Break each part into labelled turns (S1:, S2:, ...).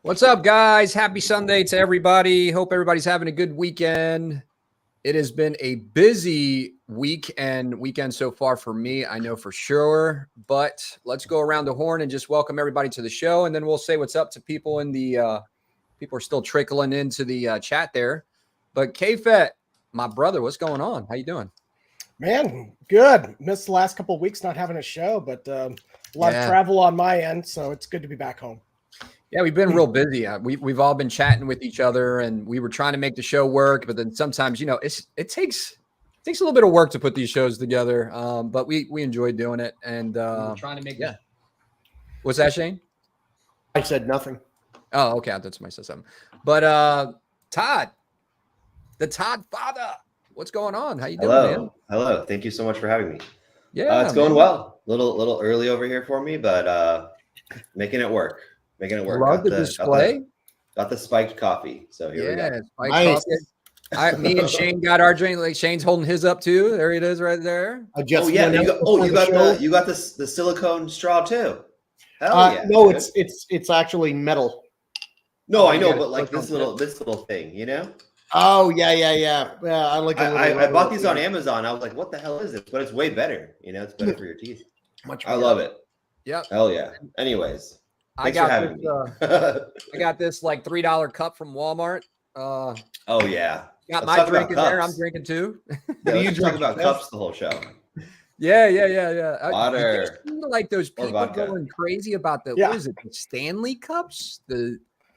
S1: What's up, guys? Happy Sunday to everybody. Hope everybody's having a good weekend. It has been a busy weekend so far for me, I know for sure. But let's go around the horn and just welcome everybody to the show, and then we'll say what's up to people in the people are still trickling into the chat there. But K-Fet, my brother, what's going on? How you doing?
S2: Man, good. Missed the last couple of weeks not having a show, but a lot of travel on my end, so it's good to be back home.
S1: Yeah, we've been real busy. We've all been chatting with each other, and we were trying to make the show work. But then sometimes, you know, it takes a little bit of work to put these shows together. But we enjoy doing it, and we're trying to make it. What's that, Shane?
S3: I said nothing.
S1: Oh, okay. I thought somebody said something. But Todd, the Todd father, what's going on? How you doing, man?
S4: Hello. Thank you so much for having me.
S1: Yeah,
S4: it's going well. Little early over here for me, but making it work.
S1: Love the display.
S4: Got the spiked coffee. So here we go.
S1: Spiked coffee. Me and Shane got our drink. Like Shane's holding his up too. There it is, right there.
S4: You got the silicone straw too. Hell yeah!
S3: No, it's actually metal.
S4: No, I know, but like this little thing, you know.
S3: Oh yeah. Yeah, I like.
S4: I bought these on Amazon. I was like, what the hell is this? But it's way better. You know, it's better for your teeth.
S3: Much.
S4: I love it.
S1: Yep.
S4: Hell yeah. Anyways.
S1: I got this like $3 cup from Walmart.
S4: Oh yeah.
S1: Got my drink in there. I'm drinking too.
S4: Yeah, you drink about cups the whole show.
S1: Yeah.
S4: Water.
S1: Like those people going crazy about what is it? The Stanley cups?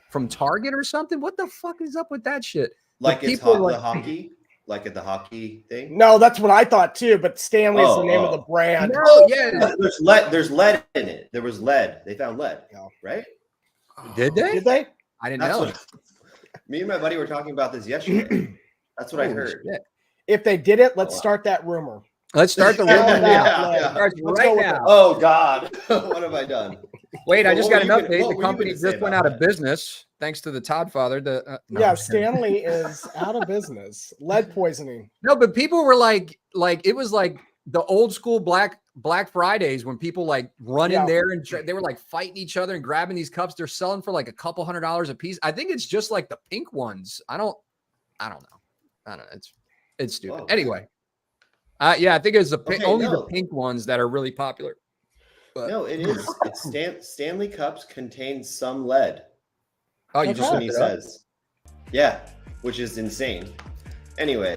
S1: From Target or something? What the fuck is up with that shit?
S4: Like it's the hockey? Like at the hockey thing?
S2: No, that's what I thought too, but Stanley is the name of the brand.
S1: No, yeah.
S4: There's lead in it. There was lead. They found lead, right?
S1: Did they?
S2: Did they?
S1: I didn't know.
S4: Me and my buddy were talking about this yesterday. That's what I heard.
S2: Shit. If they did it, let's start that rumor.
S1: Let's start the rumor now.
S4: Right now. Oh God, what have I done?
S1: Wait, I just got an update. The company just went out of business thanks to the Todd father.
S2: Stanley is out of business. Lead poisoning.
S1: No, but people were like it was like the old school Black Fridays when people like run in there and they were like fighting each other and grabbing these cups. They're selling for like a couple $100 a piece. I think it's just like the pink ones. I don't know. It's stupid. Whoa. Anyway. I think it's the pink ones that are really popular. But.
S4: No, it is. Stanley cups contain some lead.
S1: Oh, you
S4: just
S1: just
S4: what he says. Yeah, which is insane. Anyway,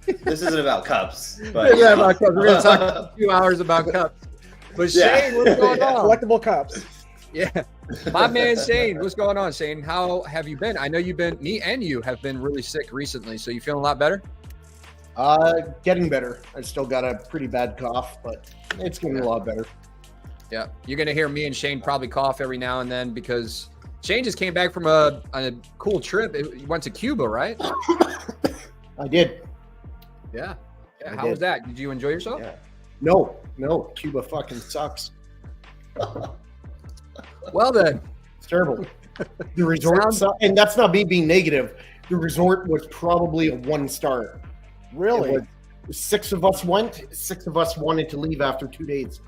S4: this isn't about cups. But
S1: about cups. We're gonna talk a few hours about cups. But Shane, what's going on?
S2: Collectible cups.
S1: Yeah, my man Shane, what's going on, Shane? How have you been? I know me and you have been really sick recently. So you feeling a lot better?
S3: Getting better. I still got a pretty bad cough, but it's getting a lot better.
S1: Yeah, you're gonna hear me and Shane probably cough every now and then because Shane just came back from a cool trip. You went to Cuba, right?
S3: I did.
S1: Yeah. How was that? Did you enjoy yourself?
S3: Yeah. No. Cuba fucking sucks.
S1: Well then,
S3: it's terrible. The resort, and that's not me being negative. The resort was probably a 1-star.
S2: Really?
S3: 6 of us went. 6 of us wanted to leave after 2 days.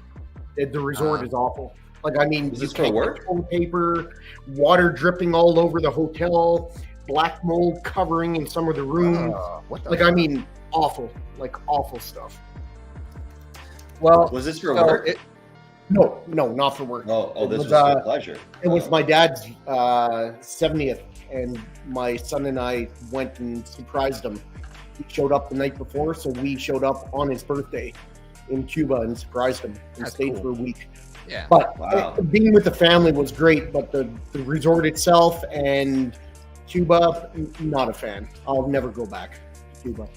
S3: The resort is awful. Like, I mean,
S4: is this going to work?
S3: Toilet paper, water dripping all over the hotel, black mold covering in some of the rooms. I mean, awful. Like, awful stuff.
S1: Well,
S4: was this for work?
S3: No, not for work.
S4: This was for pleasure.
S3: It was my dad's 70th, and my son and I went and surprised him. He showed up the night before, so we showed up on his birthday in Cuba and surprised him and stayed for a week.
S1: Yeah.
S3: But being with the family was great, but the resort itself and Cuba, not a fan. I'll never go back to Cuba.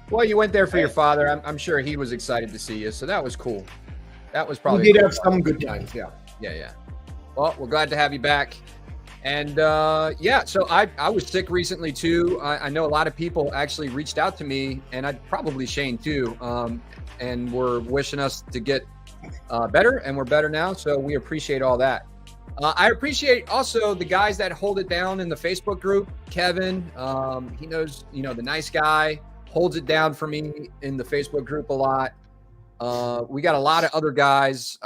S1: Well, you went there for your father. I'm sure he was excited to see you, so that was cool. That was probably.
S3: We did have some good times, yeah.
S1: Yeah. Well, we're glad to have you back. And so I was sick recently too. I know a lot of people actually reached out to me, and I'd probably Shane too, and were wishing us to get better, and we're better now. So we appreciate all that. I appreciate also the guys that hold it down in the Facebook group. Kevin, he knows, the nice guy, holds it down for me in the Facebook group a lot. We got a lot of other guys.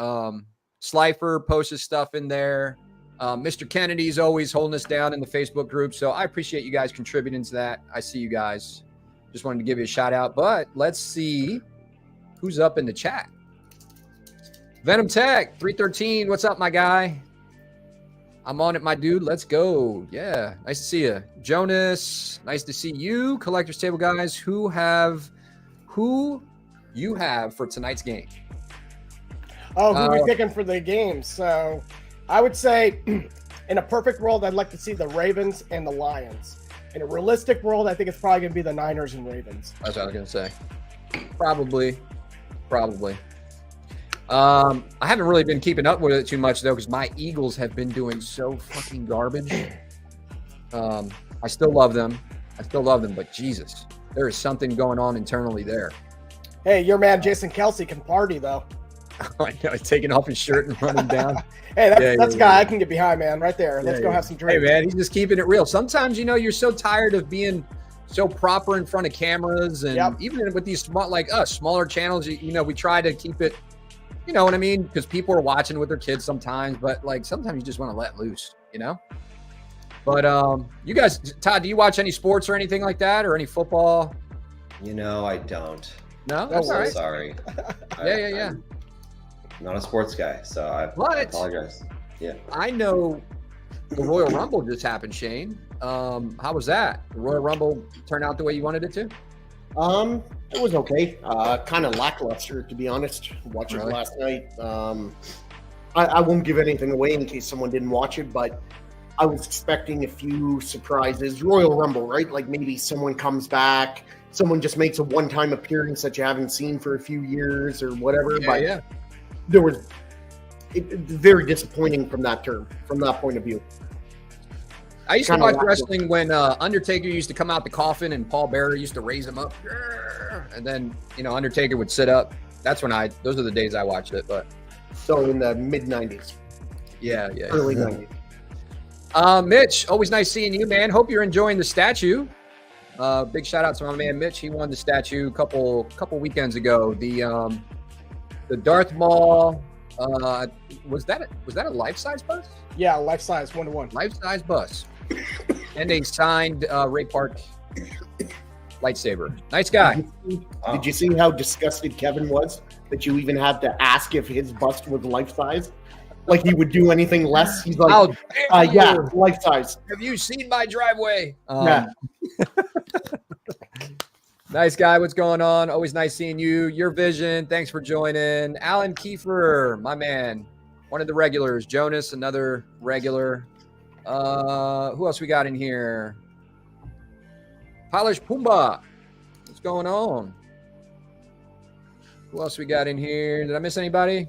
S1: Slifer posts his stuff in there. Mr. Kennedy's always holding us down in the Facebook group. So I appreciate you guys contributing to that. I see you guys. Just wanted to give you a shout out. But let's see who's up in the chat. Venom Tech 313. What's up, my guy? I'm on it, my dude. Let's go. Yeah. Nice to see you. Jonas, nice to see you. Collector's Table guys, who you have for tonight's game?
S2: Oh, who are we picking for the game? So I would say in a perfect world, I'd like to see the Ravens and the Lions. In a realistic world, I think it's probably going to be the Niners and Ravens.
S1: That's what I was going to say. Probably. I haven't really been keeping up with it too much, though, because my Eagles have been doing so fucking garbage. I still love them. But Jesus, there is something going on internally there.
S2: Hey, your man Jason Kelsey can party, though.
S1: I know, taking off his shirt and running down.
S2: Hey, that's a guy I can get behind, man, right there. Let's go have some drinks.
S1: Hey, man, he's just keeping it real. Sometimes, you're so tired of being so proper in front of cameras, and even with these smaller channels, we try to keep it, you know what I mean? Because people are watching with their kids sometimes, but sometimes you just want to let loose, But you guys, Todd, do you watch any sports or anything like that, or any football?
S4: I don't.
S1: No, that's all right.
S4: Sorry.
S1: Yeah.
S4: I'm not a sports guy, so I apologize. Yeah.
S1: I know the Royal Rumble just happened, Shane. How was that? The Royal Rumble turn out the way you wanted it to?
S3: It was okay. Kind of lackluster, to be honest. Watching it last night. I won't give anything away in case someone didn't watch it, but I was expecting a few surprises. Royal Rumble, right? Like maybe someone comes back, someone just makes a one-time appearance that you haven't seen for a few years or whatever. There was very disappointing from that point of view.
S1: I used to watch wrestling when Undertaker used to come out the coffin and Paul Bearer used to raise him up, and then Undertaker would sit up. Those are the days I watched it. But
S3: so in the mid '90s, early '90s.
S1: Mitch, always nice seeing you, man. Hope you're enjoying the statue. Big shout out to my man Mitch. He won the statue a couple weekends ago. The Darth Maul. Was that a life-size bus?
S2: Yeah, life-size, 1-to-1.
S1: Life-size bus. And a signed Ray Park lightsaber. Nice guy.
S3: Did you see how disgusted Kevin was that you even had to ask if his bust was life-size? Like he would do anything less? He's like, life-size.
S1: Have you seen my driveway?
S3: Yeah.
S1: Nice guy. What's going on? Always nice seeing you. Your Vision. Thanks for joining. Alan Kiefer, my man. One of the regulars. Jonas, another regular. Who else we got in here? Polish Pumba. What's going on? Who else we got in here? Did I miss anybody?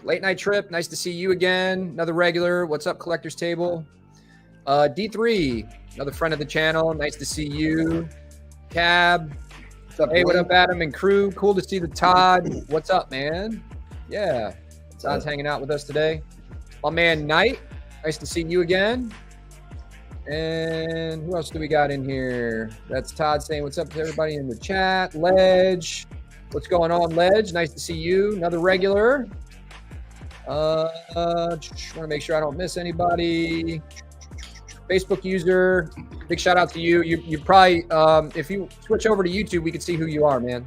S1: Late Night Trip. Nice to see you again. Another regular. What's up, Collector's Table? D3. Another friend of the channel. Nice to see you. Cab.
S3: What's up,
S1: hey, what up, Adam and crew? Cool to see the Todd. What's up, man? Yeah. Todd's hanging out with us today. My man, Knight. Nice to see you again. And who else do we got in here? That's Todd saying what's up to everybody in the chat. Ledge. What's going on, Ledge? Nice to see you. Another regular. Want to make sure I don't miss anybody. Facebook user, big shout out to you. You probably, if you switch over to YouTube, we can see who you are, man.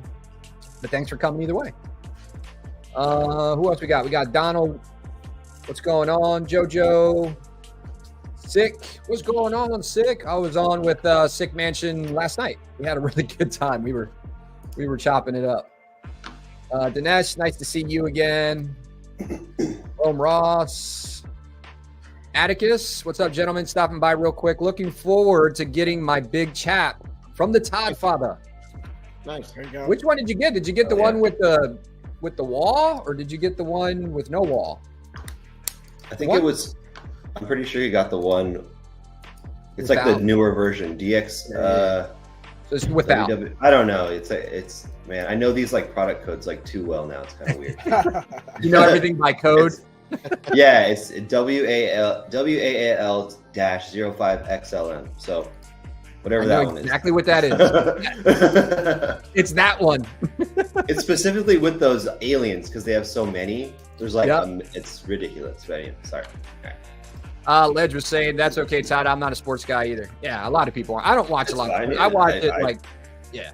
S1: But thanks for coming either way. Who else we got? We got Donald. What's going on? Jojo. Sick. What's going on, Sick? I was on with Sick Mansion last night. We had a really good time. We were chopping it up. Dinesh, nice to see you again. Rome Ross. Atticus, what's up, gentlemen? Stopping by real quick. Looking forward to getting my big chap from the Todd Father.
S3: Nice. There you go.
S1: Which one did you get? Did you get the one with the wall, or did you get the one with no wall?
S4: I think it was. I'm pretty sure you got the one. It's like the newer version, DX.
S1: So it's without.
S4: I don't know. It's man. I know these product codes too well now. It's kind of weird.
S1: You know everything by code.
S4: Yeah, it's WAL-05XLM. So whatever that one is.
S1: Exactly what that is. It's that one.
S4: It's specifically with those aliens because they have so many. There's like,
S1: Yep.
S4: it's ridiculous. But anyway, sorry.
S1: Ledge was saying, that's okay, Todd. I'm not a sports guy either. Yeah, a lot of people aren't. I don't watch
S4: That's
S1: a lot.
S4: fine,
S1: I watch it
S4: I-
S1: like, yeah.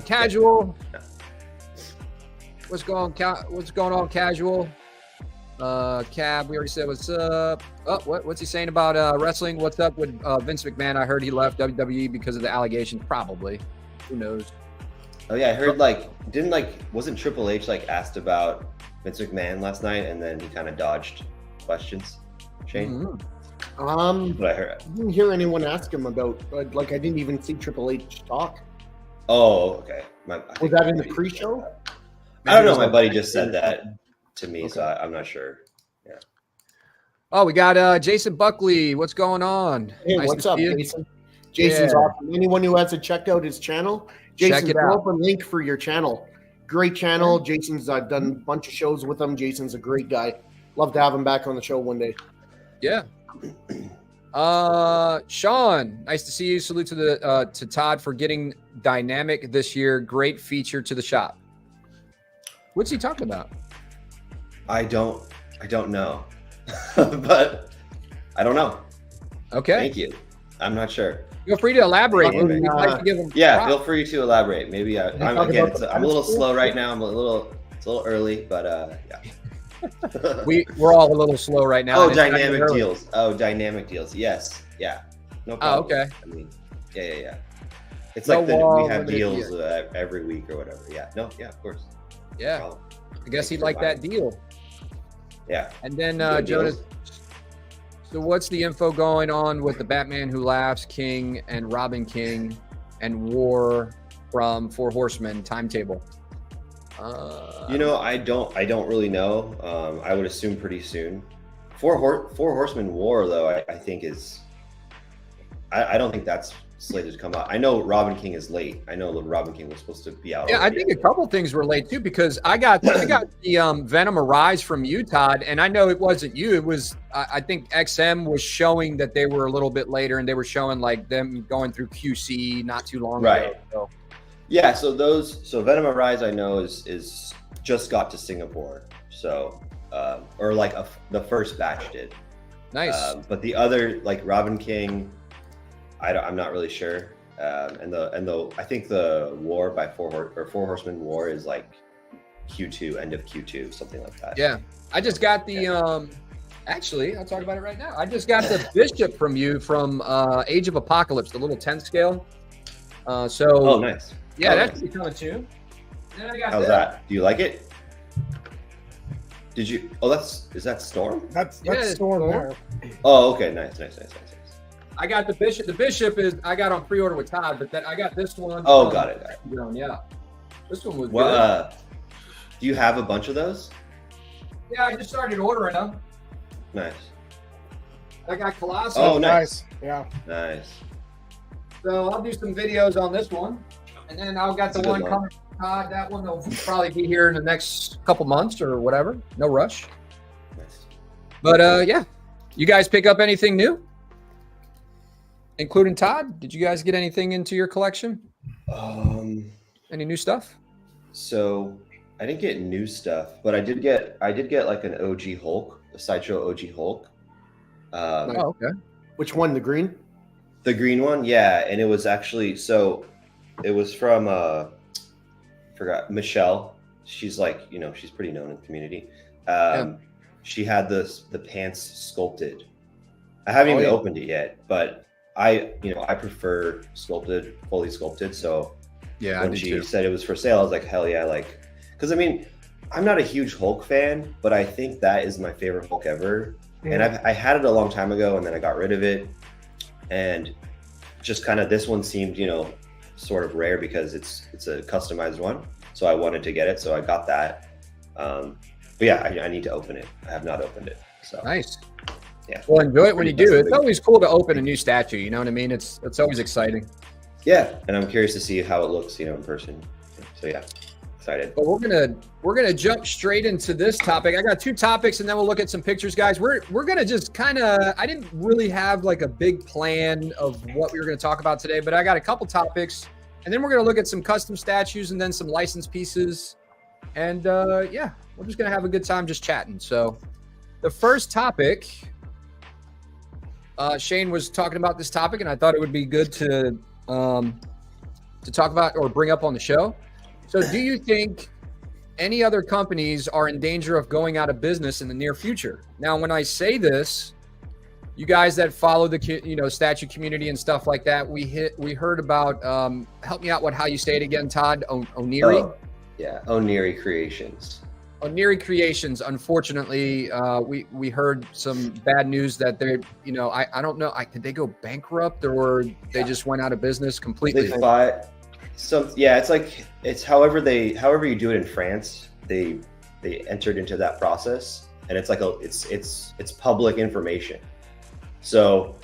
S1: Casual. What's going on, casual? Cab, we already said what's up. Oh, what's he saying about wrestling? What's up with Vince McMahon? I heard he left WWE because of the allegations. Probably. Who knows?
S4: Oh yeah, I heard wasn't Triple H like asked about Vince McMahon last night, and then he kind of dodged questions. Shane,
S1: Mhm.
S4: what I heard.
S3: I didn't hear anyone ask him about. Like, I didn't even see Triple H talk.
S4: Oh, okay.
S3: Was that in the pre-show?
S4: I don't know. My buddy just said that to me, so I'm not sure.
S1: Oh, we got Jason Buckley. What's going on?
S3: Hey,
S1: Nice
S3: what's
S1: to
S3: up,
S1: see you.
S3: Jason? Jason's
S1: Yeah.
S3: awesome. Anyone who hasn't checked out his channel,
S1: Check
S3: Jason,
S1: it
S3: throw
S1: out.
S3: up a link for your channel. Great channel. Jason's done a bunch of shows with him. Jason's a great guy. Love to have him back on the show one day.
S1: Yeah. Sean, nice to see you. Salute to Todd for getting dynamic this year. Great feature to the shop. What's he talking about?
S4: I don't know, but I don't know.
S1: Okay,
S4: Thank you. I'm not sure.
S1: feel free to elaborate.
S3: Okay.
S1: We'd like to give him
S4: Yeah,
S1: props.
S4: feel free to elaborate. Maybe I'm
S3: talk about the
S4: a little
S3: pedestal?
S4: slow right now. It's a little early, but yeah.
S1: We're all a little slow right now.
S4: Oh,
S1: and it's not
S4: dynamic
S1: even early.
S4: deals. Oh, dynamic deals. Yes. Yeah. No
S1: Oh,
S4: problem.
S1: okay.
S4: I mean, yeah. It's
S1: No
S4: like we
S1: wall,
S4: have
S1: limited
S4: deals every week or whatever. Yeah. No. Yeah. Of course. No
S1: Yeah,
S4: problem.
S1: I guess
S4: Thanks
S1: he'd
S4: for
S1: like that
S4: inviting
S1: deal.
S4: Yeah.
S1: And then
S4: Good
S1: Jonas.
S4: deals.
S1: So what's the info going on with the Batman Who Laughs, King, and Robin King, and War from Four Horsemen timetable?
S4: You know, I don't really know. I would assume pretty soon. Four Horsemen War though, I think is. I don't think that's slated to come out. I know Robin King is late. I know Robin King was supposed to be out.
S1: Yeah, I
S4: already.
S1: think a couple things were late too because I got the Venom Arise from you, Todd, and I know it wasn't you. It was I think XM was showing that they were a little bit later, and they were showing like them going through QC not too long
S4: Right.
S1: ago. So.
S4: Yeah, so Venom Arise I know is just got to Singapore. So or like the first batch did.
S1: Nice.
S4: But the other like Robin King, I'm not really sure. And I think the War by Four Horsemen War is like Q2, end of Q2, something like that.
S1: Yeah, I just got the actually I'll talk about it right now. I just got the Bishop from you from Age of Apocalypse, the little 10th scale.
S4: Oh, nice.
S1: Yeah,
S4: Oh,
S1: that's
S4: nice.
S1: coming too. Then I got
S4: How's
S1: this.
S4: that? Do you like it? Did you? Oh, is that Storm?
S2: That's
S1: Yeah, it's
S2: Storm
S1: Storm.
S2: there.
S4: Oh, okay, nice.
S1: I got the Bishop. The Bishop is I got on pre-order with Todd, but then I got this one.
S4: Oh, got it.
S1: Yeah, this one was good.
S4: Well, do you have a bunch of those?
S1: Yeah, I just started ordering them.
S4: Nice,
S1: I got Colossus.
S4: Oh, nice.
S2: Yeah.
S4: nice.
S1: So I'll do some videos on this one, and then I've got
S4: That's a
S1: the
S4: good
S1: one
S4: one.
S1: coming. from Todd, that one will probably be here in the next couple months or whatever. No rush.
S4: Nice.
S1: But yeah, you guys pick up anything new, including Todd? Did you guys get anything into your collection? Any new stuff?
S4: So I didn't get new stuff, but I did get like an OG Hulk, a Sideshow OG Hulk.
S1: Oh, okay.
S3: Which one? The green?
S4: The green one, yeah, and it was actually it was from forgot Michelle. She's like, she's pretty known in the community. She had the pants sculpted. I haven't even opened it yet, but I prefer fully sculpted. So
S1: Yeah,
S4: when she said it was for sale, I was like, hell yeah, because I mean, I'm not a huge Hulk fan, but I think that is my favorite Hulk ever. And I had it a long time ago, and then I got rid of it, and just kind of this one seemed, sort of rare because it's a customized one. So I wanted to get it, so I got that. But yeah, I need to open it. I have not opened it. So
S1: Nice.
S4: yeah.
S1: Well, enjoy it when you do.
S4: Pretty
S1: It's always cool to open a new statue. You know what I mean? It's always exciting.
S4: Yeah, and I'm curious to see how it looks, in person. So yeah, excited.
S1: But we're gonna jump straight into this topic. I got two topics, and then we'll look at some pictures, guys. We're gonna just kind of. I didn't really have like a big plan of what we were gonna talk about today, but I got a couple topics, and then we're gonna look at some custom statues, and then some licensed pieces, and yeah, we're just gonna have a good time just chatting. So, the first topic, Shane was talking about this topic, and I thought it would be good to talk about or bring up on the show. So, do you think any other companies are in danger of going out of business in the near future? Now, when I say this, you guys that follow the statue community and stuff like that, we heard about help me out with how you say it again, Todd. Oniri.
S4: Oh, yeah, Oniri Creations.
S1: Oniri Creations. Unfortunately, we heard some bad news that they're I don't know. Did they go bankrupt or they just went out of business completely?
S4: They bought it's however you do it in France. They entered into that process, and it's like it's public information. So,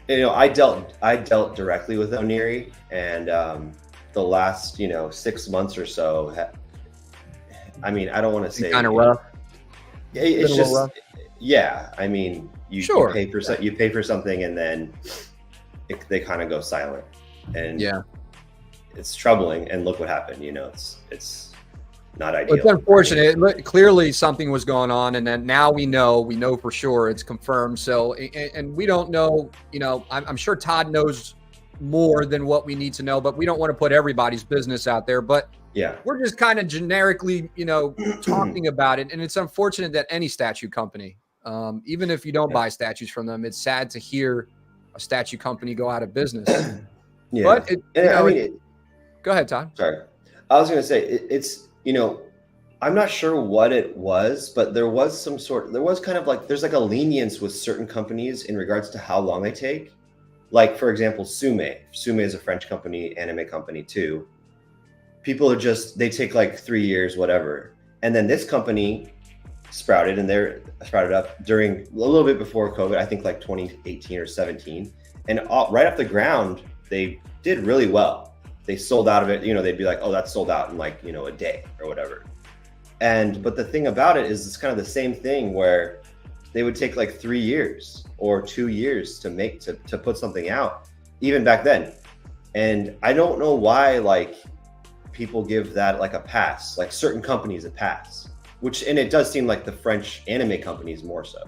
S4: I dealt directly with Oniri, and the last 6 months or so. I mean, I don't want to say
S1: kind of rough.
S4: It's just rough. Yeah. I mean, you pay for something, and then they kind of go silent, and
S1: yeah,
S4: it's troubling. And look what happened. It's not ideal.
S1: It's unfortunate. Clearly something was going on, and then now we know for sure, it's confirmed. So, and we don't know, I'm sure Todd knows more than what we need to know, but we don't want to put everybody's business out there. But
S4: yeah,
S1: we're just kind of generically, talking about it. And it's unfortunate that any statue company, even if you don't buy statues from them, it's sad to hear a statue company go out of business.
S4: Yeah.
S1: But go ahead, Todd.
S4: Sorry. I was going to say it's I'm not sure what it was, but there was kind of like, there's like a lenience with certain companies in regards to how long they take. Like, for example, Sume. Sume is a French company, anime company too. People they take like 3 years, whatever. And then this company sprouted, and they're sprouted up during a little bit before COVID, I think like 2018 or 17. And right off the ground, they did really well. They sold out of it. They'd be like, oh, that's sold out in like, a day or whatever. But the thing about it is, it's kind of the same thing where they would take like 3 years or 2 years to put something out, even back then. And I don't know why, like, people give that like a pass, like certain companies a pass, and it does seem like the French anime companies more so.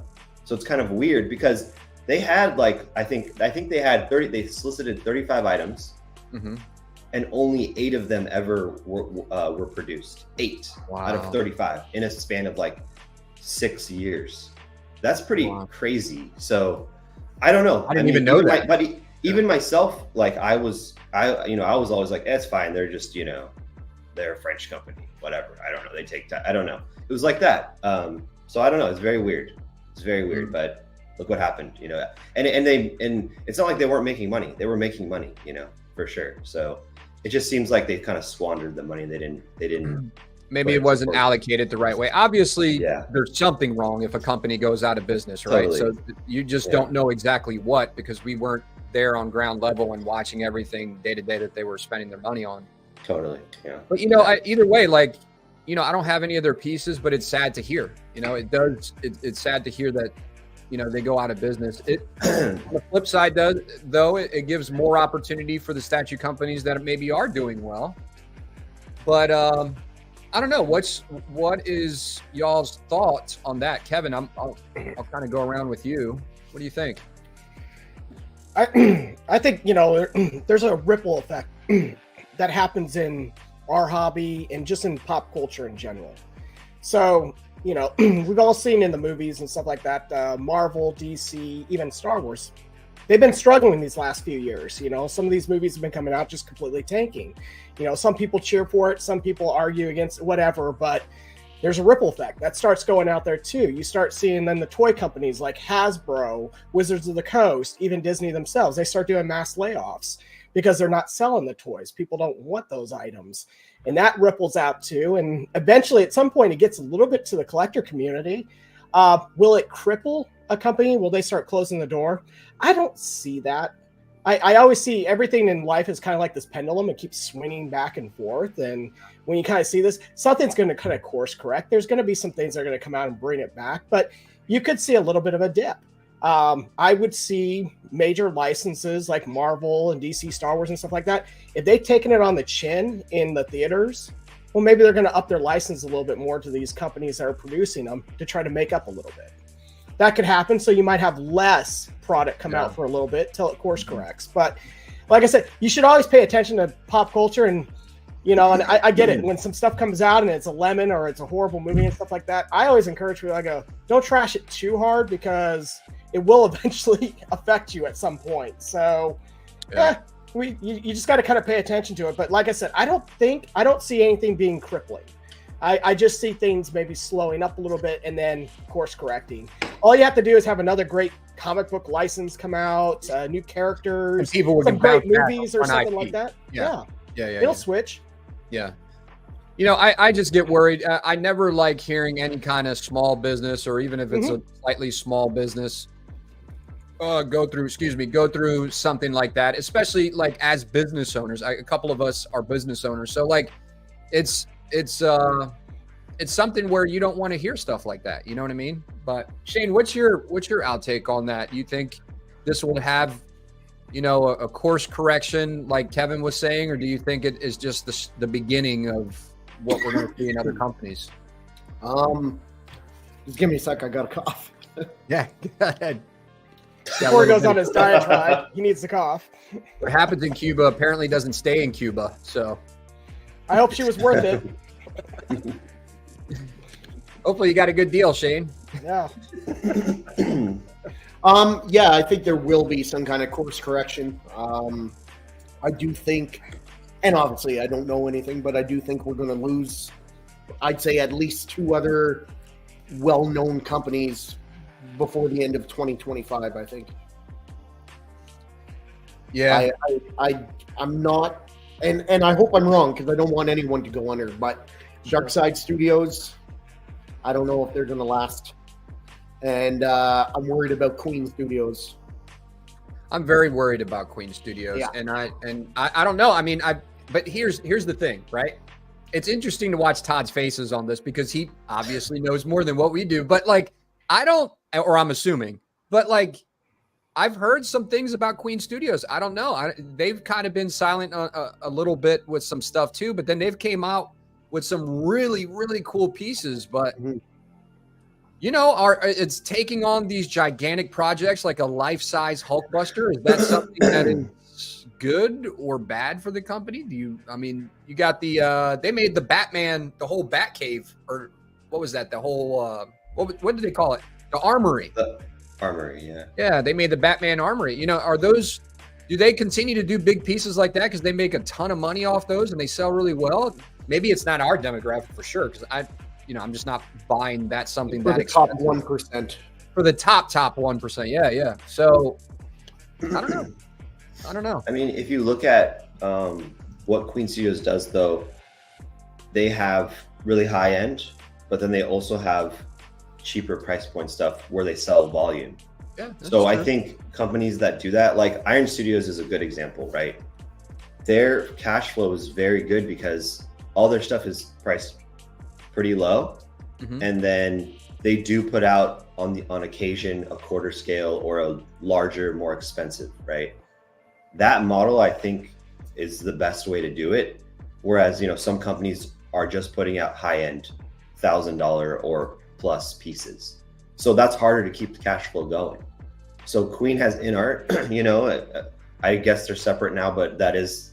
S4: So it's kind of weird because they had like, I think they solicited 35 items. Mm-hmm. And only 8 of them ever were produced. 8 out of 35 in a span of like 6 years. That's pretty crazy. So I don't know.
S1: I didn't even know that.
S4: But even myself, like I was always like, it's fine. They're just, they're a French company, whatever. I don't know. They take time. I don't know. It was like that. So I don't know. It's very weird. But look what happened, and it's not like they weren't making money. They were making money, for sure. So it just seems like they kind of squandered the money. They didn't.
S1: Maybe it wasn't allocated the right way. Obviously, there's something wrong if a company goes out of business, right?
S4: Totally.
S1: So you just don't know exactly what, because we weren't there on ground level and watching everything day to day that they were spending their money on.
S4: Totally, yeah.
S1: But either way, like, I don't have any other pieces, but it's sad to hear. It's sad to hear that they go out of business. On the flip side, though, it gives more opportunity for the statue companies that maybe are doing well. But I don't know. What is y'all's thoughts on that, Kevin? I'll kind of go around with you. What do you think?
S2: I think there's a ripple effect that happens in our hobby and just in pop culture in general. So we've all seen in the movies and stuff like that, Marvel, DC, even Star Wars, they've been struggling these last few years. Some of these movies have been coming out just completely tanking. Some people cheer for it, some people argue against it, whatever, but there's a ripple effect that starts going out there too. You start seeing then the toy companies like Hasbro, Wizards of the Coast, even Disney themselves, they start doing mass layoffs because they're not selling the toys. People don't want those items. And that ripples out too. And eventually, at some point, it gets a little bit to the collector community. Will it cripple a company? Will they start closing the door? I don't see that. I always see everything in life is kind of like this pendulum. It keeps swinging back and forth. And when you kind of see this, something's going to kind of course correct. There's going to be some things that are going to come out and bring it back. But you could see a little bit of a dip. I would see major licenses like Marvel and DC, Star Wars and stuff like that. If they've taken it on the chin in the theaters well, maybe they're going to up their license a little bit more to these companies that are producing them to try to make up a little bit. That could happen. So you might have less product come out for a little bit till it course corrects. But like I said, you should always pay attention to pop culture. And, you know, and I get it. When some stuff comes out and it's a lemon or it's a horrible movie and stuff like that, I always encourage people, I go, don't trash it too hard because it will eventually affect you at some point. So, you just got to kind of pay attention to it. But like I said, I don't see anything being crippling. I just see things maybe slowing up a little bit and then course correcting. All you have to do is have another great comic book license come out, new characters,
S1: and people
S2: some great movies or something
S1: IP.
S2: like that.
S1: Yeah.
S2: It'll switch.
S1: Yeah. You know, I just get worried. I never like hearing any kind of small business, or even if it's a slightly small business, go through something like that, especially like as business owners. A couple of us are business owners. So like it's something where you don't want to hear stuff like that. You know what I mean? But Shane, what's your outtake on that? Do you think this will have, you know, a course correction like Kevin was saying, or do you think it is just the beginning of what we're going to see in other companies?
S3: Just give me a sec. I got a cough.
S1: Yeah, go ahead.
S2: Before he goes on his diatribe, he needs to cough.
S1: What happens in Cuba apparently doesn't stay in Cuba. So
S2: I hope she was worth it.
S1: hopefully you got a good deal, Shane.
S2: Yeah.
S3: Yeah, I think there will be some kind of course correction. I do think, and obviously I don't know anything, but I do think we're going to lose, I'd say, at least 2 other well-known companies before the end of 2025, I think.
S1: Yeah.
S3: I'm not, and I hope I'm wrong because I don't want anyone to go under, but Darkside Studios, I don't know if they're going to last. And I'm worried about Queen Studios.
S1: I'm very worried about Queen Studios.
S3: Yeah.
S1: And I don't know. I mean, but here's the thing, right? It's interesting to watch Todd's faces on this because he obviously knows more than what we do. But like, I'm assuming, but like, I've heard some things about Queen Studios. I don't know. They've kind of been silent a little bit with some stuff too, but then they've came out with some really, really cool pieces. But you know, it's taking on these gigantic projects like a life-size Hulkbuster. Is that something that is good or bad for the company? You got they made the Batman, the whole Batcave, or what was that? The whole what did they call it? The Armory.
S4: The Armory, yeah.
S1: Yeah, they made the Batman Armory. You know, do they continue to do big pieces like that because they make a ton of money off those and they sell really well? Maybe it's not our demographic for sure, because I'm just not buying that something
S3: For
S1: that
S3: the
S1: expensive.
S3: top 1%.
S1: For the top 1%. Yeah. So I don't know.
S4: I mean, if you look at what Queen Studios does, though, they have really high end, but then they also have cheaper price point stuff where they sell volume.
S1: Yeah.
S4: So I think companies that do that, like Iron Studios is a good example, right? Their cash flow is very good because all their stuff is priced pretty low. And then they do put out on occasion a quarter scale or a larger, more expensive, right? That model, I think, is the best way to do it. Whereas, you know, some companies are just putting out high-end $1,000 or plus pieces. So that's harder to keep the cash flow going. So Queen has InArt, you know, I guess they're separate now, but it's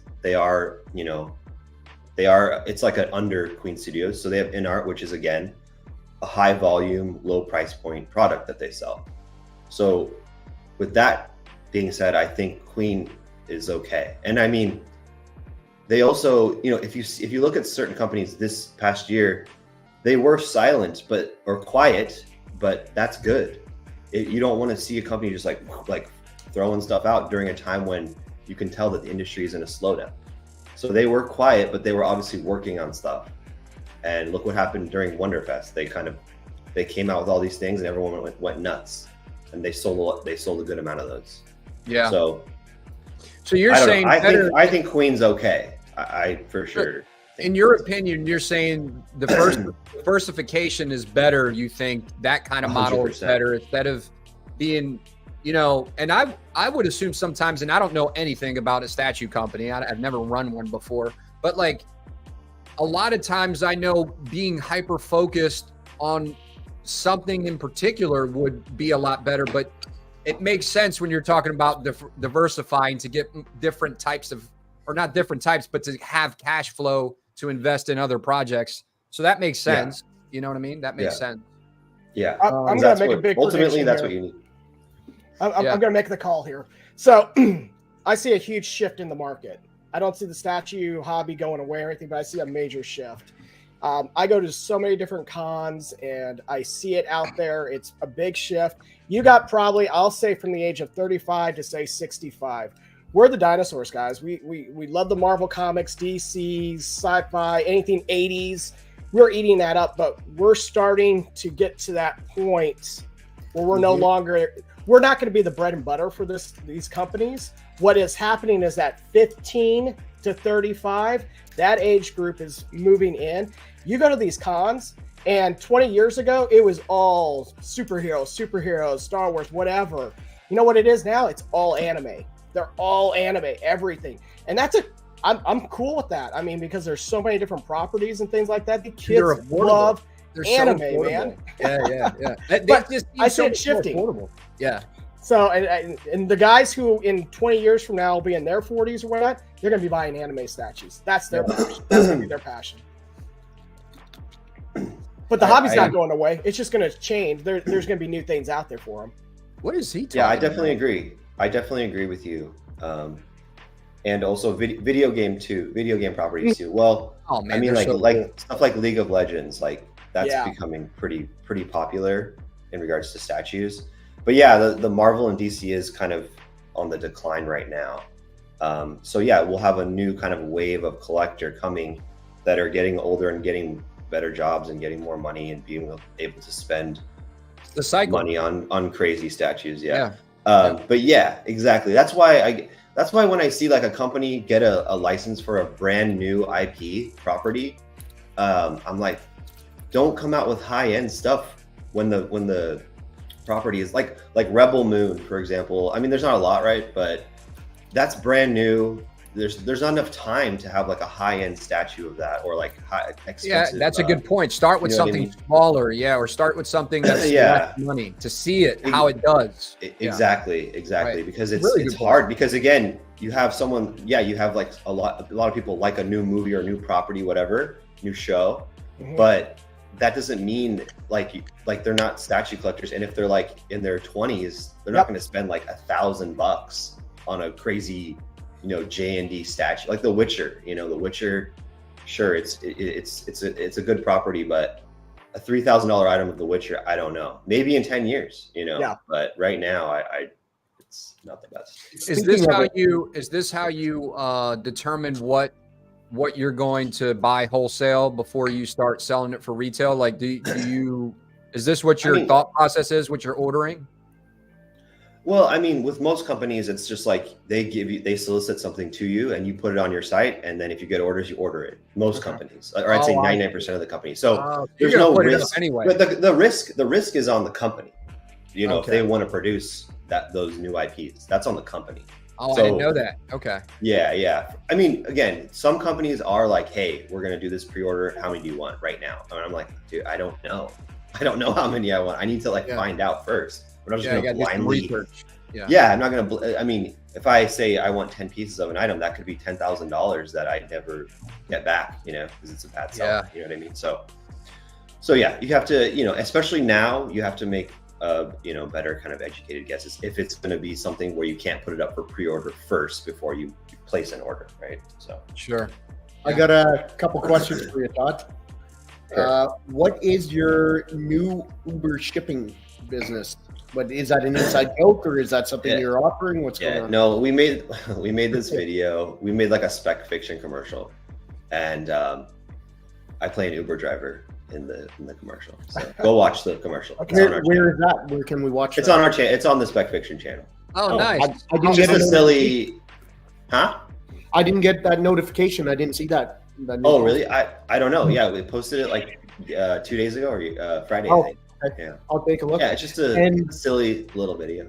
S4: like an under Queen Studios. So they have InArt, which is, again, a high volume, low price point product that they sell. So with that being said, I think Queen is okay. And I mean, they also, you know, if you look at certain companies this past year, they were silent or quiet, but that's good. You don't want to see a company just like throwing stuff out during a time when you can tell that the industry is in a slowdown. So they were quiet, but they were obviously working on stuff. And look what happened during Wonderfest. They came out with all these things, and everyone went nuts. And they sold a good amount of those.
S1: Yeah.
S4: So
S1: you're saying
S4: I think Queen's okay. I for sure.
S1: In your opinion, you're saying the diversification is better. You think that kind of model 100%. Is better instead of being, you know, and I would assume sometimes, and I don't know anything about a statue company. I've never run one before, but like a lot of times I know being hyper focused on something in particular would be a lot better, but it makes sense when you're talking about diversifying to get different types of, or not different types, but to have cash flow to invest in other projects. So that makes sense. You know what I mean? That makes sense.
S4: Yeah.
S2: I'm going to make a big
S4: ultimately, that's
S2: here.
S4: what you need.
S2: I'm going to make the call here. So I see a huge shift in the market. I don't see the statue hobby going away or anything, but I see a major shift. I go to so many different cons and I see it out there. It's a big shift. You got probably, I'll say from the age of 35 to say 65. We're the dinosaurs, guys. We love the Marvel comics, DC, sci-fi, anything 80s. We're eating that up, but we're starting to get to that point where we're no longer, we're not going to be the bread and butter for these companies. What is happening is that 15 to 35, that age group is moving in. You go to these cons, and 20 years ago, it was all superheroes, Star Wars, whatever. You know what it is now? It's all anime. They're all anime, everything. And I'm cool with that. I mean, because there's so many different properties and things like that. The kids love anime, man.
S1: Yeah.
S2: But I see it shifting.
S1: Affordable. Yeah.
S2: So, and the guys who in 20 years from now will be in their 40s or whatnot, they're going to be buying anime statues. That's their passion. That's going to be their passion. But the hobby's not going away. It's just going to change. There's going to be new things out there for them.
S1: What is he talking
S4: I definitely agree. I definitely agree with you. And also video game properties too. Well, I mean, like stuff like League of Legends, like that's becoming pretty popular in regards to statues. But yeah, the Marvel and DC is kind of on the decline right now. So yeah, we'll have a new kind of wave of collector coming that are getting older and getting better jobs and getting more money and being able to spend
S1: the cycle
S4: money on crazy statues. But yeah, exactly. That's why when I see like a company get a license for a brand new IP property, I'm like, don't come out with high end stuff when the property is like Rebel Moon, for example. I mean, there's not a lot, right? But that's brand new. There's not enough time to have like a high end statue of that or like high expensive.
S1: Yeah, that's a good point. Start with something smaller, or start with something that's less money to see it how it does.
S4: Exactly, right. Because it's
S1: really
S4: it's hard because again, you have someone, you have like a lot of people like a new movie or new property, whatever, new show, but that doesn't mean like they're not statue collectors. And if they're like in their 20s, they're not going to spend like $1,000 on a crazy, J&D statue like The Witcher. The Witcher, sure, it's a good property, but a $3,000 item of The Witcher, I don't know. Maybe in 10 years, But right now, it's not the best.
S1: Is this how you determine what you're going to buy wholesale before you start selling it for retail? Like, do you? Is this what your thought process is? What you're ordering?
S4: Well, I mean, with most companies, it's just like they solicit something to you and you put it on your site. And then if you get orders, you order it. Most companies, or I'd say 99% of the companies. So there's no risk. Anyway. But the risk is on the company. If they want to produce those new IPs, that's on the company.
S1: Oh, I didn't know that. Okay.
S4: Yeah. I mean, again, some companies are like, hey, we're going to do this pre-order. How many do you want right now? And I'm like, dude, I don't know. I don't know how many I want. I need to find out first. But I'm just going to blindly research. I'm not going to. I mean, if I say I want 10 pieces of an item, that could be $10,000 that I never get back. Because it's a bad sell. You know what I mean? So yeah, you have to, especially now, you have to make better kind of educated guesses if it's going to be something where you can't put it up for pre-order first before you place an order, right? So
S1: sure.
S3: I got a couple questions for you, Todd. Sure. What is your new Uber shipping business? But is that an inside joke or is that something you're offering? What's going on?
S4: No, we made this video. We made like a spec fiction commercial, and I play an Uber driver in the commercial. So go watch the commercial.
S3: Where is that? Where can we watch it?
S4: It's on our channel. It's on the Spec Fiction channel.
S1: Oh, nice.
S3: I didn't
S4: get a silly, huh?
S3: I didn't get that notification. I didn't see that.
S4: Oh, really? I don't know. Yeah, we posted it like 2 days ago or Friday.
S3: Oh,
S4: I think. Yeah.
S3: I'll take a look.
S4: Yeah, it's just a silly little video.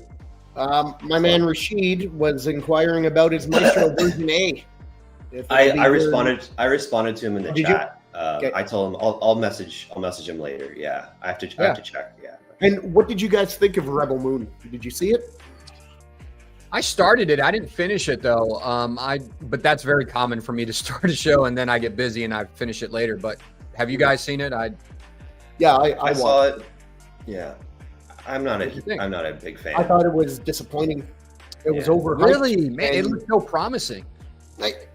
S3: My man Rashid was inquiring about his Maestro version A. If
S4: I
S3: it'll be
S4: responded. I responded to him in the
S3: Did you?
S4: chat.
S3: Okay.
S4: I told him I'll message him later. Yeah, I have to check. Yeah.
S3: And what did you guys think of Rebel Moon? Did you see it?
S1: I started it. I didn't finish it though. But that's very common for me to start a show and then I get busy and I finish it later. But have you guys seen it?
S3: Yeah,
S4: I saw it. Yeah, I'm not
S1: What'd you think?
S4: a big fan.
S3: I thought it was disappointing. It was
S4: Yeah.
S3: overhyped.
S1: Really, man, it
S3: and-
S1: looked so promising.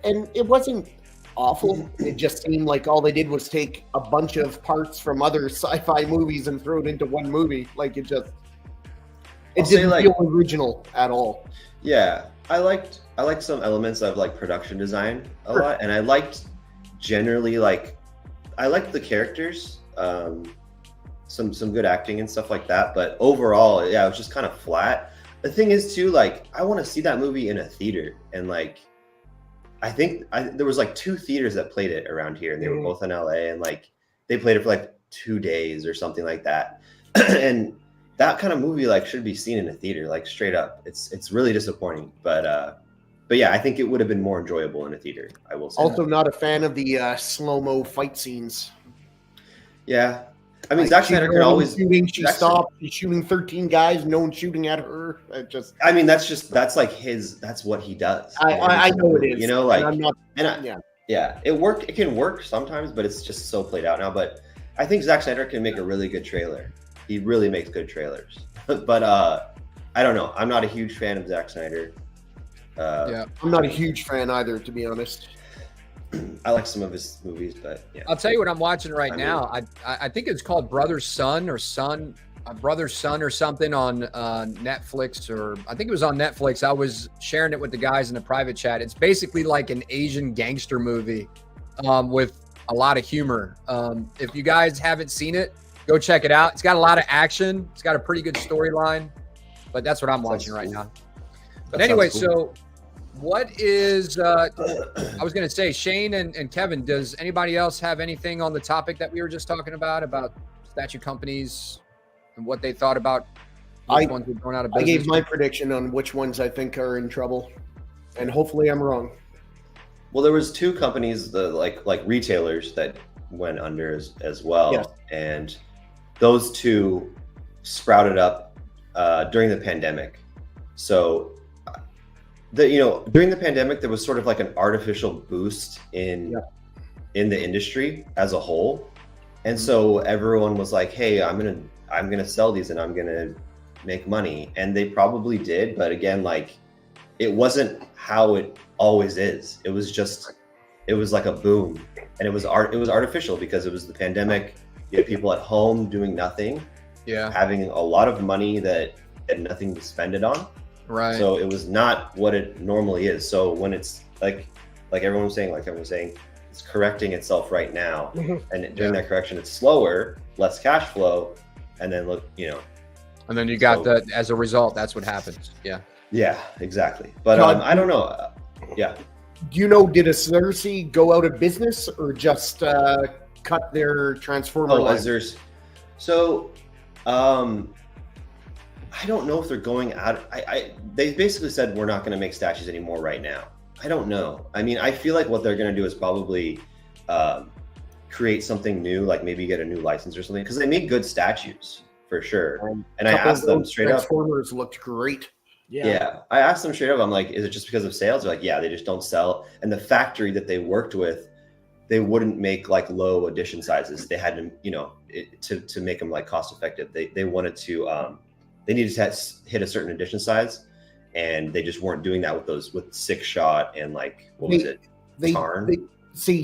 S3: and it wasn't awful. It just seemed like all they did was take a bunch of parts from other sci-fi movies and throw it into one movie. Like it
S4: I'll
S3: didn't
S4: say,
S3: feel original at all.
S4: Yeah, I liked some elements of like production design a
S3: Sure.
S4: lot, and I liked generally I liked the characters, some good acting and stuff like that. But overall, yeah, it was just kind of flat. The thing is too, like I want to see that movie in a theater, and like I think there was like 2 theaters that played it around here, and they were both in LA, and like they played it for like 2 days or something like that, and that kind of movie like should be seen in a theater, like straight up. It's really disappointing, but yeah, I think it would have been more enjoyable in a theater. I will say.
S3: Also, not a fan of the slow-mo fight scenes.
S4: Yeah, I mean,
S3: Like,
S4: Zack
S3: she's
S4: Snyder can
S3: going
S4: always.
S3: shooting. She
S4: Zack-
S3: stopped. She's shooting 13 guys. No one's shooting at her. It just.
S4: I mean, that's like that's what he does.
S3: I know it is.
S4: You know, like
S3: and I'm not.
S4: and
S3: Yeah.
S4: it can work sometimes, but it's just so played out now. But I think Zack Snyder can make a really good trailer. He really makes good trailers. But I don't know. I'm not a huge fan of Zack Snyder.
S1: Yeah.
S3: I'm not a huge fan either, to be honest.
S4: I like some of his movies, but yeah.
S1: I'll tell you what I'm watching right
S4: I mean-
S1: now. I think it's called Brother's Son or Brother's Son or something on Netflix, or I think it was on Netflix. I was sharing it with the guys in the private chat. It's basically like an Asian gangster movie with a lot of humor. If you guys haven't seen it, go check it out. It's got a lot of action. It's got a pretty good storyline, but that's what I'm watching right now. But anyway, so what is I was going to say, Shane and Kevin, does anybody else have anything on the topic that we were just talking about statue companies and what they thought about which ones were going out of
S3: I
S1: business?
S3: gave my prediction on which ones I think are in trouble, and hopefully I'm wrong.
S4: Well, there was 2 companies, like retailers that went under as well,
S3: Yes.
S4: and those 2 sprouted up during the pandemic. So, during the pandemic, there was sort of like an artificial boost in the industry as a whole, and so everyone was like, "Hey, I'm gonna sell these and I'm gonna make money," and they probably did. But again, like it wasn't how it always is. It was like a boom, and it was artificial because it was the pandemic. You had people at home doing nothing, having a lot of money that had nothing to spend it on.
S1: Right.
S4: So it was not what it normally is. So when it's like everyone was saying, it's correcting itself right now, and during that correction, it's slower, less cash flow, and then
S1: and then you got as a result, that's what happens. Yeah.
S4: Yeah, exactly. But
S3: Todd,
S4: I don't know. Yeah.
S3: Do you know, did Acersi go out of business or just cut their transformer line?
S4: So, I don't know if they're going out. They basically said we're not going to make statues anymore right now. I don't know. I mean, I feel like what they're going to do is probably create something new, like maybe get a new license or something, because they make good statues for sure. And I asked them straight up.
S3: Transformers looked great.
S4: Yeah, I asked them straight up. I'm like, is it just because of sales? They're like, yeah, they just don't sell. And the factory that they worked with, they wouldn't make like low edition sizes. They had to, to make them like cost effective. They wanted to, they needed to hit a certain edition size, and they just weren't doing that with 6-shot and like, what was it? Tarn?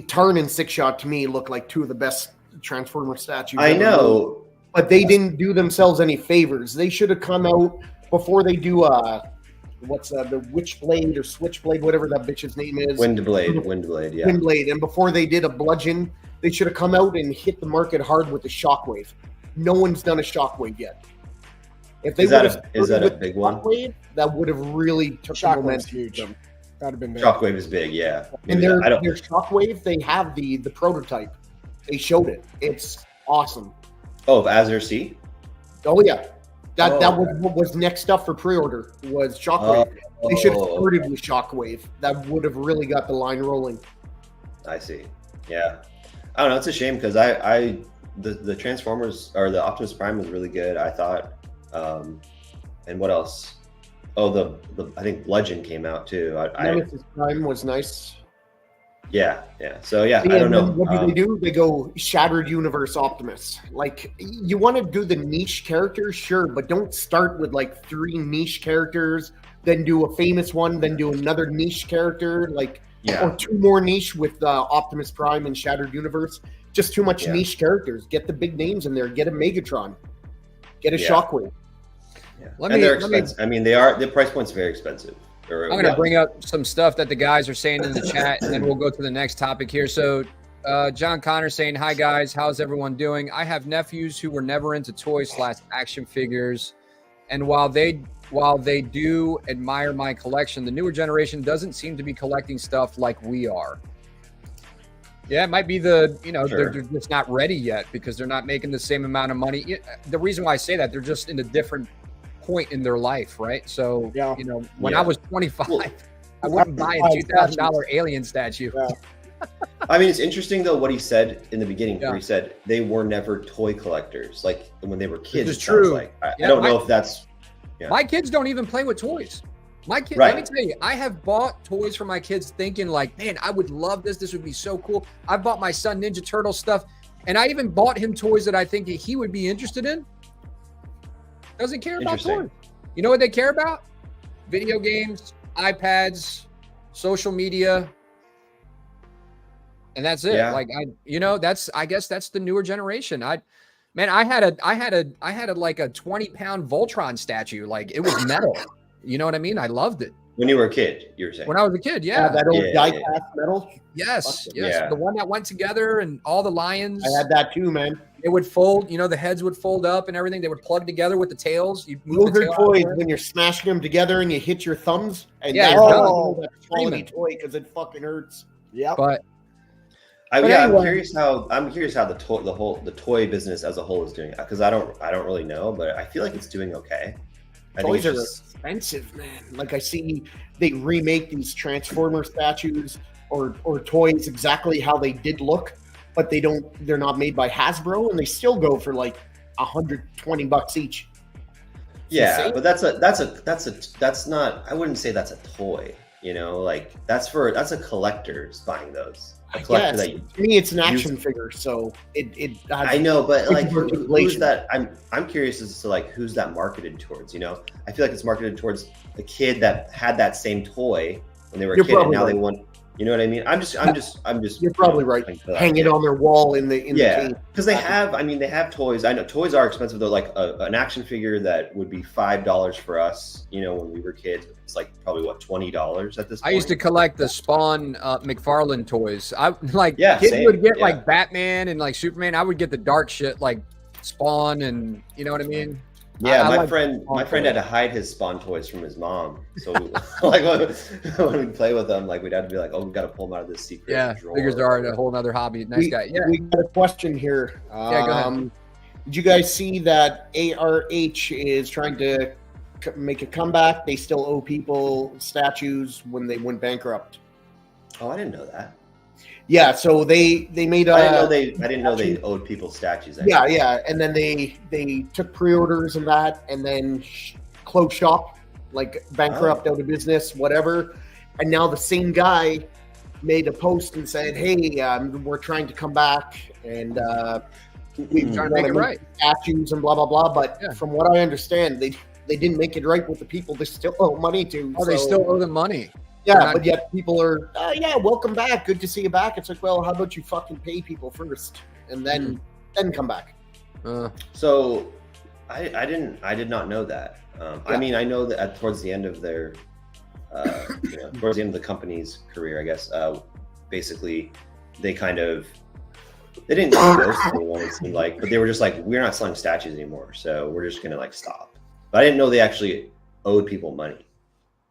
S3: Tarn and 6-shot to me look like 2 of the best Transformer statues.
S4: I know.
S3: But they didn't do themselves any favors. They should have come out before they do what's the Witchblade or Switchblade, whatever that bitch's name is.
S4: Windblade, yeah.
S3: Windblade. And before they did a bludgeon, they should have come out and hit the market hard with the Shockwave. No one's done a Shockwave yet. If they
S4: is that a big one?
S3: Shockwave, that would have really took the
S2: Shockwave's
S3: momentum.
S2: huge. That'd have been big.
S4: Shockwave is big, yeah.
S3: And their Shockwave, they have the prototype. They showed it. It's awesome.
S4: Oh, of Azure C?
S3: Oh yeah. That
S4: Oh,
S3: was what was next up for pre-order was Shockwave. They should have started with Shockwave. That would have really got the line rolling.
S4: I see. Yeah, I don't know. It's a shame because the Transformers or the Optimus Prime was really good, I thought. And what else? Oh, the I think Legend came out too.
S3: Nemesis Prime was nice.
S4: Yeah. So yeah,
S3: Yeah,
S4: I don't know.
S3: What do they do? They go Shattered Universe Optimus. Like, you want to do the niche characters, sure, but don't start with like 3 niche characters, then do a famous one, then do another niche character, like,
S4: Yeah.
S3: or 2 more niche with Optimus Prime and Shattered Universe. Just too much niche characters. Get the big names in there. Get a Megatron. Get a Shockwave.
S4: Yeah. They're expensive. I mean, the price point's very expensive.
S1: I'm going to bring up some stuff that the guys are saying in the chat, and then we'll go to the next topic here. So, John Connor saying, "Hi guys, how's everyone doing? I have nephews who were never into toys / action figures, and while they do admire my collection, the newer generation doesn't seem to be collecting stuff like we are." Yeah, it might be they're just not ready yet because they're not making the same amount of money. The reason why I say that, they're just in a different point in their life, right? So, when I was 25, I wouldn't buy a $2,000 alien statue.
S2: Yeah.
S4: I mean, it's interesting though what he said in the beginning, where he said they were never toy collectors, like when they were kids.
S1: This is true.
S4: Like. I don't know if that's. Yeah.
S1: My kids don't even play with toys. My kids,
S4: Right.
S1: let me tell you, I have bought toys for my kids thinking like, man, I would love this. This would be so cool. I bought my son Ninja Turtle stuff, and I even bought him toys that I think he would be interested in. Doesn't care about toys. You know what they care about? Video games, iPads, social media, and that's it.
S4: Yeah.
S1: Like I guess that's the newer generation. I had a like a 20-pound Voltron statue. Like, it was metal. You know what I mean? I loved it.
S4: When you were a kid, you were saying.
S1: When I was a kid, yeah.
S3: That old die-cast metal.
S1: Yes.
S4: Yeah.
S1: The one that went together and all the lions.
S3: I had that too, man.
S1: It would fold, the heads would fold up and everything. They would plug together with the tails. You move
S3: Those
S1: the
S3: are
S1: tail
S3: toys
S1: out
S3: when you're smashing them together and you hit your thumbs. And
S1: Yeah,
S3: that's
S1: you're
S3: that's
S1: done.
S3: quality
S1: Screaming.
S3: toy because it fucking hurts.
S2: Yep.
S1: But
S4: I'm
S1: anyway.
S4: curious how the toy business as a whole is doing, because I don't really know, but I feel like it's doing okay.
S3: Toys are expensive, man. Like, I see they remake these Transformer statues or toys exactly how they did look, but they're not made by Hasbro, and they still go for like $120 each.
S4: Yeah, but that's not. I wouldn't say that's a toy. Like that's a collector's buying those. A collector
S3: to me, it's an action figure, so it has,
S4: I know, but like,
S3: articulation.
S4: who's that? I'm curious as to like who's that marketed towards. I feel like it's marketed towards the kid that had that same toy when they were a kid, and now they want. You know what I mean? I'm just.
S3: You're probably right. Hang it on their wall in the cave.
S4: Because they have toys. I know toys are expensive though. Like an action figure that would be $5 for us, when we were kids, it's like probably $20 at this point.
S1: I used to collect the Spawn McFarlane toys. Kids
S4: same.
S1: would get like Batman and like Superman. I would get the dark shit like Spawn, and you know what I mean?
S4: Yeah,
S1: I
S4: my friend had to hide his Spawn toys from his mom. So like when we'd play with them, like we'd have to be like, oh, we got to pull them out of this secret drawer.
S1: Figures are a whole nother hobby. Nice guy. Yeah.
S3: We got a question here.
S1: Go ahead.
S3: Did you guys see that ARH is trying to make a comeback? They still owe people statues when they went bankrupt.
S4: Oh, I didn't know that.
S3: Yeah, so they made a.
S4: I didn't know they owed people statues.
S3: Yeah, and then they took pre-orders and that, and then closed shop, like bankrupt, out of business, whatever. And now the same guy made a post and said, "Hey, we're trying to come back, and we're
S1: trying to make it right,
S3: statues and blah blah blah." But from what I understand, they didn't make it right with the people they still owe money to.
S1: Oh, they still owe them money.
S3: Yeah, but yet people are, welcome back. Good to see you back. It's like, well, how about you fucking pay people first and then come back?
S4: So I did not know that. I mean, I know that towards the end of their, towards the end of the company's career, I guess, basically they didn't ghost anyone, it seemed like, but they were just like, we're not selling statues anymore. So we're just going to like stop. But I didn't know they actually owed people money.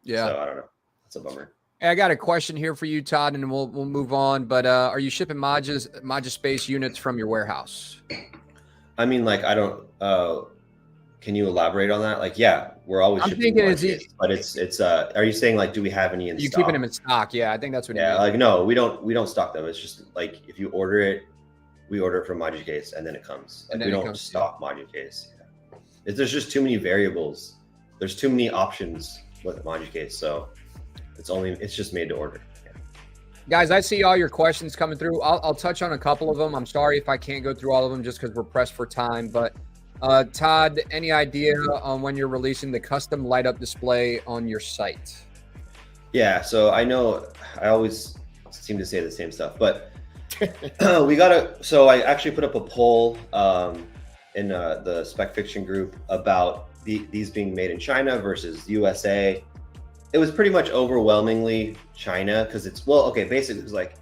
S1: Yeah.
S4: So I don't know. It's a bummer.
S1: Hey, I got a question here for you, Todd, and we'll move on. But are you shipping Majespace units from your warehouse?
S4: I mean, like, I don't. can you elaborate on that? Like, yeah, we're always
S1: I'm
S4: shipping
S1: thinking, is
S4: Monjicase, but it's are you saying like, do we have any in
S1: you
S4: stock?
S1: keeping them in stock? Yeah, I think that's what.
S4: Yeah, like no, we don't stock them. It's just like if you order it, we order it from Monjicase and then it comes. Like,
S1: And then
S4: we
S1: it
S4: don't
S1: comes,
S4: stock Monjicase. Yeah. There's just too many variables. There's too many options with Monjicase, so it's just made to order. Yeah.
S1: Guys, I see all your questions coming through. I'll touch on a couple of them. I'm sorry if I can't go through all of them just because we're pressed for time. But Todd, any idea on when you're releasing the custom light up display on your site?
S4: Yeah, so I know I always seem to say the same stuff, but so I actually put up a poll in the Spec Fiction group about these being made in China versus USA. It was pretty much overwhelmingly China because basically it's like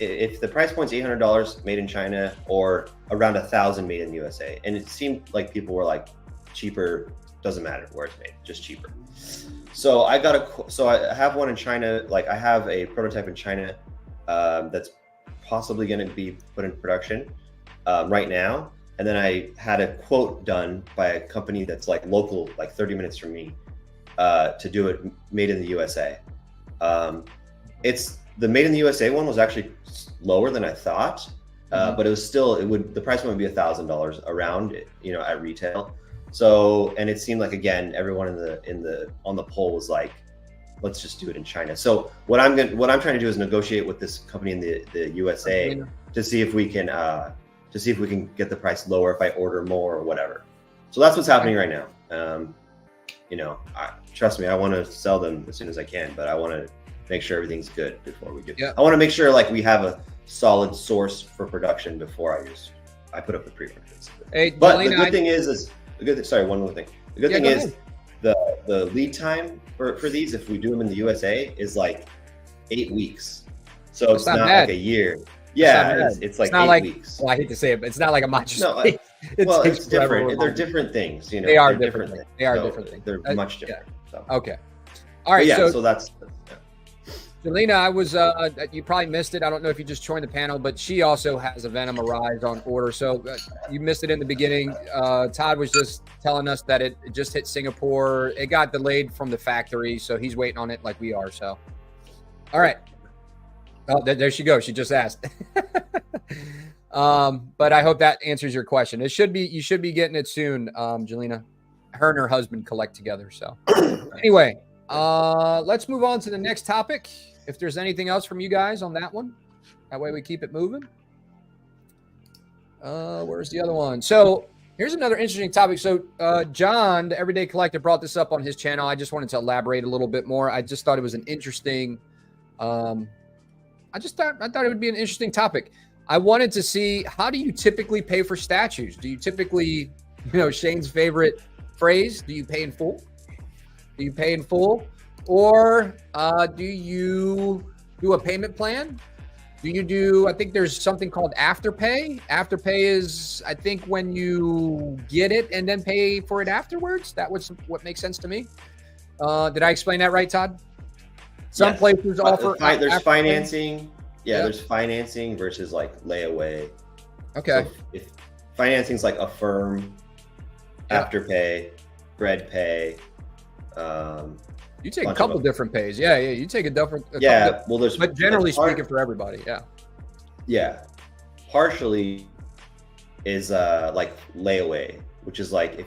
S4: if the price point's $800 made in China or around 1,000 made in the USA, and it seemed like people were like cheaper, doesn't matter where it's made, just cheaper. So I have one in China. Like I have a prototype in China that's possibly going to be put in production right now. And then I had a quote done by a company that's like local, like 30 minutes from me, to do it made in the USA. It's the made in the USA one was actually lower than I thought, but it was still, the price point would be $1,000 around, at retail. So, and it seemed like, again, everyone on the poll was like, let's just do it in China. So what I'm trying to do is negotiate with this company in the USA to see if we can get the price lower if I order more or whatever. So that's what's happening right now. Trust me, I want to sell them as soon as I can, but I want to make sure everything's good before we do.
S1: Yeah.
S4: I want to make sure like we have a solid source for production before I put up the pre-orders.
S1: Hey,
S4: but
S1: Delina,
S4: the good thing is sorry, one more thing. The good thing is the lead time for these, if we do them in the USA, is like 8 weeks. So it's not like a year. Yeah, it's like 8 weeks.
S1: Well, I hate to say it, but it's not like a matcha.
S4: No, it's different. They're different things.
S1: They are different things. They are different things.
S4: They're much different.
S1: Yeah. So. Okay. All right.
S4: So that's.
S1: Jelena, I was, you probably missed it. I don't know if you just joined the panel, but she also has a Venom Arise on order. So you missed it in the beginning. Todd was just telling us that it just hit Singapore. It got delayed from the factory, so he's waiting on it like we are. So, all right. Oh, there she goes. She just asked. But I hope that answers your question. You should be getting it soon, Jelena. Her and her husband collect together. So anyway, let's move on to the next topic. If there's anything else from you guys on that one, that way we keep it moving. Where's the other one? So here's another interesting topic. So John, the Everyday Collector, brought this up on his channel. I just wanted to elaborate a little bit more. I just thought it was an interesting. I thought it would be an interesting topic. I wanted to see, how do you typically pay for statues? Do you typically, Shane's favorite phrase, do you pay in full? Do you pay in full? Or do you do a payment plan? I think there's something called Afterpay. Afterpay is, I think, when you get it and then pay for it afterwards. That was what makes sense to me. Did I explain that right, Todd? Some places offer.
S4: There's financing. Yeah, there's financing versus like layaway.
S1: Okay.
S4: So if financing is like Affirm, Afterpay, BreadPay.
S1: You take a couple different pays. Yeah. You take a different.
S4: But
S1: generally speaking, for everybody, yeah.
S4: Yeah, partially is like layaway, which is like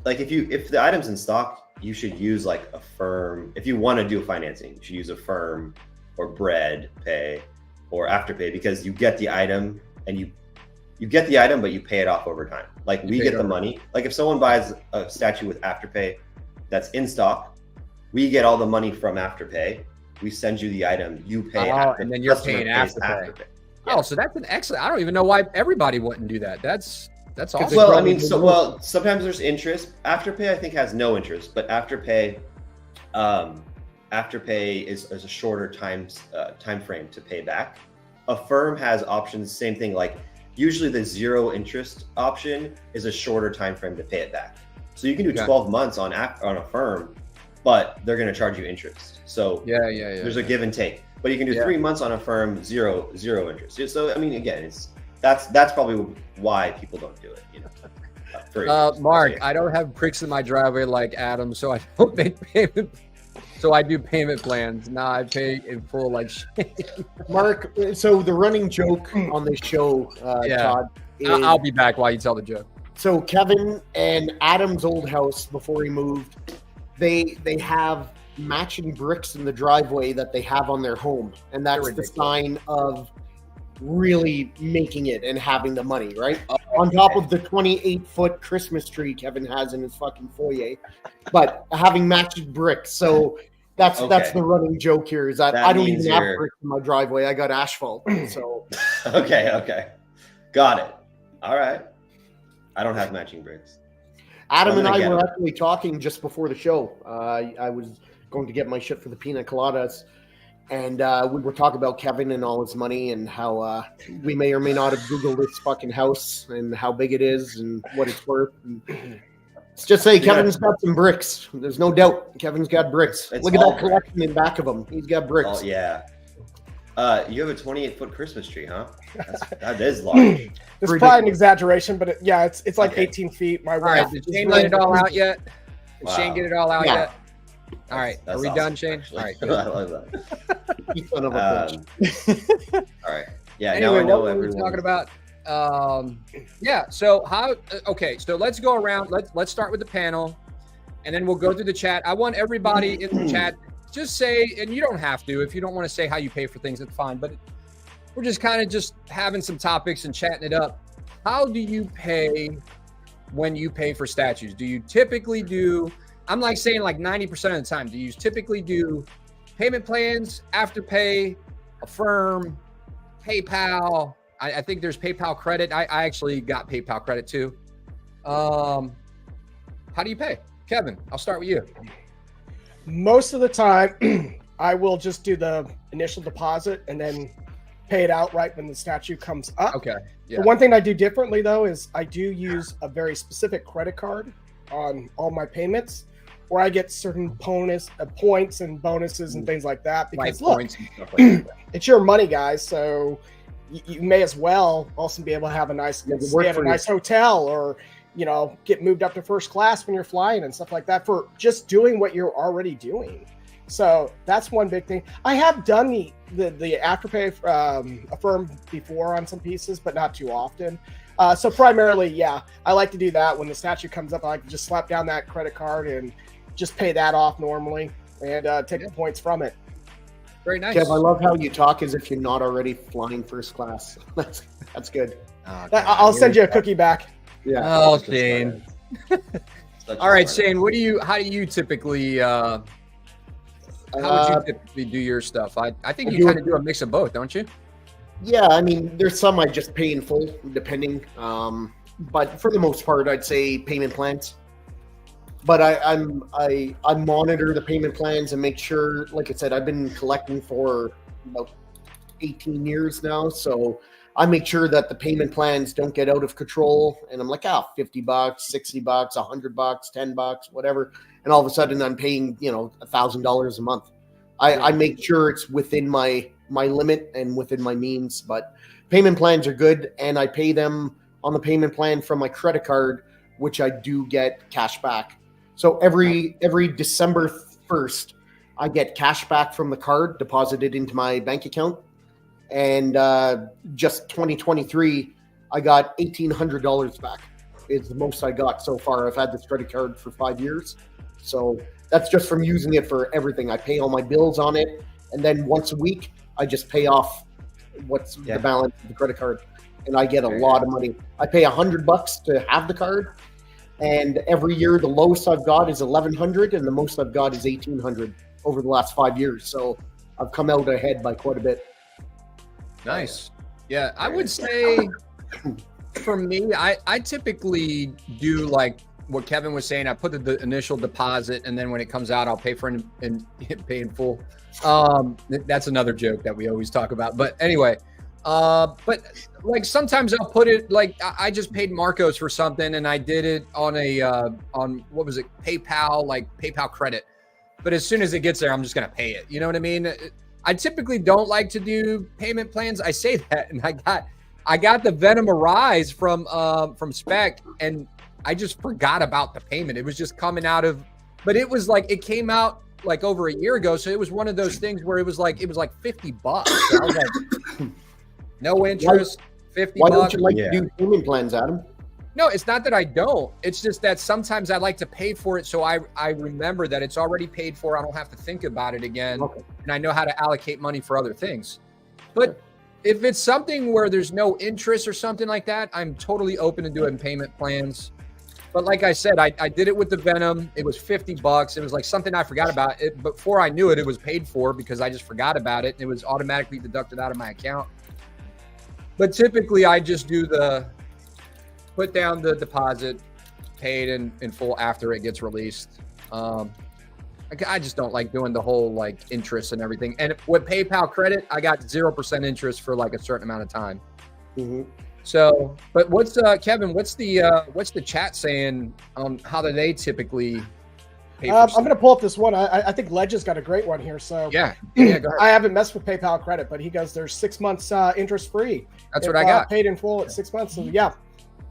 S4: if the item's in stock, you should use like Affirm. If you want to do financing, you should use Affirm or BreadPay or Afterpay, because you get the item and you get the item, but you pay it off over time. Like we get the money. Like if someone buys a statue with Afterpay that's in stock, we get all the money from Afterpay. We send you the item, you pay Afterpay,
S1: and then you're paying Afterpay. Yeah. Oh, so that's an excellent. I don't even know why everybody wouldn't do that. That's awesome.
S4: Well, sometimes there's interest. Afterpay, I think, has no interest, but Afterpay is a shorter time frame to pay back. Affirm has options, same thing. Like usually the 0 interest option is a shorter time frame to pay it back. So you can do 12 months on Affirm, but they're going to charge you interest. So there's a give and take. But you can do 3 months on Affirm, zero interest. So I mean, again, that's probably why people don't do it.
S1: Mark, I don't have bricks in my driveway like Adam, so I don't make payment. So I do payment plans. Nah, I pay in full like Shane.
S3: Mark, so the running joke on this show, Todd, is,
S1: I'll be back while you tell the joke.
S3: so Kevin and Adam's old house before he moved, they have matching bricks in the driveway that they have on their home, and that's the sign of really making it and having the money, right? On top of the 28-foot Christmas tree Kevin has in his fucking foyer, but having matching bricks. So that's the running joke here is that I don't even have bricks in my driveway. I got asphalt. So
S4: okay, got it. All right, I don't have matching bricks.
S3: Adam and I were actually talking just before the show. I was going to get my shit for the pina coladas. And we were talking about Kevin and all his money and how we may or may not have Googled this fucking house and how big it is and what it's worth. And let's just say Kevin's got some bricks. There's no doubt Kevin's got bricks. Look at that collection in back of him. He's got bricks.
S4: Oh, yeah. You have a 28-foot Christmas tree, huh? That is large.
S2: It's probably an exaggeration, but it's like 18 feet. My wife.
S1: Did Shane get it all out yet? Did Shane get it all out yet? All right. Are we done, Shane?
S4: Actually.
S1: All right.
S4: I love that.
S3: You son of a bitch.
S4: All right. Yeah.
S1: Anyway,
S4: now I know
S1: what were we talking about? Yeah. So how? Okay. So let's go around. Let's start with the panel, and then we'll go through the chat. I want everybody in the chat just say, and you don't have to if you don't want to say how you pay for things. That's fine. But we're just kind of just having some topics and chatting it up. How do you pay when you pay for statues? Do you typically do? I'm like saying like 90% of the time. Do you typically do payment plans, Afterpay, Affirm, PayPal? I think there's PayPal credit. I actually got PayPal credit too. How do you pay? Kevin, I'll start with you.
S2: Most of the time, I will just do the initial deposit and then pay it out right when the statue comes up.
S1: Okay. Yeah.
S2: The one thing I do differently though is I do use a very specific credit card on all my payments, where I get certain points and bonuses and things like that. Because look, it's your money, guys. So you may as well also be able to have a nice stay at a nice hotel, or get moved up to first class when you're flying and stuff like that for just doing what you're already doing. So that's one big thing. I have done the Afterpay Affirm before on some pieces, but not too often. So primarily, yeah, I like to do that when the statue comes up. I like to just slap down that credit card and just pay that off normally and take the points from it.
S1: Very nice.
S3: Kev, I love how you talk as if you're not already flying first class. That's good.
S1: Oh,
S2: I'll send you a cookie back.
S3: Yeah.
S1: Oh, Shane. All right, Shane. How do you typically? How would you typically do your stuff? I think you kind of do a mix of both, don't you?
S3: Yeah, I mean, there's some I just pay in full, depending. But for the most part, I'd say payment plans. But I monitor the payment plans and make sure, like I said, I've been collecting for about 18 years now. So I make sure that the payment plans don't get out of control. And I'm like, $50, $60, $100, $10, whatever. And all of a sudden I'm paying, $1,000 a month. I make sure it's within my limit and within my means. But payment plans are good. And I pay them on the payment plan from my credit card, which I do get cash back. So every December 1st, I get cash back from the card deposited into my bank account. And just 2023, I got $1,800 back. Is the most I got so far. I've had this credit card for 5 years. So that's just from using it for everything. I pay all my bills on it. And then once a week, I just pay off what's the balance of the credit card. And I get a lot of money. I pay $100 to have the card. And every year, the lowest I've got is $1,100, and the most I've got is $1,800 over the last 5 years. So I've come out ahead by quite a bit.
S1: Nice. Yeah, I would say for me, I typically do like what Kevin was saying. I put the initial deposit, and then when it comes out, I'll pay for it and pay in full. That's another joke that we always talk about. But anyway. But like sometimes I'll put it like I just paid Marcos for something and I did it on on what was it, PayPal credit. But as soon as it gets there, I'm just gonna pay it. You know what I mean? I typically don't like to do payment plans. I say that, and I got the Venom Arise from Spec, and I just forgot about the payment. It was just coming out of, but it was like, it came out like over a year ago. So it was one of those things where it was like $50. So I was like, no interest, 50
S3: Why
S1: bucks.
S3: don't you like to do payment plans, Adam?
S1: No, it's not that I don't. It's just that sometimes I like to pay for it. So I remember that it's already paid for. I don't have to think about it again.
S3: Okay.
S1: And I know how to allocate money for other things. But if it's something where there's no interest or something like that, I'm totally open to doing payment plans. But like I said, I did it with the Venom. It was $50. It was like something I forgot about. It before I knew it, it was paid for because I just forgot about it. It was automatically deducted out of my account. But typically I just do put down the deposit, paid in full after it gets released. I just don't like doing the whole like interest and everything. And with PayPal credit, I got 0% interest for like a certain amount of time.
S3: Mm-hmm.
S1: So, but what's Kevin? What's the chat saying on how do they typically pay for
S2: I'm
S1: stuff?
S2: going to pull up this one. I think Ledge has got a great one here. So
S1: Yeah, go ahead.
S2: I haven't messed with PayPal credit, but he goes, there's 6 months interest free.
S1: That's what I got.
S2: Paid in full at 6 months. So yeah,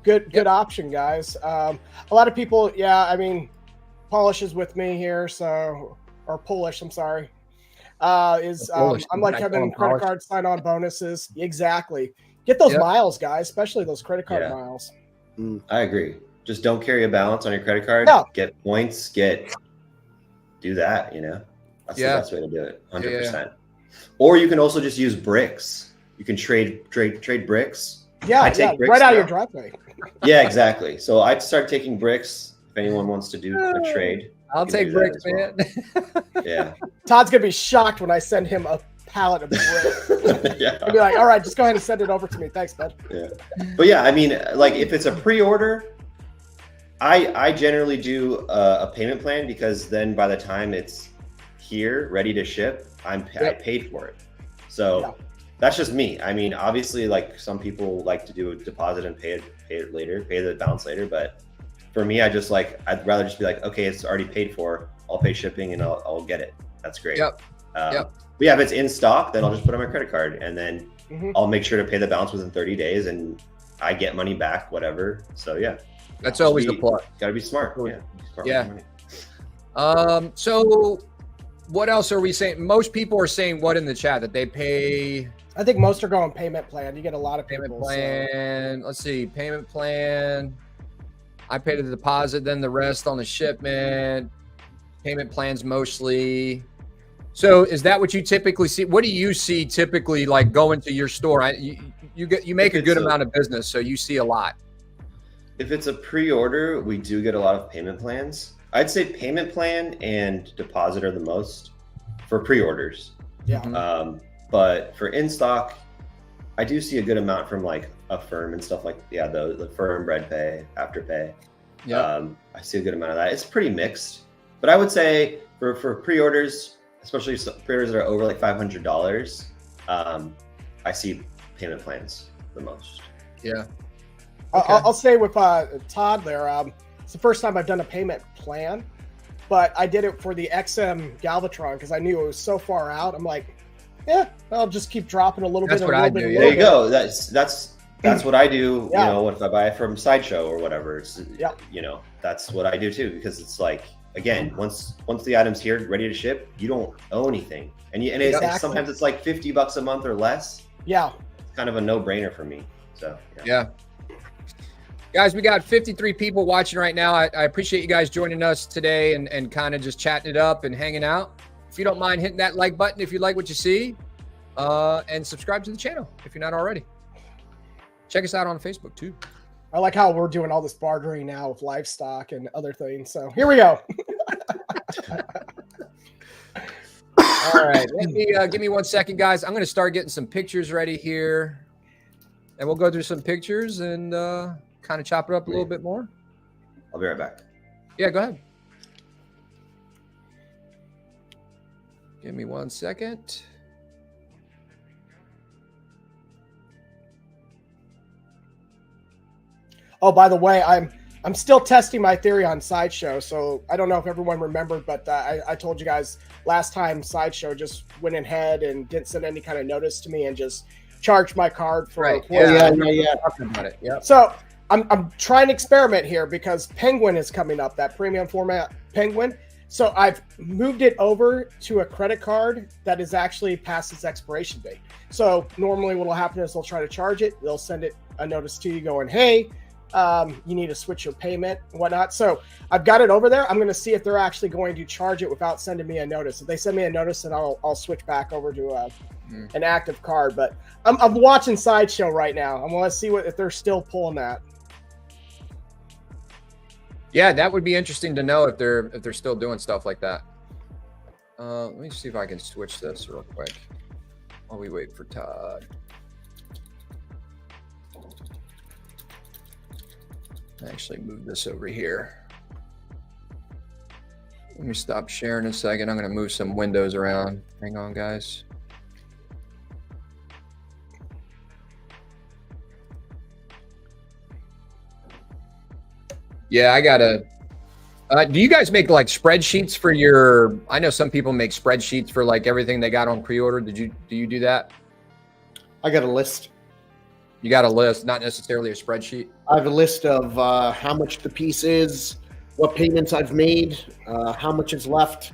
S2: good option, guys. A lot of people, I mean, Polish is with me here, so or Polish. I'm sorry.
S1: Polish.
S2: I'm like
S1: I call
S2: Kevin.
S1: him
S2: Credit
S1: Polish.
S2: card sign-on bonuses. Exactly. Get those miles, guys, especially those credit card miles.
S4: I agree. Just don't carry a balance on your credit card.
S2: No.
S4: Get points. Do that. That's the best way to do it. 100%. Or you can also just use bricks. You can trade bricks.
S2: Yeah,
S4: I take bricks
S2: right out of
S4: now.
S2: your driveway.
S4: Yeah, exactly. So I'd start taking bricks if anyone wants to do a trade.
S1: I'll
S4: can
S1: take
S4: do that
S1: bricks,
S4: as well.
S1: man.
S4: Yeah.
S2: Todd's gonna be shocked when I send him a pallet of bricks.
S4: Yeah.
S2: I'll be like, all right, just go ahead and send it over to me. Thanks, bud.
S4: Yeah. But yeah, I mean, like if it's a pre-order, I generally do a payment plan because then by the time it's here, ready to ship, I paid for it. So that's just me. I mean, obviously, like some people like to do a deposit and pay it later, pay the balance later. But for me, I'd rather just be like, okay, it's already paid for. I'll pay shipping and I'll get it. That's great.
S1: Yep.
S4: But yeah, if it's in stock, then I'll just put it on my credit card and then I'll make sure to pay the balance within 30 days and I get money back, whatever. So yeah.
S1: That's always the plot.
S4: Gotta be smart. Yeah. Smart
S1: Yeah.
S4: with money.
S1: So what else are we saying? Most people are saying what in the chat that they pay
S2: I think most are going payment plan. You get a lot of
S1: payment
S2: people.
S1: plan. Let's see, payment plan. I paid the deposit, then the rest on the shipment. Payment plans mostly. So is that what you typically see? What do you see typically like going to your store? You make a good amount of business, so you see a lot.
S4: If it's a pre-order, we do get a lot of payment plans. I'd say payment plan and deposit are the most for pre-orders.
S2: Yeah.
S4: But for in stock, I do see a good amount from like Affirm and stuff like the Affirm, BreadPay, Afterpay.
S1: Yeah.
S4: I see a good amount of that. It's pretty mixed, but I would say for pre-orders, especially pre-orders that are over like $500, I see payment plans the most.
S1: Yeah.
S2: I'll stay with Todd there. It's the first time I've done a payment plan, but I did it for the XM Galvatron because I knew it was so far out. I'm like, I'll just keep dropping a little bit.
S1: That's what I do.
S4: There you go. That's what I do.
S2: Yeah.
S4: You know, if I buy it from Sideshow or whatever, it's
S2: Yeah.
S4: that's what I do too, because it's like, again, once the item's here ready to ship, you don't owe anything, and
S2: Exactly.
S4: sometimes it's like $50 a month or less.
S2: Yeah.
S4: It's kind of a no-brainer for me. So
S1: Yeah. Guys, we got 53 people watching right now. I appreciate you guys joining us today and kind of just chatting it up and hanging out. If you don't mind hitting that like button if you like what you see, and subscribe to the channel if you're not already. Check us out on Facebook too.
S2: I like how we're doing all this bartering now with livestock and other things. So here we go.
S1: All right, give me 1 second, guys. I'm going to start getting some pictures ready here, and we'll go through some pictures and kind of chop it up a little bit more.
S4: I'll be right back.
S1: Yeah, go ahead. Give me 1 second.
S2: Oh, by the way, I'm still testing my theory on Sideshow. So I don't know if everyone remembered, but I told you guys last time Sideshow just went ahead and didn't send any kind of notice to me and just charged my card for
S1: Right.
S2: for-
S1: Talking about it. Yeah.
S2: So I'm trying to experiment here because Penguin is coming up, that premium format Penguin. So I've moved it over to a credit card that is actually past its expiration date. So normally what will happen is they'll try to charge it. They'll send it a notice to you going, hey, you need to switch your payment and whatnot. So I've got it over there. I'm going to see if they're actually going to charge it without sending me a notice. If they send me a notice, then I'll switch back over to an active card. But I'm watching Sideshow right now. I want to see if they're still pulling that.
S1: Yeah, that would be interesting to know if they're still doing stuff like that. Let me see if I can switch this real quick while we wait for Todd. Actually move this over here. Let me stop sharing a second. I'm going to move some windows around. Hang on, guys. Yeah, I gotta. Do you guys make like spreadsheets for your? I know some people make spreadsheets for like everything they got on pre-order. Do you do that?
S3: I got a list.
S1: You got a list, not necessarily a spreadsheet.
S3: I have a list of how much the piece is, what payments I've made, how much is left.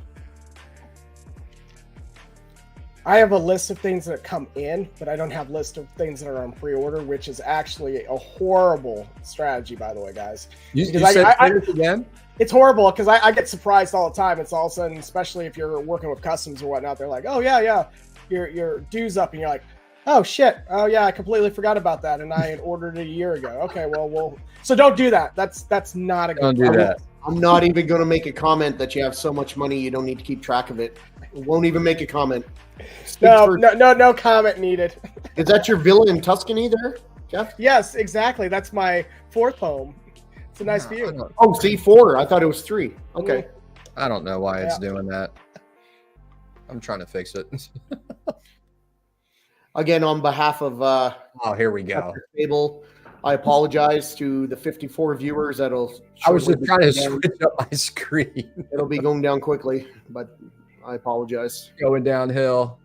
S2: I have a list of things that come in, but I don't have a list of things that are on pre-order, which is actually a horrible strategy, by the way, guys.
S1: You said it again?
S2: It's horrible because I get surprised all the time. It's all of a sudden, especially if you're working with customs or whatnot, they're like, oh, yeah, your due's up. And you're like, oh, shit. Oh, yeah, I completely forgot about that. And I had ordered it a year ago. Okay, well, so don't do that. That's not a good
S1: Don't do that.
S3: I'm not even going to make a comment that you have so much money you don't need to keep track of it. Won't even make a comment.
S2: No comment needed.
S3: Is that your villa in Tuscany there, Jeff?
S2: Yes, exactly. That's my fourth home. It's a nice view.
S3: Oh, C4. I thought it was 3. Okay.
S1: I don't know why it's doing that. I'm trying to fix it.
S3: Again, on behalf of
S1: oh, here we go.
S3: Table, I apologize to the 54 viewers that'll.
S1: I was just trying to switch up my screen.
S3: It'll be going down quickly, but I apologize.
S1: Going downhill.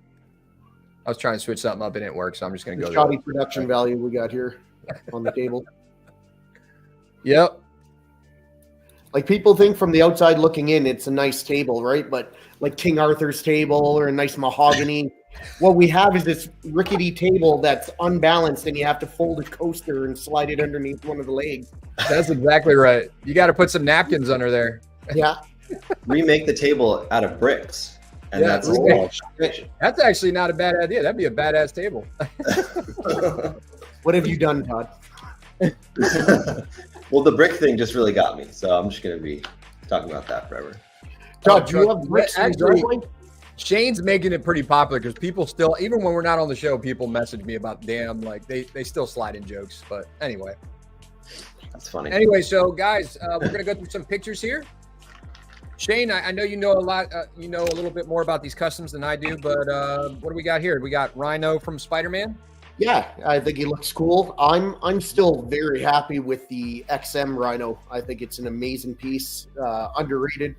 S1: I was trying to switch something up. It didn't work, so I'm just going to go.
S3: Shoddy production value we got here on the table.
S1: Yep.
S3: Like people think from the outside looking in, it's a nice table, right? But like King Arthur's table or a nice mahogany. What we have is this rickety table that's unbalanced, and you have to fold a coaster and slide it underneath one of the legs.
S1: That's exactly right. You got to put some napkins under there.
S3: Yeah.
S4: Remake the table out of bricks. And that's a small shop.
S1: That's actually not a bad idea. That'd be a badass table.
S3: What have you done, Todd?
S4: Well, the brick thing just really got me, so I'm just going to be talking about that forever.
S3: Todd, do you have bricks in your driveway?
S1: Shane's making it pretty popular because people still, even when we're not on the show, people message me about like they still slide in jokes. But anyway,
S4: that's funny.
S1: Anyway, so guys, we're gonna go through some pictures here. Shane, I know you know a lot. You know a little bit more about these customs than I do. But what do we got here? We got Rhino from Spider-Man.
S3: Yeah, I think he looks cool. I'm still very happy with the XM Rhino. I think it's an amazing piece, underrated,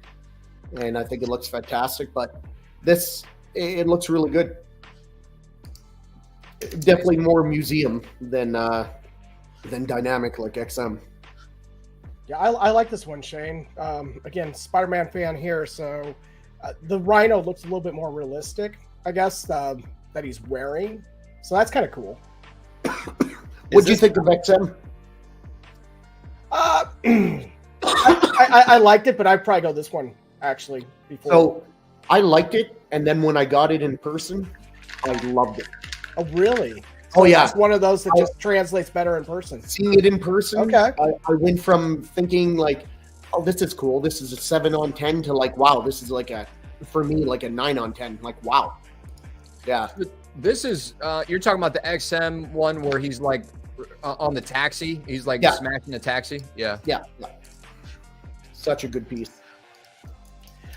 S3: and I think it looks fantastic. But it looks really good. Definitely more museum than dynamic like XM.
S2: Yeah, I like this one, Shane. Again, Spider-Man fan here, so the Rhino looks a little bit more realistic, I guess, that he's wearing. So that's kind of cool.
S3: What'd you think of XM?
S2: I liked it, but I'd probably go this one, actually, before.
S3: So I liked it, and then when I got it in person, I loved it.
S2: Oh, really?
S3: Oh, yeah.
S2: It's one of those that just translates better in person.
S3: Seeing it in person,
S2: okay.
S3: I went from thinking like, oh, this is cool. This is a 7 on 10 to like, wow, this is like for me, like a 9 on 10. Like, wow. Yeah.
S1: This is, you're talking about the XM one where he's like on the taxi. He's like smashing the taxi. Yeah.
S3: Yeah. Such a good piece.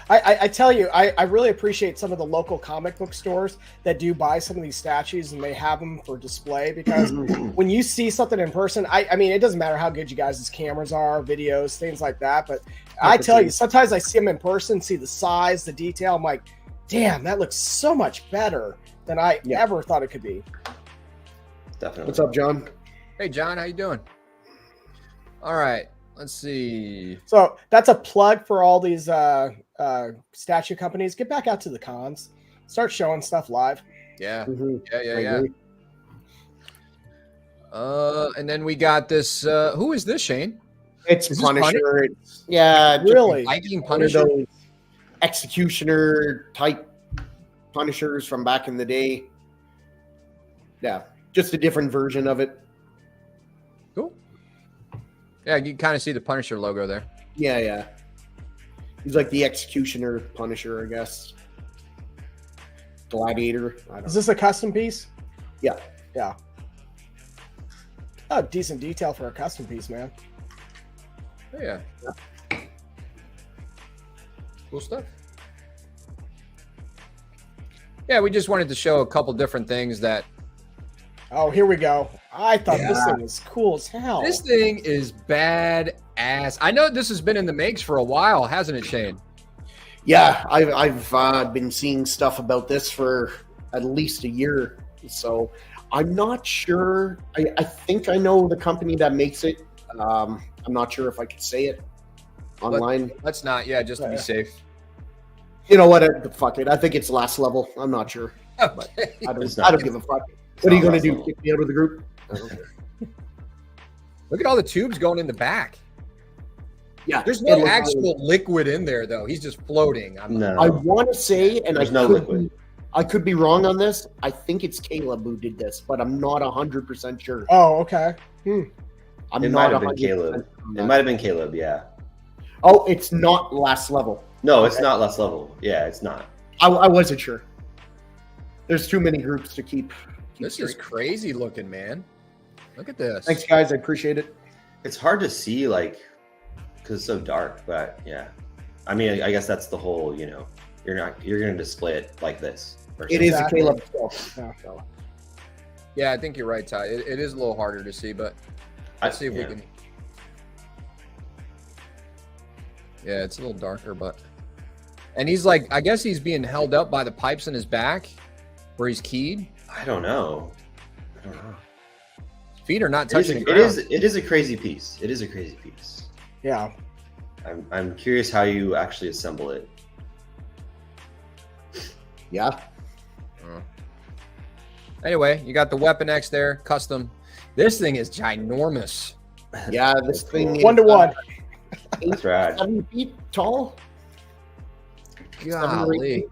S2: I tell you, I really appreciate some of the local comic book stores that do buy some of these statues and they have them for display, because when you see something in person, I mean, it doesn't matter how good you guys' cameras are, videos, things like that. But I tell you, sometimes I see them in person, see the size, the detail. I'm like, damn, that looks so much better than I ever thought it could be.
S4: Definitely.
S3: What's up, John?
S1: Hey, John, how you doing? All right. Let's see.
S2: So that's a plug for all these statue companies. Get back out to the cons. Start showing stuff live.
S1: Yeah.
S3: Mhm. I
S1: Yeah.
S3: agree.
S1: And then we got this. Who is this, Shane?
S3: It's
S1: Is this
S3: Punisher. It's, yeah, just
S2: Really?
S1: Viking
S3: one of
S1: Punisher.
S3: those executioner type Punishers from back in the day. Yeah, just a different version of it.
S1: Cool. Yeah, you kind of see the Punisher logo there.
S3: Yeah. He's like the executioner Punisher, I guess. Gladiator. I don't
S2: Is
S3: know.
S2: this a custom piece?
S3: Yeah.
S2: Yeah. Oh, decent detail for a custom piece, man.
S1: Oh, yeah. Cool stuff. Yeah, we just wanted to show a couple different things that
S2: Oh, here we go. I thought this
S3: Yeah.
S2: thing was cool as hell.
S1: this thing is bad ass. I know this has been in the makes for a while, hasn't it, Shane?
S3: Yeah, I've been seeing stuff about this for at least a year. So I'm not sure. I think I know the company that makes it. I'm not sure if I could say it online.
S1: Let's not. Yeah, just to be
S2: Yeah.
S1: safe.
S3: You know what? Fuck it. I think it's last level. I'm not sure.
S1: Okay.
S3: I don't,
S4: It's not-
S3: I don't give a fuck.
S4: It's
S3: What are you
S4: not
S3: going to
S4: last
S3: do?
S4: level.
S3: Kick me out of the group? I don't care.
S1: Look at all the tubes going in the back.
S3: Yeah.
S1: There's
S3: it
S1: no
S3: looks
S1: actual liquid in there, though. He's just floating.
S4: No.
S3: I want to say, and
S4: There's no liquid.
S3: I could be wrong on this. I think it's Caleb who did this, but I'm not 100% sure.
S2: Oh, okay.
S3: I'm
S4: It
S3: not
S4: might have been
S3: 100%
S4: Caleb.
S3: on
S4: It
S3: that.
S4: might have been Caleb, yeah.
S3: Oh, it's not last level.
S4: No, it's not less level. Yeah, it's not.
S3: I wasn't sure. There's too many groups to keep
S1: This is
S3: straight.
S1: crazy looking, man. Look at this.
S3: Thanks, guys. I appreciate it.
S4: It's hard to see, like, because it's so dark, but yeah. I mean, I guess that's the whole, you're going to display it like this.
S3: It is
S2: Exactly.
S3: a Caleb stuff.
S2: Yeah.
S3: So,
S1: Yeah, I think you're right, Ty. It is a little harder to see, but let's see if we can. Yeah, it's a little darker, but. And he's like, I guess he's being held up by the pipes in his back where he's keyed.
S4: I don't know.
S1: Feet are not
S4: It is,
S1: touching
S4: a,
S1: the
S4: it,
S1: ground.
S4: is, it is a crazy piece. It is a crazy piece.
S2: Yeah.
S4: I'm curious how you actually assemble it.
S3: yeah.
S1: Anyway, you got the Weapon X there, custom. This thing is ginormous.
S3: Yeah, this thing is
S2: 1-to-1.
S4: That's rad.
S3: 7 feet tall.
S1: Golly.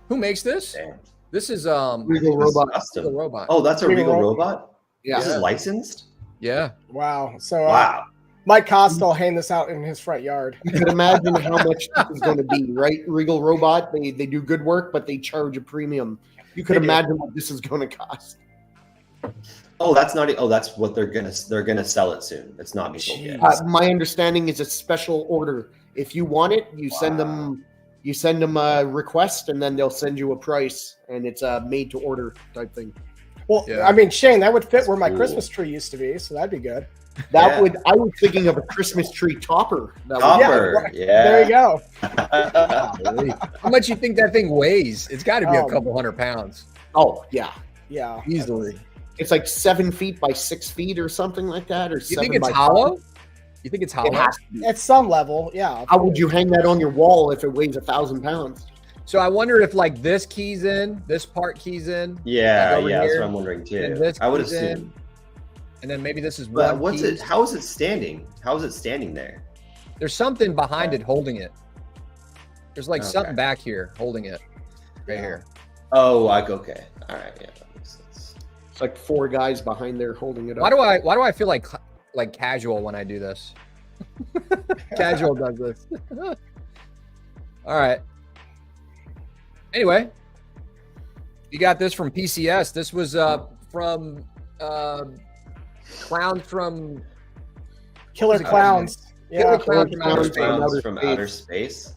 S1: Who makes this?
S4: Damn.
S1: This is
S3: Regal
S4: This is
S3: Robot.
S1: the
S4: custom.
S1: robot.
S4: Oh, that's a
S2: Regal
S4: Regal
S2: Robot.
S4: Robot?
S3: Yeah.
S4: This is licensed?
S1: Yeah.
S2: Wow. So
S4: Wow.
S2: Mike Costa will hang this out in his front yard.
S3: You can imagine how much this is going to be, right? Regal Robot, they do good work, but they charge a premium. You could
S2: They do.
S3: imagine what this is going to cost.
S4: Oh, that's not. Oh, that's what they're gonna sell it soon. It's not being sold yet.
S3: My understanding is a special order. If you want it, you send them a request, and then they'll send you a price, and it's a made to order type thing.
S2: Well,
S1: Yeah.
S2: I mean, Shane, that would fit where my
S4: Cool.
S2: Christmas tree used to be, so that'd be good.
S3: That
S4: Yeah.
S3: I was thinking of a Christmas tree topper. That would-
S4: Topper. Yeah.
S2: There you go.
S1: How much you think that thing weighs? It's got to be a
S2: Oh.
S1: couple 100 pounds.
S3: Oh yeah,
S2: Yeah.
S1: Easily.
S3: it's like 7 feet by 6 feet or something like that. Or
S1: You think it's hollow? You think it's hollow?
S3: It has to be.
S2: At some level, yeah.
S3: How would you hang that on your wall if it weighs 1,000 pounds?
S1: So I wonder if like this keys in, this part keys in,
S4: Yeah,
S1: Like over
S4: yeah, that's
S1: here,
S4: what I'm wondering
S1: and
S4: too.
S1: this
S4: I would
S1: keys in.
S4: assume.
S1: and then maybe this is
S4: But
S1: one
S4: what's
S1: key.
S4: it? How is it standing? How is it standing there?
S1: There's something behind it holding it. There's like
S4: Okay.
S1: something back here holding it. Right
S2: Yeah.
S1: here.
S4: Oh, like okay, all right, yeah, that makes sense.
S3: It's like 4 guys behind there holding it up.
S1: Why do I feel like casual when I do this? Casual does this. All right. Anyway, you got this from PCS. This was from Clowns from
S2: Killer
S1: Killer
S2: Clowns.
S1: Killer
S2: Yeah.
S1: Clowns from Outer
S3: Clowns
S1: Space.
S3: from
S4: Clowns
S3: outer
S4: from
S3: space.
S4: outer space.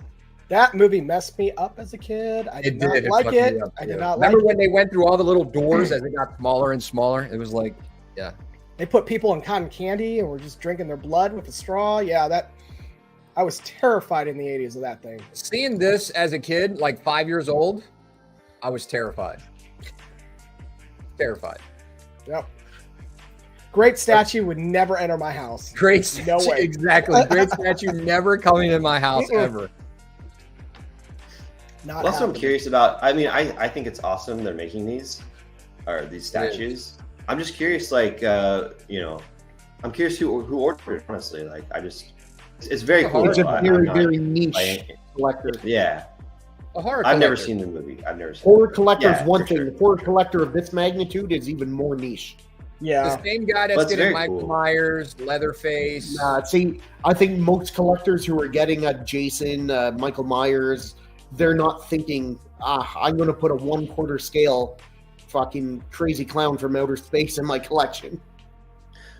S2: That movie messed me up as a kid. I did
S1: It
S2: not
S1: did. It
S2: like
S1: fucked
S2: it.
S1: me up,
S2: I
S1: too.
S2: did not like
S1: Remember
S2: it.
S1: when they went through all the little doors as it got smaller and smaller? It was like,
S2: They put people in cotton candy and were just drinking their blood with a straw. Yeah, that I was terrified in the 80s of that thing.
S1: seeing this as a kid, like 5 years old, I was terrified. Terrified.
S2: Yep. Great statue would never enter my house.
S1: Great
S2: No
S1: statue,
S2: way.
S1: exactly. Great statue never coming in my house ever.
S2: Not
S4: Also, I'm
S2: happening.
S4: curious about. I mean, I think it's awesome they're making these statues. I'm just curious, like, I'm curious who ordered it. Honestly, like, it's very cool.
S3: It's a
S4: I'm
S3: very,
S4: not-
S3: very niche
S4: like,
S3: collector.
S4: yeah,
S1: A horror
S4: I've never
S1: collector.
S4: seen the movie. I've never seen.
S3: Horror
S4: it.
S3: collector is
S4: Yeah,
S3: one
S4: for
S3: thing.
S4: sure.
S3: The horror collector of this magnitude is even more niche.
S2: Yeah.
S1: The same guy
S4: But
S1: that's
S4: it's
S1: getting
S4: very
S1: Michael
S4: cool.
S1: Myers, Leatherface.
S3: See, I think most collectors who are getting a Jason, Michael Myers, they're not thinking, I'm going to put a 1/4 scale fucking crazy clown from outer space in my collection.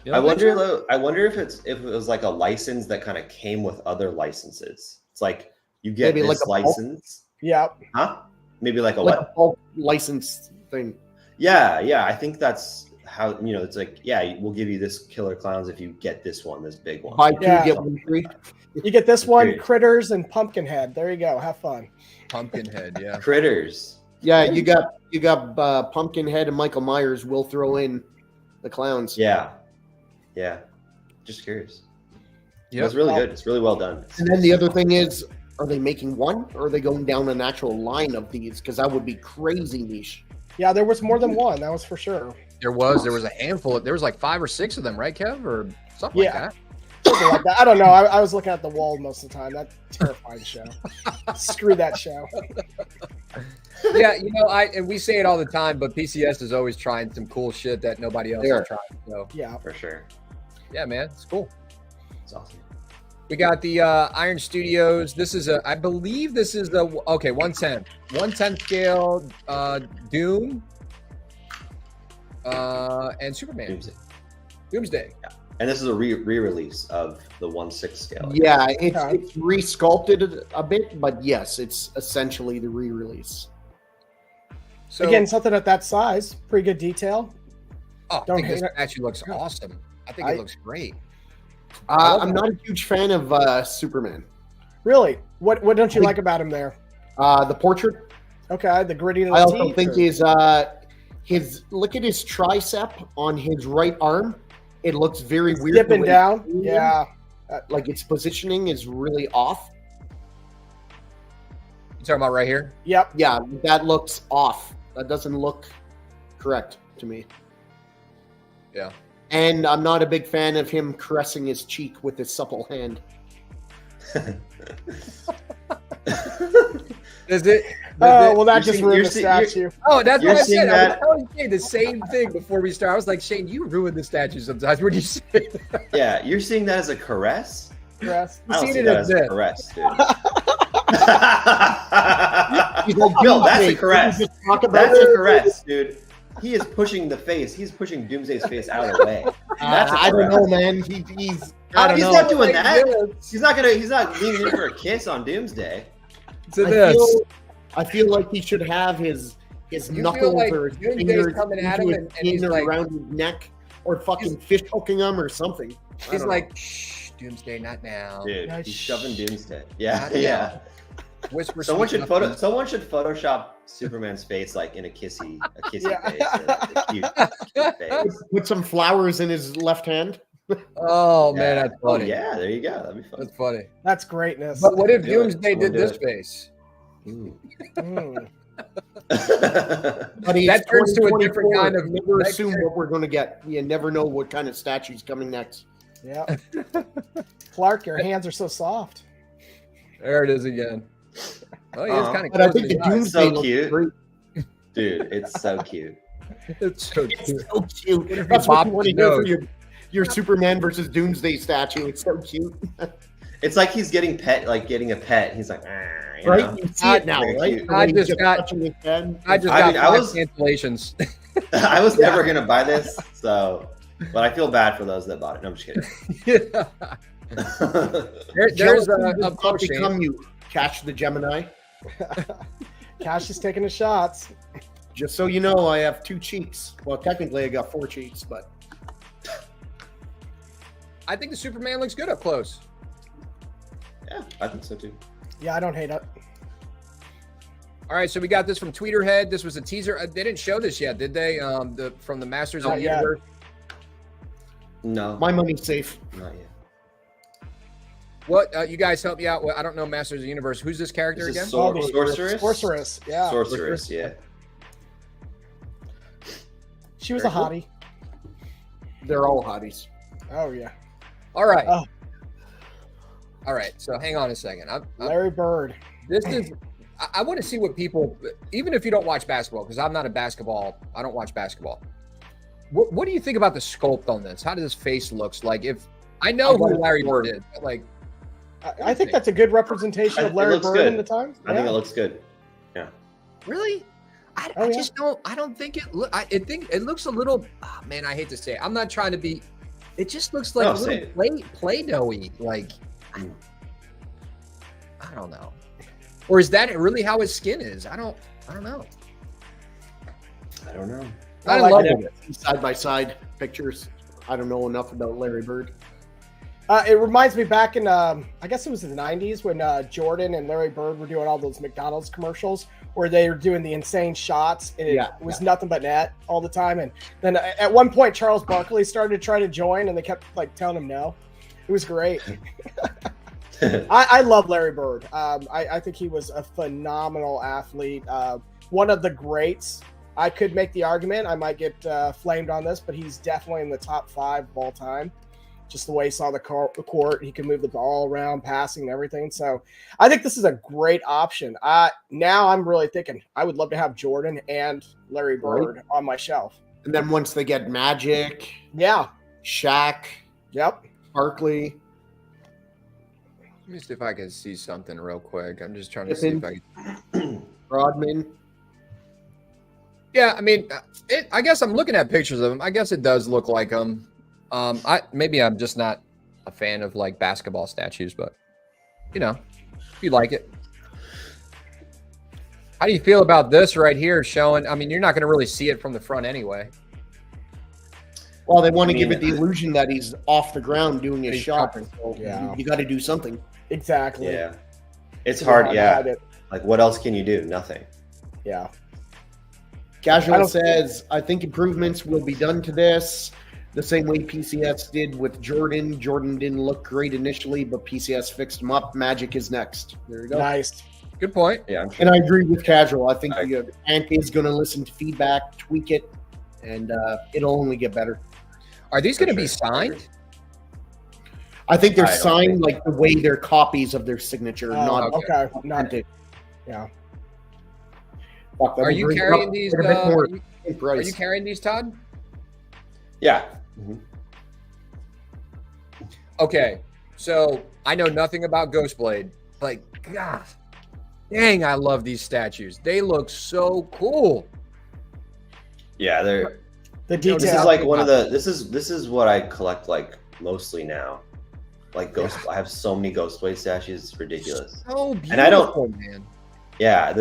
S1: You
S4: I
S1: don't think so?
S4: wonder though. I wonder if it was like a license that kind of came with other licenses. It's like you get
S3: Maybe
S4: this
S3: like a bulk?
S4: license,
S2: Yeah.
S4: huh? Maybe like a
S3: Like
S4: what?
S3: a bulk license thing.
S4: Yeah. I think that's how it's like. Yeah, we'll give you this killer clowns if you get this one, this big one.
S3: Buy two,
S2: Yeah.
S3: get one free.
S2: You get this one,
S4: Agreed.
S2: Critters and Pumpkinhead. There you go. Have fun.
S1: Pumpkinhead, yeah.
S4: Critters.
S3: Yeah, you got Pumpkinhead and Michael Myers. We'll throw in the clowns.
S4: Yeah. Just curious.
S1: Yep.
S4: It's really good. It's really well done.
S3: And then the other thing is, are they making one or are they going down an actual line of these? Because that would be crazy niche.
S2: Yeah, there was more than one. That was for sure.
S1: There was a handful. There was like 5 or 6 of them, right, Kev, or something like
S2: Yeah.
S1: that.
S2: Something like that. I don't know. I was looking at the wall most of the time. That terrifying show. Screw that show.
S1: Yeah, and we say it all the time, but PCS is always trying some cool shit that nobody else
S3: They
S1: is
S3: are.
S1: trying. So
S2: Yeah.
S4: For sure.
S1: yeah, man, it's cool.
S4: It's awesome.
S1: We got the Iron Studios. This is I believe this is the 1/10 scale Doom and Superman.
S4: Doomsday.
S1: Doomsday.
S4: And this is a re-release of the 1/6 scale.
S3: Yeah, it's
S2: Okay.
S3: re-sculpted a bit, but yes, it's essentially the re-release.
S1: So
S2: Again, something at that size. Pretty good detail.
S1: I
S2: don't
S1: think this
S2: hate it.
S1: actually looks awesome. I think it looks great.
S3: I'm not a huge fan of Superman.
S2: Really? What don't you like about him there?
S3: The portrait,
S2: Okay, the gritty.
S3: I also think his look at his tricep on his right arm. It looks very weird. the
S2: dipping
S3: way
S2: down.
S3: it's moving.
S2: Yeah.
S3: Like its positioning is really off.
S1: You talking about right here?
S2: Yep.
S3: Yeah, that looks off. That doesn't look correct to me.
S1: Yeah.
S3: And I'm not a big fan of him caressing his cheek with his supple hand.
S1: Does it?
S2: Oh, well, that
S4: You're
S2: just
S4: seeing-
S2: ruined
S4: you're
S2: the
S4: seeing- you're-
S2: statue.
S1: Oh, that's
S4: You're
S1: what I
S4: seeing
S1: said. I was
S4: that-
S1: telling Shane the same thing before we started. I was like, Shane, you ruin the statue sometimes. What do you say? that?
S4: Yeah, you're seeing that as a caress?
S2: Yes.
S4: I don't
S1: seen
S4: see
S1: it
S4: that
S1: as
S4: as a
S1: this.
S4: caress, dude.
S3: He's like,
S4: No, that's
S3: "Doomsday,
S4: a caress.
S3: can we just talk about
S4: That's a
S3: it?"
S4: caress, dude. He is pushing the face. He's pushing Doomsday's face out of the way. That's a
S3: I don't
S4: caress.
S3: know, man. He's I don't
S4: He's
S3: know.
S4: not doing
S1: Like
S4: that.
S1: this
S4: He's not leaning in for a kiss on Doomsday.
S1: To
S3: I
S1: this.
S3: feel like he should have his
S1: You
S3: knuckles
S1: feel like
S3: or his
S1: Doomsday's
S3: fingers
S1: coming at
S3: into
S1: him
S3: his
S1: and he's
S3: chin or
S1: like-
S3: around his neck, or fucking fish hooking him or something. I
S1: He's
S3: don't
S1: like, shh, Doomsday, not now.
S4: Dude,
S2: Yeah,
S4: he's shoving Doomsday. Yeah,
S1: Not
S4: yeah.
S1: now. Whisper
S4: Someone
S1: sweet
S4: should
S1: nothings.
S4: Photoshop Superman's face like in a kissy
S2: Yeah.
S4: face, a cute face.
S3: know. Put some flowers in his left hand.
S1: Oh man,
S4: Yeah.
S1: that's
S4: Oh
S1: funny.
S4: yeah, there you go. That'd be fun.
S1: That's funny.
S2: That's greatness.
S1: But what if
S4: Do it.
S1: Doomsday did
S4: We'll do
S1: this
S4: it.
S1: face?
S2: Mm.
S3: But
S1: That turns to a different
S3: 2024.
S1: kind of-
S3: Never assume what we're going to get. You never know what kind of statue's coming next.
S2: Yeah. Clark, your hands are so soft.
S1: There it is again. Oh, he is
S4: Uh-huh.
S1: kind of
S3: But I think the Doomsday
S4: So
S3: looks
S4: cute.
S3: great.
S4: Dude, it's so cute.
S1: It's so
S3: It's
S1: cute.
S3: so cute.
S1: if you
S3: That's what
S1: bopped
S3: you want to
S1: his
S3: hear for
S1: nose?
S3: your Superman versus Doomsday statue. It's so cute,
S4: It's like he's getting a pet. He's like, "Arr," you
S3: right?
S4: know?
S3: You see it now,
S4: Very
S3: right?
S4: cute.
S3: The
S1: I
S3: way he's
S1: just got-
S3: touching his head.
S1: I just
S4: I
S1: got
S4: mean, I
S1: 5
S4: was-
S1: cancellations.
S4: I was never gonna buy this, so but I feel bad for those that bought it. No, I'm just kidding.
S1: There's
S3: Jealousy
S1: a
S3: does not
S1: post, Shane.
S3: become you. Catch the Gemini.
S2: Cash is taking the shots.
S3: Just so you know, I have 2 cheeks. Well, technically, I got 4 cheeks, but
S1: I think the Superman looks good up close.
S4: Yeah, I think so too.
S2: Yeah, I don't hate it.
S1: All right, so we got this from Tweeterhead. This was a teaser. They didn't show this yet, did they? From the Masters of
S2: Not
S1: the
S2: yet.
S1: Universe.
S4: No,
S3: My money's safe.
S4: not yet.
S1: What you guys help me out? Well, I don't know Masters of the Universe. Who's this character
S4: This is
S1: again?
S4: Sorceress.
S2: Sorceress, yeah.
S4: Sorceress, yeah.
S2: She was a hottie.
S3: They're all hotties.
S2: Oh yeah.
S1: All right.
S2: Oh.
S1: All right. So hang on a second.
S2: Larry Bird.
S1: This is. I want to see what people, even if you don't watch basketball, because I'm not a basketball. I don't watch basketball. What do you think about the sculpt on this? How does his face looks like? If I know who Larry Bird is, but like,
S2: I think that's a good representation of
S4: It
S2: Larry
S4: looks
S2: Bird
S4: good.
S2: in the time.
S4: I think it looks good.
S1: really? I
S2: Oh, yeah.
S1: just don't. I don't think it. I think it looks a little. Oh, man, I hate to say it. I'm not trying to be. It just looks like
S4: No,
S1: a little
S4: say
S1: play-doughy. Like,
S4: Mm.
S1: I don't know. Or is that really how his skin is? I don't know.
S4: I don't know.
S1: I
S2: like
S1: love
S2: it.
S1: it.
S3: Side by side pictures. I don't know enough about Larry Bird.
S2: It reminds me back in, I guess it was in the 90s when Jordan and Larry Bird were doing all those McDonald's commercials where they were doing the insane shots and it was nothing but net all the time. And then at one point, Charles Barkley started to try to join and they kept like telling him no. It was great. I love Larry Bird. I think he was a phenomenal athlete. One of the greats. I could make the argument. I might get flamed on this, but he's definitely in the top 5 of all time. Just the way he saw the court, he could move the ball around, passing and everything. So I think this is a great option. Now I'm really thinking I would love to have Jordan and Larry Bird on my shelf.
S3: And then once they get Magic,
S2: Yeah.
S3: Shaq,
S2: Yep.
S3: Barkley,
S1: Let me see if I can see something real quick. I'm just trying to see if I can.
S3: Rodman.
S1: Yeah, I mean, I guess I'm looking at pictures of him. I guess it does look like him. Maybe I'm just not a fan of like basketball statues, but you know, if you like it. How do you feel about this right here showing? I mean, you're not going to really see it from the front anyway.
S3: Well, they want to give it the illusion that he's off the ground doing his
S1: He's
S3: shot.
S1: jumping.
S3: So
S2: Yeah.
S3: you got to do something.
S2: Exactly.
S4: Yeah. It's
S2: It's hard
S4: hard,
S2: to
S4: yeah.
S2: hide it.
S4: Like, what else can you do? Nothing.
S2: Yeah. I
S3: Casual
S2: don't-
S3: says, I think improvements will be done to this the same way PCS did with Jordan. Jordan didn't look great initially, but PCS fixed him up. Magic is next. There you go.
S2: Nice.
S1: Good point.
S4: Yeah, I'm sure.
S3: And I agree with Casual. I think
S4: Right.
S3: the Ant is going to listen to feedback, tweak it, and it'll only get better.
S1: Are these going to
S4: For
S1: be
S4: sure.
S1: signed?
S3: I think they're
S4: I don't
S3: signed
S4: think-
S3: like the way they're copies of their signature, not
S1: okay.
S2: Okay. Not
S3: authentic.
S2: Yeah.
S3: Fuck, that
S1: Are
S3: would
S1: you
S3: bring it
S1: carrying
S3: up
S1: these?
S3: a bit more in
S1: Are
S3: price.
S1: you carrying these, Todd?
S4: Yeah. Mhm.
S1: Okay, so I know nothing about Ghostblade. Like, God, dang, I love these statues. They look so cool.
S4: Yeah, they're.
S2: The
S1: know,
S2: detail.
S4: This is like one of the. This is what I collect like mostly now. Like Ghost, I have so many Ghostblade statues. It's ridiculous.
S1: So beautiful,
S4: And I don't-
S1: man.
S4: Yeah,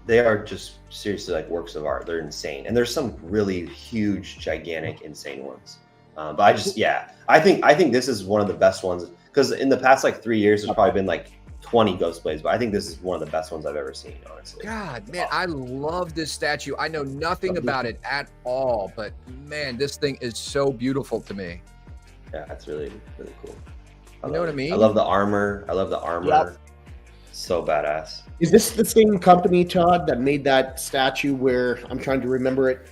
S4: they are just seriously like works of art. They're insane, and there's some really huge, gigantic, insane ones. But I think this is one of the best ones because in the past like 3 years, there's probably been like 20 Ghostblades, but I think this is one of the best ones I've ever seen. Honestly,
S1: God, man, I love this statue. I know nothing about it at all, but man, this thing is so beautiful to me.
S4: yeah, that's really really cool.
S1: You know what I mean?
S4: I love the armor.
S2: Yep.
S4: So badass.
S3: Is this the same company, Todd, that made that statue where I'm trying to remember it?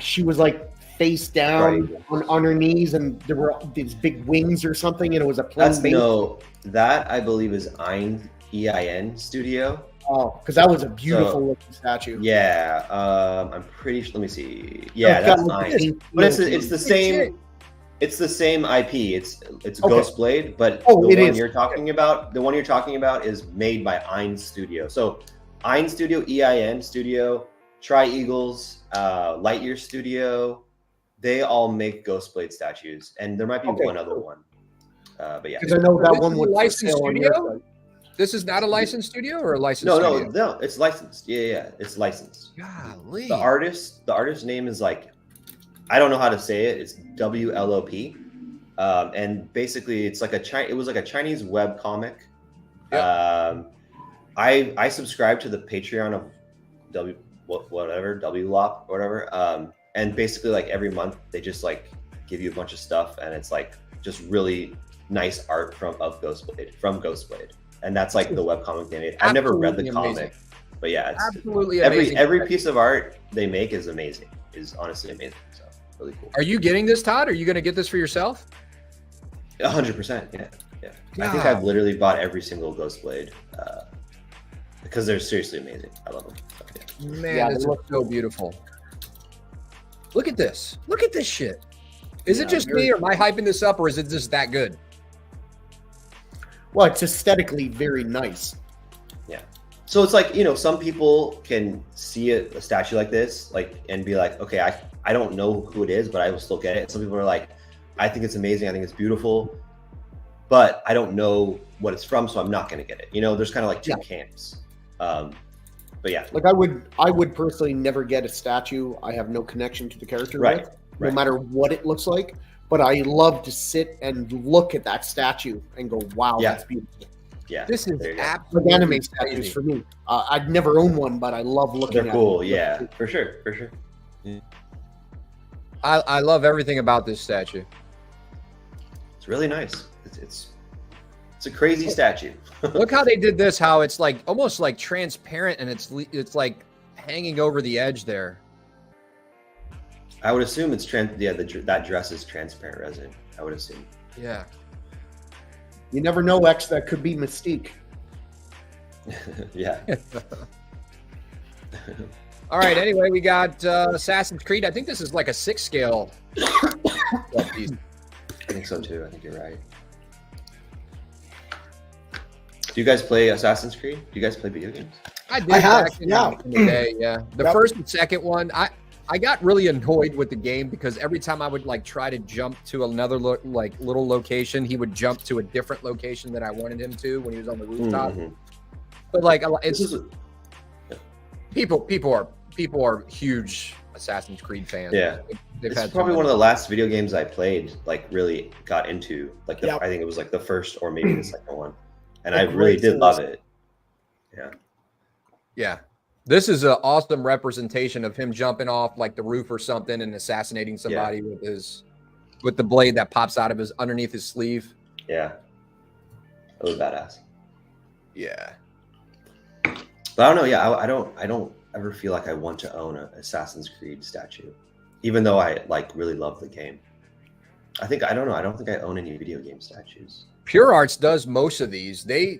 S3: She was like face down on her knees, and there were these big wings or something, and it was a plain
S4: That's
S3: base.
S4: that I believe is EIN Studio.
S3: Oh, because that was a beautiful looking statue.
S4: Yeah, I'm pretty sure. Let me see.
S3: So
S4: Yeah,
S3: it's got,
S4: that's
S3: like,
S4: EIN. But it's the
S1: Shit.
S4: same. It's the same IP. It's
S3: Okay.
S4: Ghostblade, but
S3: Oh,
S4: the
S3: it
S4: one
S3: is.
S4: you're talking about, is made by EIN Studio. So EIN Studio, EIN Studio, Tri Eagles, Lightyear Studio, they all make Ghostblade statues, and there might be
S3: Okay,
S4: one other
S3: cool.
S4: one. But yeah,
S3: Because I know that
S1: This
S3: one
S1: is a
S3: was for
S1: licensed
S3: sale on your
S1: studio?
S3: site.
S1: This is not a licensed studio or a licensed
S4: no,
S1: studio?
S4: it's licensed. Yeah, it's licensed.
S1: Golly.
S4: The artist's name is like, I don't know how to say it. It's WLOP, and basically it's like it was like a Chinese web comic.
S1: Yep.
S4: I subscribe to the Patreon of WLOP or whatever, and basically like every month they just like give you a bunch of stuff, and it's like just really nice art from Ghostblade, and that's like the webcomic they made. I've never read the
S1: Absolutely
S4: comic,
S1: amazing.
S4: but yeah, it's
S1: Absolutely amazing.
S4: every piece of art they make is amazing. Is honestly amazing. So really cool.
S1: Are you getting this, Todd? Are you going to get this for yourself?
S4: 100%. Yeah. I think I've literally bought every single Ghostblade because they're seriously amazing. I love them. So, yeah.
S1: Man,
S3: Yeah,
S1: this
S3: they
S1: is so beautiful. Look at this. Look at this shit. Is it just me, or am I hyping this up, or is it just that good?
S3: Well, it's aesthetically very nice.
S4: Yeah. So it's like, some people can see a statue like this, like, and be like, okay, I don't know who it is, but I will still get it. Some people are like, I think it's amazing. I think it's beautiful, but I don't know what it's from, so I'm not going to get it. There's kind of like two camps. But yeah,
S3: Like I would personally never get a statue I have no connection to the character with, no matter what it looks like. But I love to sit and look at that statue and go, wow, that's beautiful.
S4: Yeah.
S1: This is
S4: There you go.
S1: absolutely
S3: Like anime
S1: crazy.
S3: statues for me. I'd never own one, but I love looking
S4: They're
S3: at
S4: cool.
S3: them.
S4: Yeah, for sure.
S1: I love everything about this statue.
S4: It's really nice. It's a crazy statue.
S1: Look how they did this, how it's like almost like transparent, and it's like hanging over the edge there.
S4: I would assume it's that dress is transparent resin. I would assume.
S1: Yeah.
S3: You never know, X. That could be Mystique.
S4: Yeah.
S1: All right. Anyway, we got Assassin's Creed. I think this is like a 6 scale.
S4: I think so too. I think you're right. Do you guys play Assassin's Creed? Do you guys play video games?
S1: I did.
S2: I have,
S1: back in the day, yeah. The first and second one, I got really annoyed with the game because every time I would like try to jump to another little location, he would jump to a different location that I wanted him to when he was on the rooftop.
S4: Mm-hmm.
S1: But like, it's people are huge Assassin's Creed fans.
S4: Yeah. It's probably one of the last video games I played, like really got into. Like I think it was like the first or maybe the second one. And I really did love it. Yeah.
S1: Yeah. This is an awesome representation of him jumping off like the roof or something and assassinating somebody with the blade that pops out of underneath his sleeve.
S4: Yeah. That was badass.
S1: Yeah.
S4: But I don't know. Yeah. I don't ever feel like I want to own an Assassin's Creed statue, even though I like really love the game. I don't know. I don't think I own any video game statues.
S1: Pure Arts does most of these. They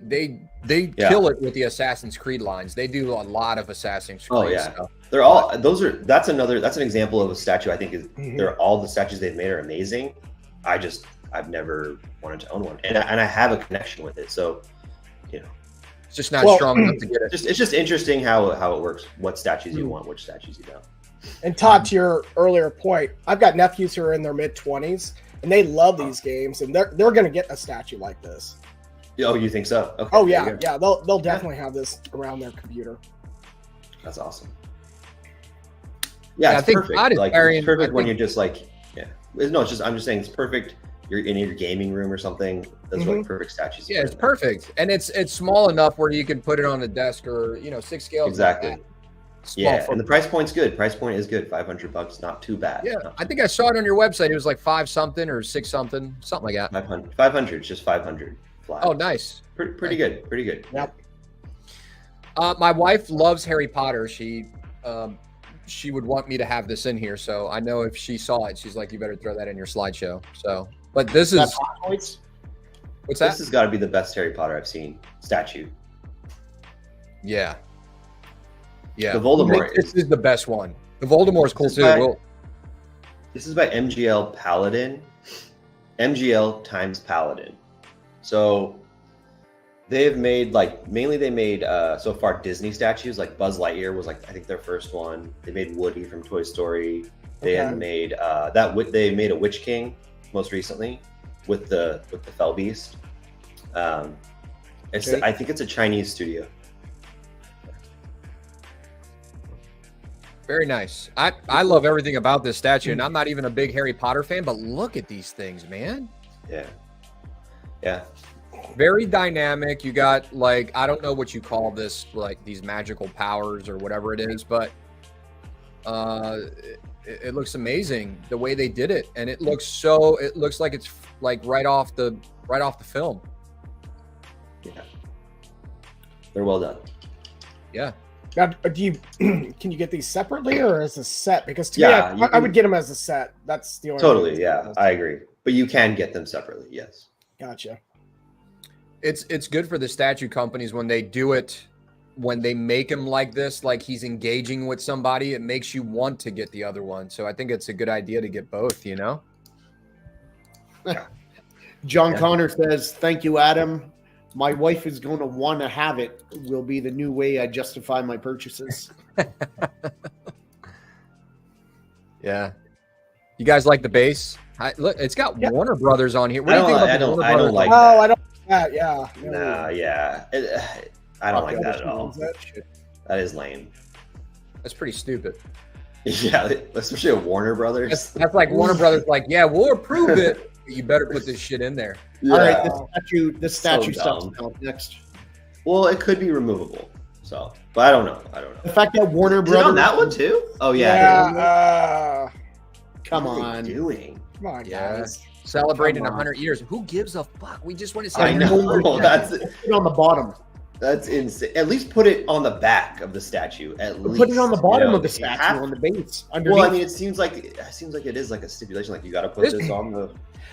S1: kill it with the Assassin's Creed lines. They do a lot of Assassin's Creed stuff.
S4: They're all that's an example of a statue I think is they're all the statues they've made are amazing. I've never wanted to own one. And I have a connection with it. So,
S1: it's just not strong enough to get it.
S4: It's just interesting how it works, what statues you want, which statues you don't.
S2: And Todd, to your earlier point, I've got nephews who are in their mid-20s, and they love these games, and they're going to get a statue like this.
S4: Oh, you think so? Okay,
S2: oh yeah, they'll definitely have this around their computer.
S4: That's awesome. Yeah, it's perfect. It's perfect when you're just like, no, it's just I'm just saying it's perfect. You're in your gaming room or something. Those are like perfect statues.
S1: Yeah, it's perfect, and it's small enough where you can put it on a desk or 6 scale.
S4: Exactly. And the price point's good. Price point is good. $500, not too bad.
S1: Yeah, I think I saw it on your website. It was like 5 something or 6 something like that.
S4: 500, just 500 flat.
S1: Oh, nice.
S4: Pretty good. Pretty good.
S2: Yep.
S1: My wife loves Harry Potter. She would want me to have this in here, so I know if she saw it, she's like, "You better throw that in your slideshow." So, but this is
S2: what's
S1: that?
S4: This has got to be the best Harry Potter I've seen statue.
S1: Yeah.
S4: The Voldemort.
S1: This is the best one. The Voldemort is cool too.
S4: This is by MGL Paladin. MGL times Paladin. So they've made mainly they made so far Disney statues. Like Buzz Lightyear was I think their first one. They made Woody from Toy Story. They had made they made a Witch King most recently with the Fell Beast. I think it's a Chinese studio.
S1: Very nice. I love everything about this statue, and I'm not even a big Harry Potter fan, but look at these things, man.
S4: Yeah.
S1: Very dynamic. You got I don't know what you call this, these magical powers or whatever it is, but it looks amazing the way they did it, and it looks like it's like right off the film.
S4: Yeah, they're well done.
S2: Now, do you can you get these separately or as a set? Because to
S4: Yeah,
S2: me,
S4: you
S2: I would
S4: can-
S2: get them as a set. That's the only
S4: Totally, yeah, I agree. But you can get them separately. Yes.
S2: Gotcha.
S1: It's good for the statue companies when they do it, when they make him like this, like he's engaging with somebody. It makes you want to get the other one. So I think it's a good idea to get both. You know.
S3: John
S1: Yeah.
S3: Connor says, "Thank you, Adam. My wife is going to want to have it. Will be the new way I justify my purchases."
S1: Yeah. You guys like the base? Look, it's got
S2: Yeah.
S1: Warner Brothers on here. What do you
S4: I
S1: think
S4: don't-
S1: about
S4: I
S1: the
S4: don't-
S1: Warner
S4: I don't
S1: Brothers?
S4: like-
S2: Oh, I don't. Yeah. No.
S4: Nah, yeah. I don't like that at all.
S2: That shit.
S4: That is lame.
S1: That's pretty stupid.
S4: Yeah, especially a Warner Brothers.
S1: That's like Warner Brothers, like, yeah, we'll approve it. But you better put this shit in there.
S3: All right,
S4: Yeah.
S3: this statue
S4: So
S3: stuff's
S4: dumb.
S3: out next.
S4: Well, it could be removable. So, but I don't know.
S3: The fact that Warner
S4: Is it
S3: Brothers
S4: on that one too? Oh yeah.
S2: Yeah.
S3: Come
S4: What are
S3: on.
S4: they doing?
S2: Come on,
S1: Yeah.
S2: guys.
S1: Celebrating
S3: Come on.
S1: 100 years. Who gives a fuck? We just want to
S4: I
S1: say
S4: know. That's
S3: Put it on the bottom.
S4: insane. At least put it on the back of the statue. At least
S3: Put it on the bottom
S4: you know,
S3: of the
S4: you
S3: statue,
S4: have-
S3: on the base. Underneath.
S4: Well, I mean, it seems like it is like a stipulation. Like you got to put this on the.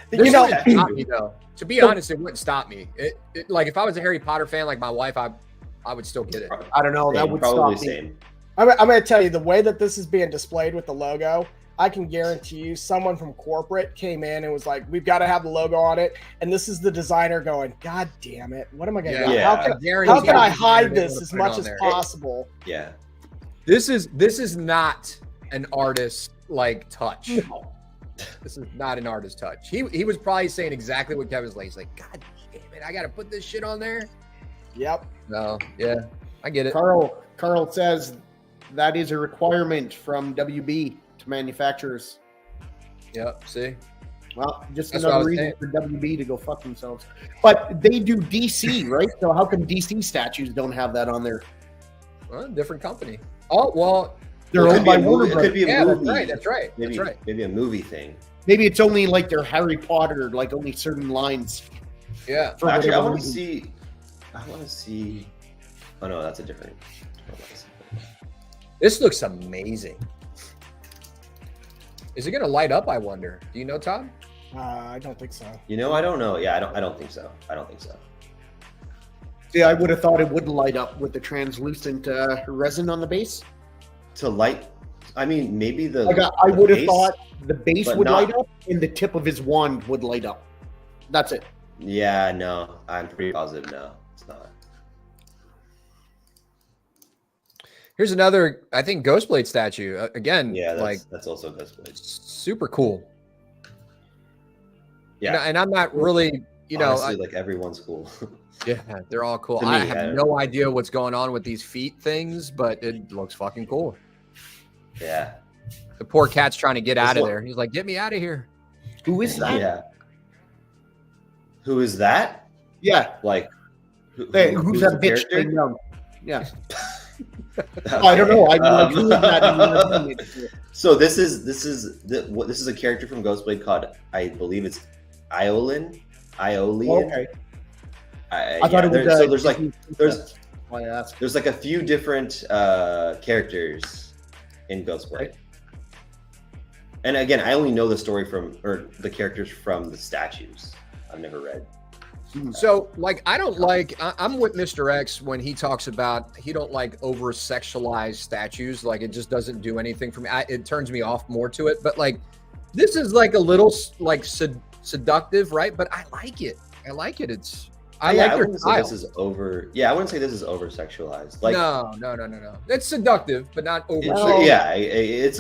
S1: This
S2: You know-
S1: wouldn't stop me though. To be honest, it wouldn't stop me. It like if I was a Harry Potter fan, like my wife, I would still get it.
S3: I don't know. That
S4: Same,
S3: would
S4: probably
S3: stop me.
S4: same.
S2: I'm going to tell you the way that this is being displayed with the logo. I can guarantee you, someone from corporate came in and was like, "We've got to have the logo on it." And this is the designer going, "God damn it! What am I going to do?
S4: Yeah.
S2: How can,
S1: guarantee
S2: how can I
S1: you
S2: hide
S1: they
S2: this
S1: would've
S2: as
S1: put it
S2: much
S1: on
S2: as
S1: there.
S2: possible?"
S4: Yeah.
S1: This is not an artist like touch. This is not an artist touch. He was probably saying exactly what Kevin's like. He's like, "God damn it, I got to put this shit on there."
S2: Yep.
S1: No, yeah, I get it.
S3: Carl says that is a requirement from WB to manufacturers.
S1: Yep. See,
S3: Well, just
S1: That's what I
S3: another
S1: was
S3: reason for WB to go fuck themselves. But they do DC, right? So how come DC statues don't have that on there?
S1: well, different company. Oh well,
S3: They're
S4: Well, it
S3: owned
S4: could be
S3: by
S4: a
S3: Warner
S4: movie- it
S3: Brothers.
S4: could be a
S1: yeah, that's
S4: movie.
S1: right. That's right.
S4: Maybe
S1: That's right.
S4: maybe a movie thing.
S3: Maybe it's only like their Harry Potter, like only certain lines.
S1: Yeah.
S3: For
S4: Actually, I
S3: whatever
S4: want to
S3: reason.
S4: see. I want to see. Oh no, that's a different.
S1: This looks amazing. Is it gonna light up? I wonder. Do you know, Todd?
S2: I don't think so.
S4: You know, I don't know. Yeah, I don't think so. I don't think so.
S3: Yeah, I would have thought it would light up with the translucent resin on the base.
S4: To light, I mean, maybe the.
S3: Like I
S4: the
S3: would have
S4: base-
S3: thought the base
S4: but
S3: would
S4: not-
S3: light up and the tip of his wand would light up. That's it.
S4: Yeah, no, I'm pretty positive. No, it's not.
S1: Here's another, I think, Ghostblade statue. Again,
S4: Yeah,
S1: like
S4: that's also Ghostblade.
S1: super cool.
S4: Yeah,
S1: And I'm not really, you know,
S4: honestly, like everyone's cool.
S1: yeah, they're all cool.
S4: To me,
S1: I have
S4: I-
S1: no idea what's going on with these feet things, but it looks fucking cool.
S4: Yeah,
S1: The poor cat's trying to get
S4: This
S1: out of
S4: one-
S1: there. He's like, "Get me out of here."
S3: Who is that?
S4: yeah. Who is that?
S3: Yeah.
S4: Like,
S3: Hey, who's
S4: the
S3: that bitch?
S4: character?
S3: laying down? Yeah. I don't know. I mean, like, who is that?
S4: So this is a character from Ghostblade called, I believe it's Iolin.
S3: Okay.
S4: I
S3: I thought it was.
S4: so there's like
S3: That's why I asked.
S4: there's like a few different characters in Ghostblade. And again, I only know the story from, or the characters from the statues. I've never read.
S1: So, like, I don't like. I'm with Mr. X when he talks about he don't like over sexualized statues. Like, it just doesn't do anything for me. It turns me off more to it. But like, this is like a little like seductive, right? But I like it. I like it. I like
S4: I
S1: their
S4: wouldn't say
S1: style.
S4: this is over. Yeah, I wouldn't say this is over sexualized. Like,
S1: No. It's seductive, but not over.
S3: Well,
S4: yeah, it's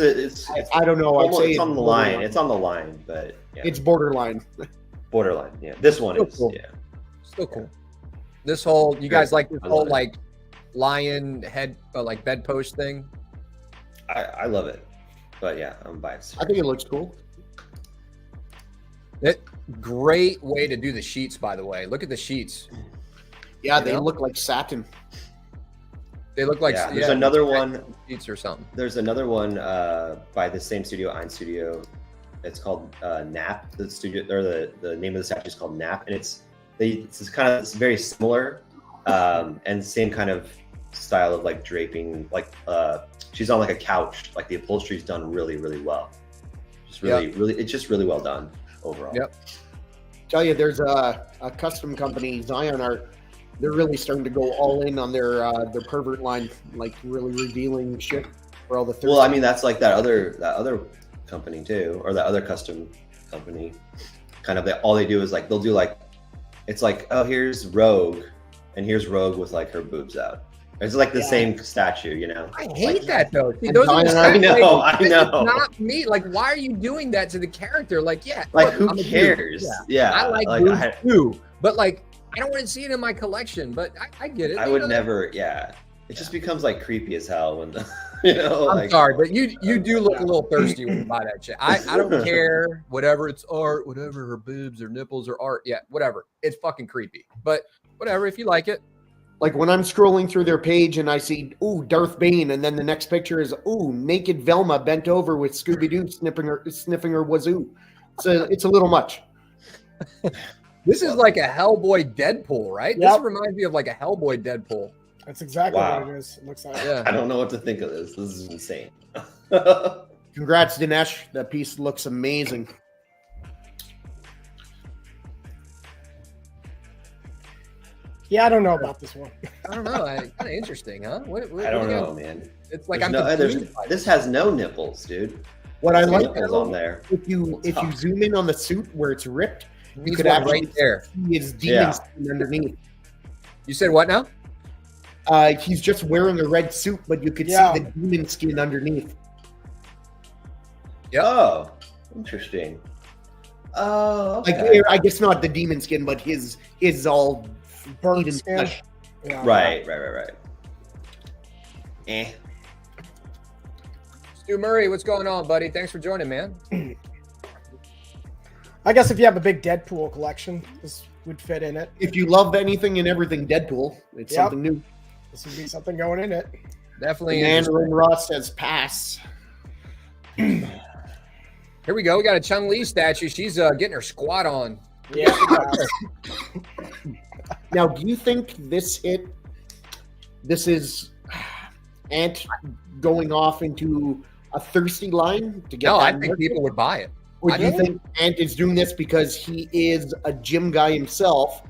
S3: I don't know. I'd
S4: almost,
S3: say
S4: it's on the line.
S3: borderline.
S4: It's on the line, but yeah,
S3: It's borderline.
S4: borderline. Yeah, this one
S1: Still
S4: is.
S1: cool.
S4: Yeah,
S1: Still cool. This whole, you guys like this
S4: I
S1: whole
S4: love it.
S1: like lion head, like bedpost thing?
S4: I love it, but yeah, I'm biased.
S3: I think it looks cool.
S1: Great way to do the sheets, by the way. Look at the sheets.
S3: Yeah,
S1: You
S3: they
S1: know?
S3: look like satin.
S1: They look like
S4: There's another one.
S1: Seats or something.
S4: There's another one by the same studio, Ein Studio. It's called Nap. The studio or the name of the statue is called Nap, and it's very similar and same kind of style of like draping. Like she's on like a couch. Like the upholstery's done really, really well. It's really well done overall.
S1: Yep.
S3: Tell you, there's a custom company, Zion Art. They're really starting to go all in on their pervert line, like really revealing shit for all the.
S4: Well, I mean, that's like that other company too, or that other custom company. Kind of, all they do is like they'll do like, it's like, oh, here's Rogue, and here's Rogue with like her boobs out. It's like the same statue, you know.
S1: I hate
S4: like,
S1: that though. See, those are
S4: I know.
S1: Not me. Like, why are you doing that to the character? Like, yeah.
S4: Like, who cares? Yeah.
S1: I like boobs too, but like, I don't want to see it in my collection. But I get it.
S4: I would never. Yeah. It just becomes like creepy as hell when the, you know.
S1: I'm
S4: like,
S1: sorry, but you do look a little thirsty when you buy that shit. I don't care. Whatever, it's art. Whatever, her boobs or nipples or art. Yeah, whatever. It's fucking creepy. But whatever, if you like it.
S3: Like when I'm scrolling through their page and I see, ooh, Darth Bane, and then the next picture is, ooh, naked Velma bent over with Scooby-Doo sniffing her wazoo. So it's a little much.
S1: This is like a Hellboy Deadpool, right?
S2: Yep.
S1: This reminds me of like a Hellboy Deadpool.
S2: That's exactly
S4: Wow.
S2: what it is. It looks like.
S1: Yeah.
S4: I don't know what to think of this. This is insane.
S3: Congrats, Dinesh. That piece looks amazing.
S2: Yeah, I don't know about this one.
S1: I don't know. Kind of interesting, huh? What
S4: I don't
S1: do you
S4: know,
S1: got?
S4: man.
S1: It's like
S4: This has no nipples, dude.
S3: What I
S4: No
S3: like
S4: nipples
S3: though,
S4: on there.
S3: if you zoom in on the suit where it's ripped, you
S1: He's
S3: could
S1: one
S3: actually
S1: right there.
S3: see his demon skin underneath.
S1: You said what now?
S3: He's just wearing a red suit, but you could
S2: Yeah.
S3: see the demon skin underneath.
S1: Yep.
S4: Oh, interesting. Oh,
S3: Like
S4: okay.
S3: I guess not the demon skin, but his all
S2: Burnt
S3: eaten
S2: skin.
S3: flesh.
S2: Yeah.
S4: Right.
S1: Stu Murray, what's going on, buddy? Thanks for joining, man.
S2: I guess if you have a big Deadpool collection, this would fit in it.
S3: If you love anything and everything Deadpool, it's
S2: Yep.
S3: something new.
S2: This would be something going in it.
S1: Definitely.
S3: Mandarin Ross says pass.
S1: Here we go. We got a Chun Li statue. She's getting her squat on.
S2: Yeah.
S3: Now, do you think this is Ant going off into a thirsty line to get
S1: No,
S3: that
S1: I think
S3: market?
S1: people would buy it.
S3: Or
S1: I
S3: do you
S1: don't-
S3: think Ant is doing this because he is a gym guy himself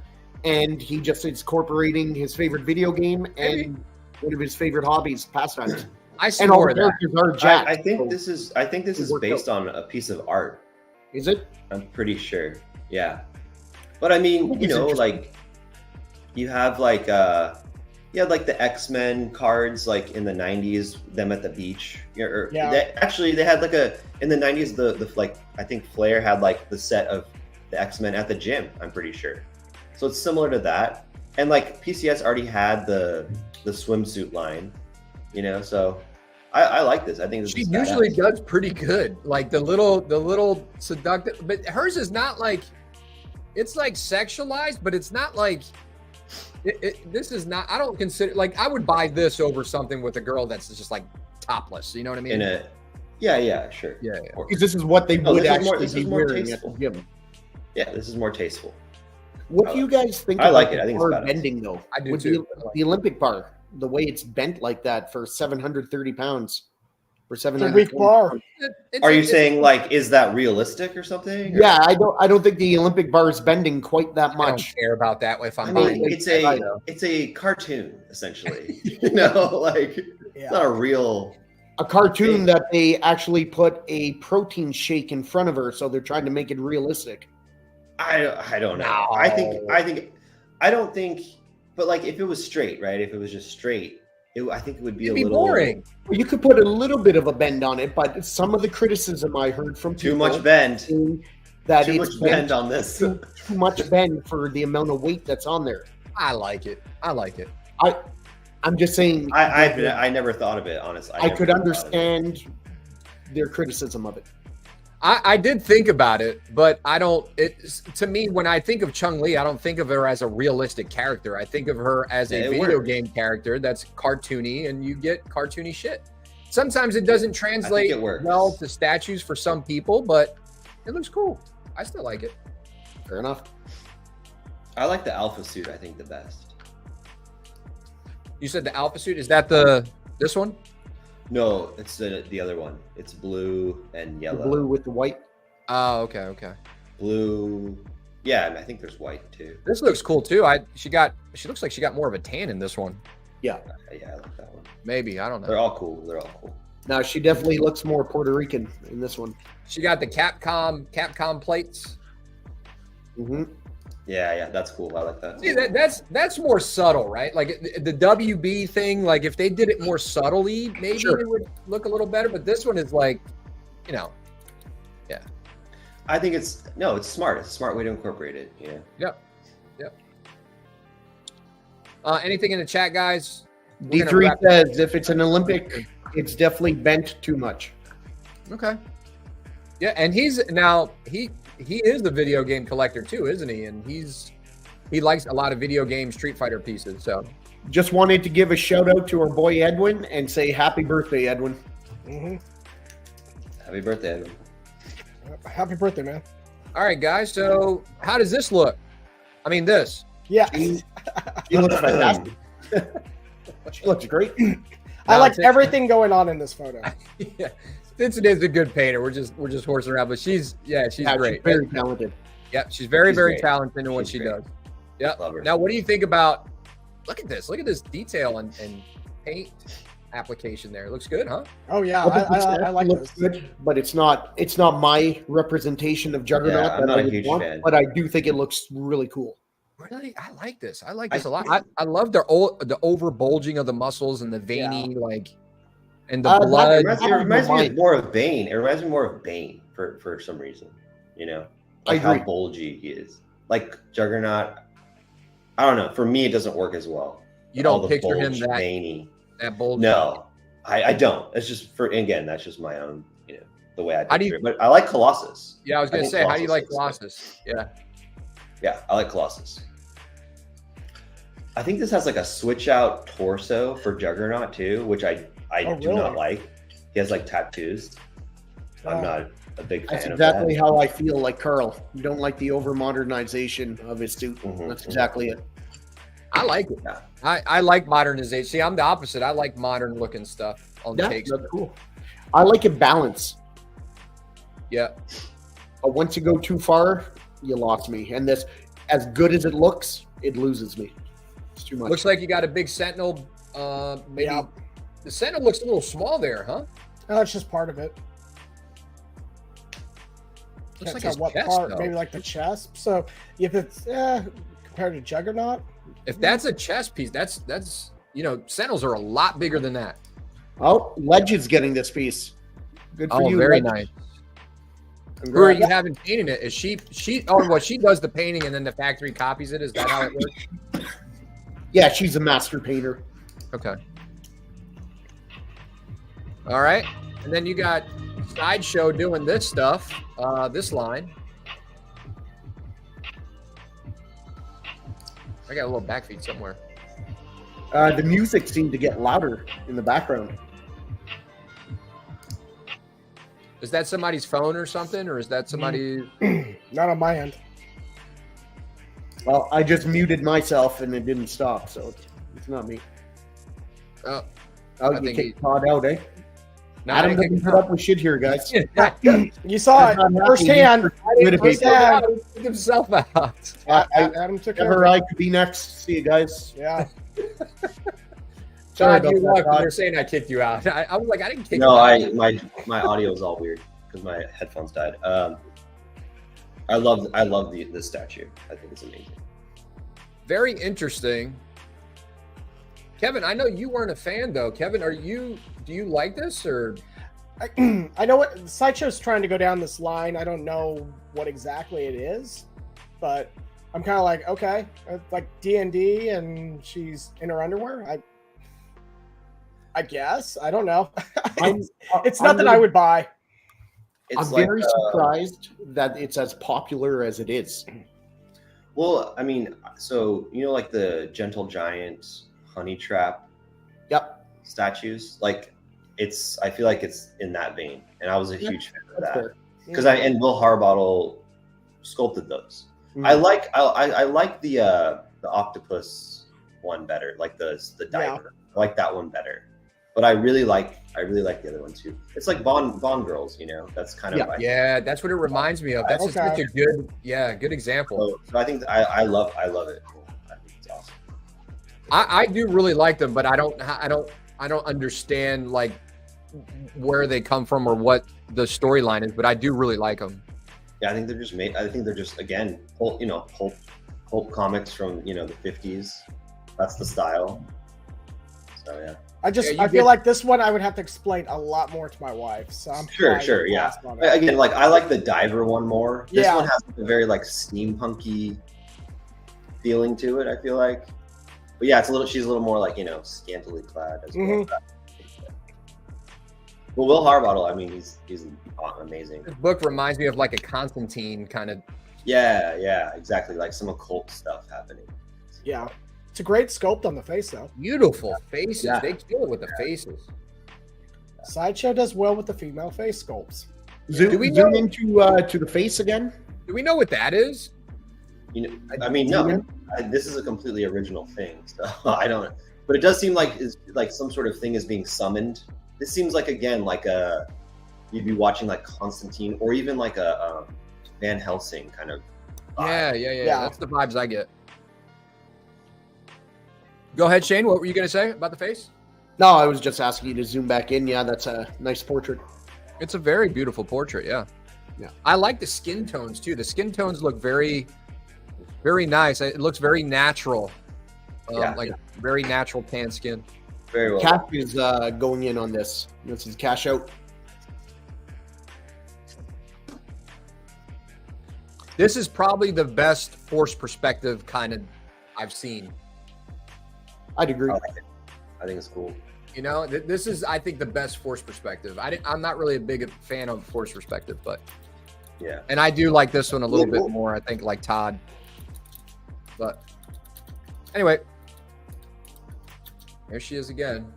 S3: and he just is incorporating his favorite video game
S1: Maybe.
S3: and one of his favorite hobbies, pastimes?
S1: I see
S3: And all
S1: more
S3: the
S1: of that.
S3: characters are jacked.
S4: I think
S3: so-
S4: this is
S3: worked
S4: based on a piece of art.
S3: Is it?
S4: I'm pretty sure. Yeah. But I mean, you
S3: It's
S4: know,
S3: interesting.
S4: like you have like like the X-Men cards like in the 90s, them at the beach.
S2: Yeah.
S4: They had like in the 90s the like I think Flair had like the set of the X-Men at the gym, I'm pretty sure. So it's similar to that. And like PCS already had the swimsuit line, you know, so I like this. I think this
S1: She
S4: is
S1: usually
S4: badass.
S1: does pretty good. Like the little seductive, but hers is not like, it's like sexualized, but it's not like, this is not, I don't consider, like I would buy this over something with a girl that's just like topless. You know what I mean?
S4: Yeah, sure.
S1: Yeah.
S4: Or-
S3: Because this is what they
S4: No,
S3: would
S4: this is more-
S3: actually
S4: this
S3: be
S4: is more
S3: wearing
S4: tasteful.
S3: at the gym.
S4: Yeah, this is more tasteful.
S3: What do you guys think
S4: I
S3: about
S4: like it.
S3: the
S4: I think it's
S3: bar
S4: badass.
S3: bending, though?
S1: I do
S3: With
S1: too.
S3: The Olympic bar, the way it's bent like that for 730 pounds. For
S2: It's a
S3: 700.
S2: weak bar.
S4: Are you saying like, is that realistic or something? Or-
S3: Yeah, I don't think the Olympic bar is bending quite that
S1: I
S3: much.
S1: don't care about that if I'm
S4: I
S1: buying
S4: mean,
S1: it.
S4: it's a cartoon essentially. You know, like it's not a real.
S3: A cartoon that they actually put a protein shake in front of her, so they're trying to make it realistic.
S4: I don't know.
S1: No.
S4: I don't think. But like, if it was straight, right? If it was just straight, I think it would be
S1: It'd
S4: a
S1: be
S4: little
S1: boring.
S3: Well, you could put a little bit of a bend on it, but some of the criticism I heard from
S4: Too
S3: people
S4: much bend.
S3: saying that
S4: Too
S3: it's
S4: much bend on this.
S3: too much bend for the amount of weight that's on there.
S1: I like it.
S3: I'm just saying.
S4: I never thought of it, honestly.
S3: I could understand their criticism of it.
S1: I did think about it, but I don't. To me, when I think of Chun-Li, I don't think of her as a realistic character. I think of her as a video game character that's cartoony, and you get cartoony shit. Sometimes it doesn't translate well to statues for some people, but it looks cool. I still like it.
S3: Fair enough.
S4: I like the alpha suit, I think, the best.
S1: You said the alpha suit? Is that this one?
S4: No, it's the other one. It's blue and yellow.
S3: The blue with the white.
S1: Oh, okay.
S4: Blue. Yeah, I think there's white too.
S1: This looks cool too. She looks like she got more of a tan in this one.
S3: Yeah.
S4: Yeah, I like that one.
S1: Maybe, I don't know.
S4: They're all cool.
S3: Now she definitely looks more Puerto Rican in this one.
S1: She got the Capcom plates.
S3: Mm-hmm.
S4: Yeah, that's cool. I like that.
S1: See, that's more subtle, right? Like the WB thing, like if they did it more subtly, maybe it would look a little better. But this one is like, yeah.
S4: I think it's smart. It's a smart way to incorporate it. Yeah.
S1: Yep. Anything in the chat, guys?
S3: D3 says if it's an Olympic, it's definitely bent too much.
S1: Okay. Yeah, and he is the video game collector too, isn't he? And he likes a lot of video game Street Fighter pieces. So
S3: just wanted to give a shout out to our boy Edwin and say happy birthday, Edwin.
S2: Mm-hmm.
S4: Happy birthday, Edwin.
S2: Happy birthday, man.
S1: All right, guys. So how does this look? I mean, this.
S2: Yeah.
S3: She looks fantastic. She looks great.
S2: I like everything going on in this photo.
S1: Yeah. Vincent is a good painter. We're just horsing around, but she's great.
S3: She's very talented.
S1: Yep, she's very talented in what she does. Yep. Now, what do you think about? Look at this detail and paint application there. It looks good, huh?
S2: Oh yeah, I like it.
S3: Looks good, but it's not my representation of Juggernaut.
S4: Yeah, I'm not a huge fan,
S3: but I do think it looks really cool.
S1: Really, I like this. I like this a lot. I love the over bulging of the muscles and the veiny and the blood.
S4: It reminds me more of Bane. It reminds me more of Bane for some reason. Like how bulgy he is. Like Juggernaut. I don't know. For me, it doesn't work as well.
S1: You don't picture him that
S4: veiny.
S1: That bulgy.
S4: No, I don't. It's just that's just my own, the way I picture it. But I like Colossus.
S1: Yeah, I was gonna say, how do you like Colossus?
S4: Yeah, I like Colossus. I think this has like a switch out torso for Juggernaut too, which I do not like. He has like tattoos. I'm not a big fan of that.
S3: That's exactly how I feel like Carl. You don't like the over modernization of his suit. That's exactly it.
S1: I like it.
S4: Yeah.
S1: I like modernization. See, I'm the opposite. I like modern looking stuff on the cakes.
S3: That's cool. I like it balanced.
S1: Yeah.
S3: But once you go too far, you lost me. And this, as good as it looks, it loses me. It's too much.
S1: Looks like you got a big Sentinel. Maybe the Sentinel looks a little small there, huh?
S2: Oh, it's just part of it.
S1: Looks like
S2: his what
S1: chest,
S2: part?
S1: though.
S2: Maybe like the chest. So if it's compared to Juggernaut,
S1: if that's a chest piece, that's Sentinels are a lot bigger than that.
S3: Oh, Legend's getting this piece. Good for you.
S1: Very
S3: Legend.
S1: nice. Who are you having painting it? Is she? Oh, well, she does the painting and then the factory copies it. Is that how it works?
S3: Yeah, she's a master painter.
S1: Okay. All right, and then you got Sideshow doing this stuff. This line. I got a little backfeed somewhere.
S3: The music seemed to get louder in the background.
S1: Is that somebody's phone or something, or is that somebody?
S2: not on my end.
S3: Well, I just muted myself and it didn't stop, so it's not me.
S1: Oh,
S3: you kicked Todd out, eh?
S1: No,
S3: Adam doesn't put up with shit here, guys.
S2: You saw it firsthand.
S1: Firsthand. He took himself out.
S2: Adam took
S3: Whatever I could be next. See you guys.
S2: Yeah.
S3: Sorry
S1: Todd, you
S3: about that,
S1: luck.
S3: Todd.
S1: They're saying I kicked you out. I was like, I didn't kick
S4: No,
S1: you out.
S4: my audio is all weird because my headphones died. I love this statue. I think it's amazing.
S1: Very interesting. Kevin, I know you weren't a fan though. Kevin, do you like this or?
S2: I know what Sideshow's trying to go down this line. I don't know what exactly it is, but I'm kind of like, okay, like D&D, and she's in her underwear. I guess I don't know. It's nothing I would buy.
S3: I'm
S4: like,
S3: very surprised that it's as popular as it is.
S4: well, I mean, so like the Gentle Giant, Honey Trap
S3: Yep.
S4: statues, like I feel like it's in that vein, and I was a huge fan of
S3: That's
S4: that
S3: fair.
S4: because and Will Harbottle sculpted those.
S3: Mhm.
S4: I like the octopus one better, like the diver. I like that one better, but I really like the other one too. It's like Bond girls, That's kind of
S1: Yeah, that's what it reminds me of. That's just such a good example.
S4: So I think I love it. I think it's awesome.
S1: I do really like them, but I don't understand like where they come from or what the storyline is, but I do really like them.
S4: Yeah, I think they're just again, pulp comics from the 50s. That's the style. So yeah.
S2: I feel like this one I would have to explain a lot more to my wife. So I'm
S4: sure, yeah. Again, like I like the diver one more. This one has a very like steampunky feeling to it, I feel like. But yeah, she's a little more like, scantily clad as well. But Will Harbottle, I mean, he's amazing.
S1: This book reminds me of like a Constantine kind of.
S4: Yeah, exactly. Like some occult stuff happening.
S2: Yeah. It's a great sculpt on the face, though.
S1: Beautiful faces.
S3: Yeah.
S1: They kill it with the faces.
S2: Sideshow does well with the female face sculpts.
S3: Zoom into to the face again.
S1: Do we know what that is?
S4: I mean, no. This is a completely original thing, so I don't. But it does seem like it's like some sort of thing is being summoned. This seems like again like you'd be watching like Constantine or even like a Van Helsing kind of.
S1: Yeah. That's the vibes I get. Go ahead, Shane. What were you going to say about the face?
S3: No, I was just asking you to zoom back in. Yeah, that's a nice portrait.
S1: It's a very beautiful portrait. Yeah. I like the skin tones too. The skin tones look very, very nice. It looks very natural. Like very natural tan skin.
S4: Very well.
S3: Cash is going in on this. This is cash out.
S1: This is probably the best force perspective kind of I've seen.
S3: I'd agree.
S4: I like it. I think it's cool.
S1: This is, I think, the best force perspective. I'm not really a big fan of force perspective, but
S4: yeah.
S1: And I do like this one a little bit more, I think, like Todd. But anyway, there she is again.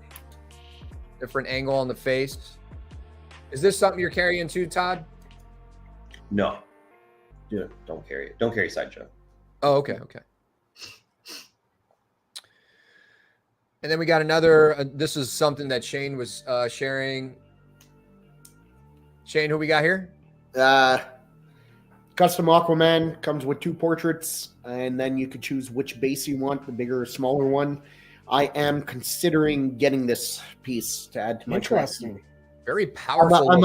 S1: Different angle on the face. Is this something you're carrying too, Todd?
S4: No. Dude, don't carry it. Don't carry Sideshow.
S1: Oh, okay. And then we got another, this is something that Shane was sharing. Shane, who we got here?
S3: Custom Aquaman comes with 2 portraits, and then you could choose which base you want, the bigger or smaller one. I am considering getting this piece to add to my
S2: Interesting.
S3: collection.
S1: Very powerful.
S3: I'm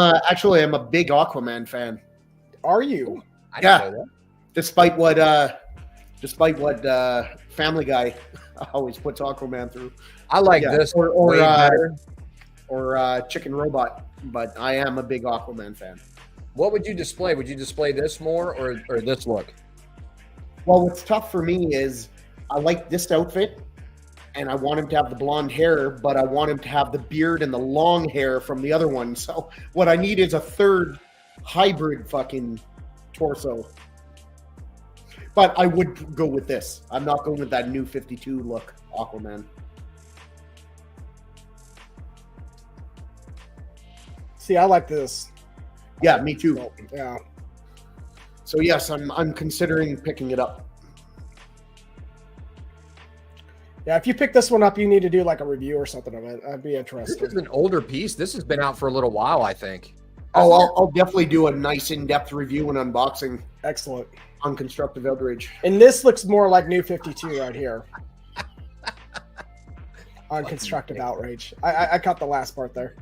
S3: a big Aquaman fan.
S2: Are you?
S1: I didn't know that.
S3: Despite what Family Guy always puts Aquaman through.
S1: I like this
S3: or
S1: way better.
S3: Chicken Robot, but I am a big Aquaman fan.
S1: What would you display? Would you display this more or this look?
S3: Well, what's tough for me is I like this outfit, and I want him to have the blonde hair, but I want him to have the beard and the long hair from the other one. So what I need is a third hybrid fucking torso. But I would go with this. I'm not going with that new 52 look Aquaman.
S2: See, I like this.
S3: Yeah, me too.
S2: Yeah.
S3: So yes, I'm considering picking it up.
S2: Yeah, if you pick this one up, you need to do like a review or something of it. I'd be
S1: This
S2: interested.
S1: is an older piece. This has been out for a little while, I think.
S3: Oh, I'll definitely do a nice in-depth review and unboxing
S2: Excellent.
S3: on Constructive Outrage.
S2: And this looks more like New 52 right here. On Constructive Outrage. I caught the last part there.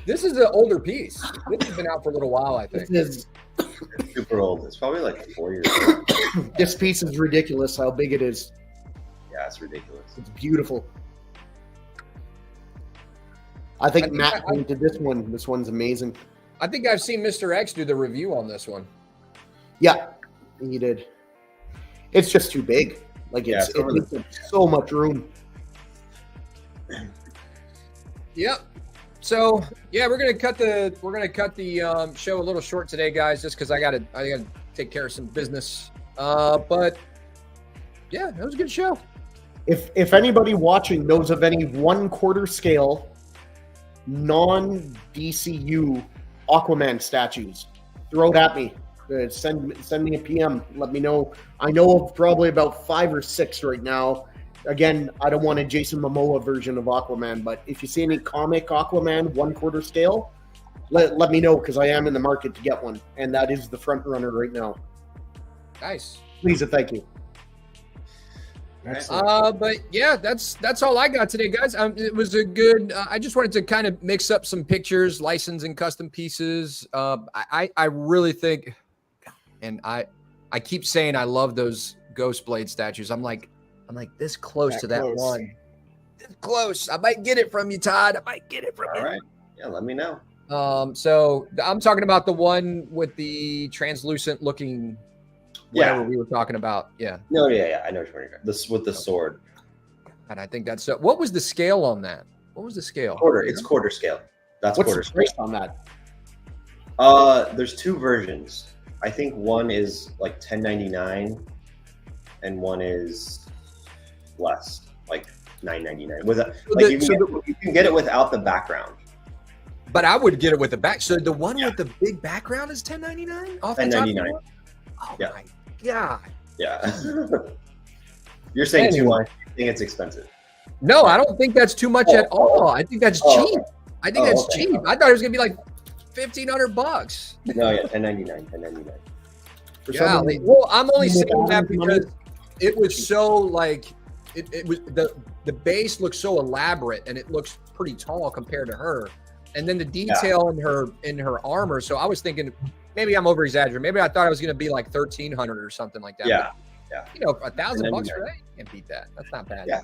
S1: This is an older piece. This has been out for a little while, I think.
S3: This
S4: It's super old. It's probably like 4 years old.
S3: this piece is ridiculous how big it is.
S4: Yeah, it's ridiculous.
S3: It's beautiful. I think
S1: I think
S3: Matt
S1: I-
S3: painted this one. This one's amazing.
S1: I think I've seen Mr. X do the review on this one.
S3: Yeah, he did. It's just too big. Like
S4: Yeah,
S3: it takes up so much room.
S1: Yep. So yeah, we're gonna cut the show a little short today, guys, just because I gotta take care of some business. But yeah, that was a good show.
S3: If anybody watching knows of any 1/4 scale non-DCU Aquaman statues, throw it at me. Send me a PM. Let me know. I know of probably about 5 or 6 right now. Again, I don't want a Jason Momoa version of Aquaman, but if you see any comic Aquaman 1/4 scale, let me know, because I am in the market to get one, and that is the front runner right now.
S1: Nice.
S3: Please and thank you.
S1: But yeah, that's all I got today, guys. It was a good. I just wanted to kind of mix up some pictures, license and custom pieces. I really think, and I keep saying I love those Ghost Blade statues. I'm like this close to that one. This close. I might get it from you, Todd. I might get it from you.
S4: All right. Yeah, let me know.
S1: So I'm talking about the one with the translucent looking. Whatever we were talking about. Yeah.
S4: No, yeah. I know what you're talking about. This with the sword.
S1: And I think that's what was the scale on that? What was the scale?
S4: Quarter. It's quarter scale. That's
S3: What's
S4: quarter
S3: the
S4: scale.
S3: price on that?
S4: There's 2 versions. I think one is like $10.99 and one is less, like $9.99. With a, like you can get it without the background.
S1: But I would get it with the back. So the one with the big background is $10.99 off the top?
S4: $10.99.
S1: Oh
S4: Yeah.
S1: my god.
S4: Yeah. You're saying too much. I think it's expensive.
S1: No, I don't think that's too much at all. I think that's cheap.
S4: Okay.
S1: I think that's cheap. I thought it was gonna be like $1,500.
S4: No, yeah, $10.99.
S1: Yeah. Well, I'm only saying that because it was so like it was the base looks so elaborate and it looks pretty tall compared to her, and then the detail in her armor. So I was thinking maybe I'm over exaggerating. Maybe I thought it was going to be like $1,300 or something like that.
S4: Yeah,
S1: but, you know, $1,000 for that, you can't beat that. That's not bad.
S4: Yeah.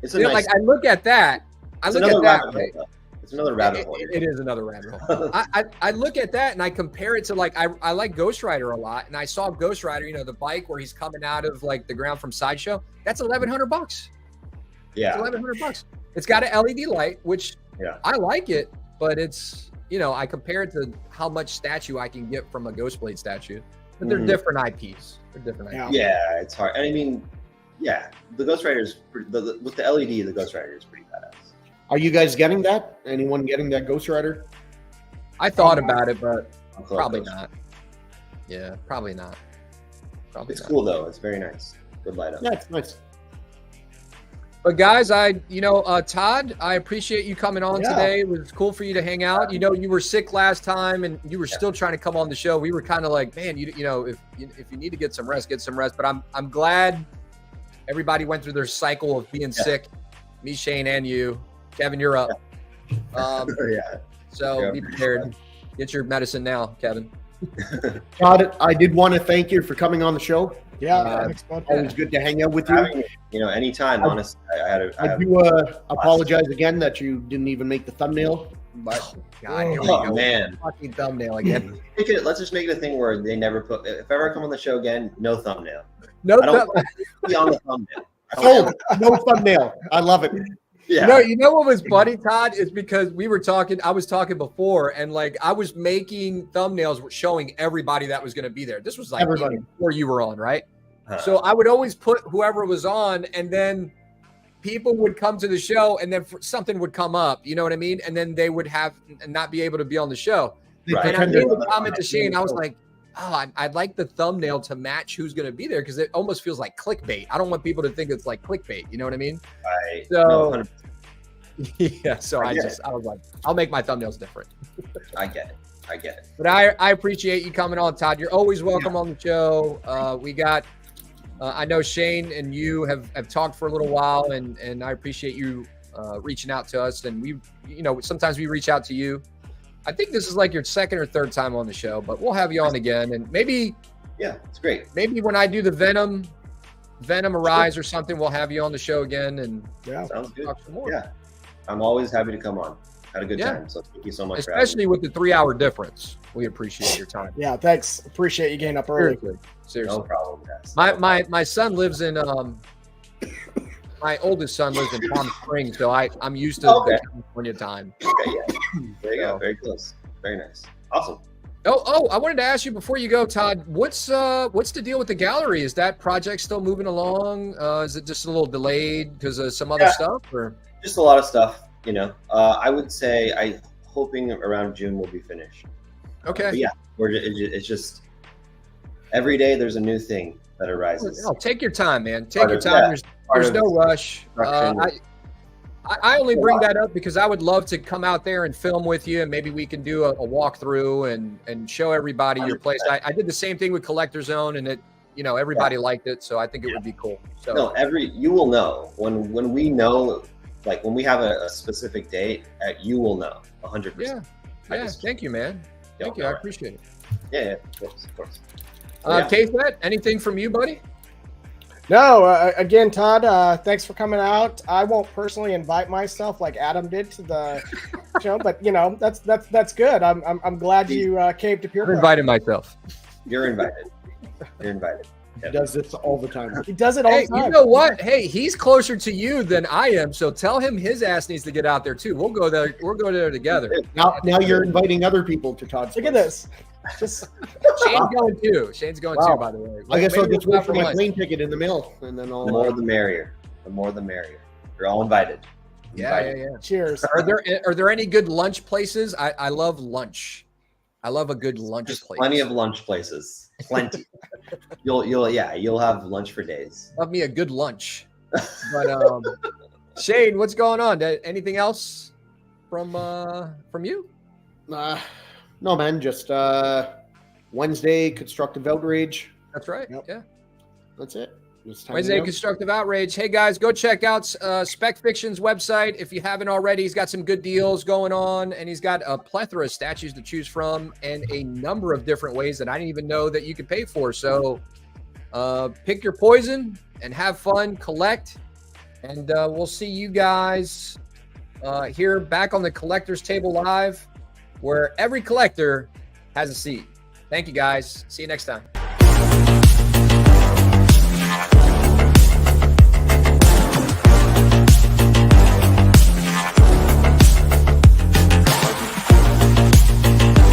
S4: It's
S1: You know, like I look at that. I look at that. Right?
S4: It's another rabbit hole.
S1: It is another rabbit hole. I look at that and I compare it to like I like Ghost Rider a lot, and I saw Ghost Rider, you know, the bike where he's coming out of like the ground from Sideshow. That's $1,100.
S4: Yeah,
S1: it's $1,100. It's got an LED light, which I like it, but it's, you know, I compare it to how much statue I can get from a Ghost Blade statue, but they're different IPs. They're different IPs.
S4: Yeah, it's hard. And I mean, the Ghost Rider is with the LED. The Ghost Rider is pretty badass.
S3: Are you guys getting that? Anyone getting that Ghost Rider?
S1: I thought about it, but probably not. Yeah, probably not.
S4: It's cool though. It's very nice. Good light up.
S3: Yeah, it's nice.
S1: But guys, Todd, I appreciate you coming on today. It was cool for you to hang out. You know, you were sick last time, and you were still trying to come on the show. We were kind of like, man, you know, if you need to get some rest, get some rest. But I'm glad everybody went through their cycle of being sick. Me, Shane, and you, Kevin, you're up. So be prepared. Get your medicine now, Kevin.
S3: Todd, I did want to thank you for coming on the show.
S2: Yeah,
S3: always good to hang out with you.
S4: You know, anytime. Honestly,
S3: I do apologize again that you didn't even make the thumbnail. But
S4: man,
S1: fucking thumbnail again.
S4: Let's just make it a thing where they never put. If I ever come on the show again, no thumbnail.
S1: No,
S4: I don't be on the thumbnail.
S3: No thumbnail. I love it.
S4: Yeah.
S1: No, you know what was funny, Todd, is because I was talking before, and like I was making thumbnails showing everybody that was going to be there. This was like before you were on, right? So I would always put whoever was on, and then people would come to the show, and then something would come up, you know what I mean? And then they would have not be able to be on the show.
S4: Right.
S1: And I made a comment to Shane. I was like, I'd like the thumbnail to match who's going to be there, because it almost feels like clickbait. I don't want people to think it's like clickbait. You know what I mean?
S4: Right.
S1: So, yeah. So I was like, I'll make my thumbnails different.
S4: I get it.
S1: But I appreciate you coming on, Todd. You're always welcome on the show. We got, I know Shane and you have talked for a little while, and I appreciate you reaching out to us. And we, you know, sometimes we reach out to you. I think this is like your second or third time on the show, but we'll have you on again. And maybe,
S4: it's great.
S1: Maybe when I do the Venom Arise or something, we'll have you on the show again. And
S4: sounds good. Talk some more. Yeah, I'm always happy to come on. Had a good time. So thank you so much.
S1: Especially with the 3-hour difference. We appreciate your time.
S2: Yeah, thanks. Appreciate you getting up early.
S1: Seriously.
S4: No problem, guys.
S1: My son lives in my oldest son lives in Palm Springs, so I'm used to
S4: Okay.
S1: the California time.
S4: Okay, yeah. There you go. Very close. Very nice. Awesome.
S1: Oh, I wanted to ask you before you go, Todd. What's the deal with the gallery? Is that project still moving along? Is it just a little delayed because of some other stuff? Or
S4: Just a lot of stuff, you know. I would say I'm hoping around June we'll be finished.
S1: okay,
S4: But yeah, it's just every day there's a new thing that arises.
S1: oh, take your time, man. Take
S4: Part
S1: your
S4: of-
S1: time.
S4: yeah,
S1: There's
S4: part of
S1: no rush.
S4: construction.
S1: I only bring that up because I would love to come out there and film with you, and maybe we can do a walkthrough and show everybody your place. I did the same thing with Collector Zone, and everybody liked it, so I think it would be cool. So
S4: No, you will know when we know, like when we have a specific date, you will know 100%.
S1: yeah. Thank you, man. Thank you. I appreciate it.
S4: Yeah, of course. Yeah.
S1: K-Fed, anything from you, buddy?
S2: No, again, Todd, thanks for coming out. I won't personally invite myself like Adam did to the show, but that's good. I'm glad you came to peer
S1: I'm
S2: pressure.
S1: inviting myself.
S4: You're invited. You're invited.
S3: He does this all the time.
S2: He does it all
S1: Hey,
S2: the time.
S1: you know what? Hey, he's closer to you than I am, so tell him his ass needs to get out there too. We'll go there. We'll go there together.
S3: Now you're inviting other people to Todd's
S2: Look at
S3: place.
S2: this. Just
S1: Shane's going too. Shane's going
S3: Wow.
S1: too, by the way.
S3: I guess I'll
S1: Maybe
S3: just
S1: we'll
S3: wait for
S1: go
S3: my
S1: lunch.
S3: plane ticket in the mail, and then
S4: The
S3: I'll.
S4: more the merrier. The more the merrier. You're all invited.
S1: Yeah.
S2: cheers.
S1: Are there any good lunch places? I love lunch. I love a good lunch place.
S4: Plenty of lunch places. Plenty. You'll have lunch for days.
S1: Love me a good lunch. But Shane, what's going on? Anything else from you?
S3: No, man, just Wednesday, Constructive Outrage.
S1: That's right.
S3: Yep.
S1: Yeah.
S3: That's it. Just hanging
S1: Wednesday,
S3: out.
S1: Constructive Outrage. Hey guys, go check out Spec Fiction's website if you haven't already. He's got some good deals going on, and he's got a plethora of statues to choose from, and a number of different ways that I didn't even know that you could pay for. So, pick your poison and have fun, collect, and we'll see you guys here back on the Collector's Table Live, where every collector has a seat. Thank you guys. See you next time.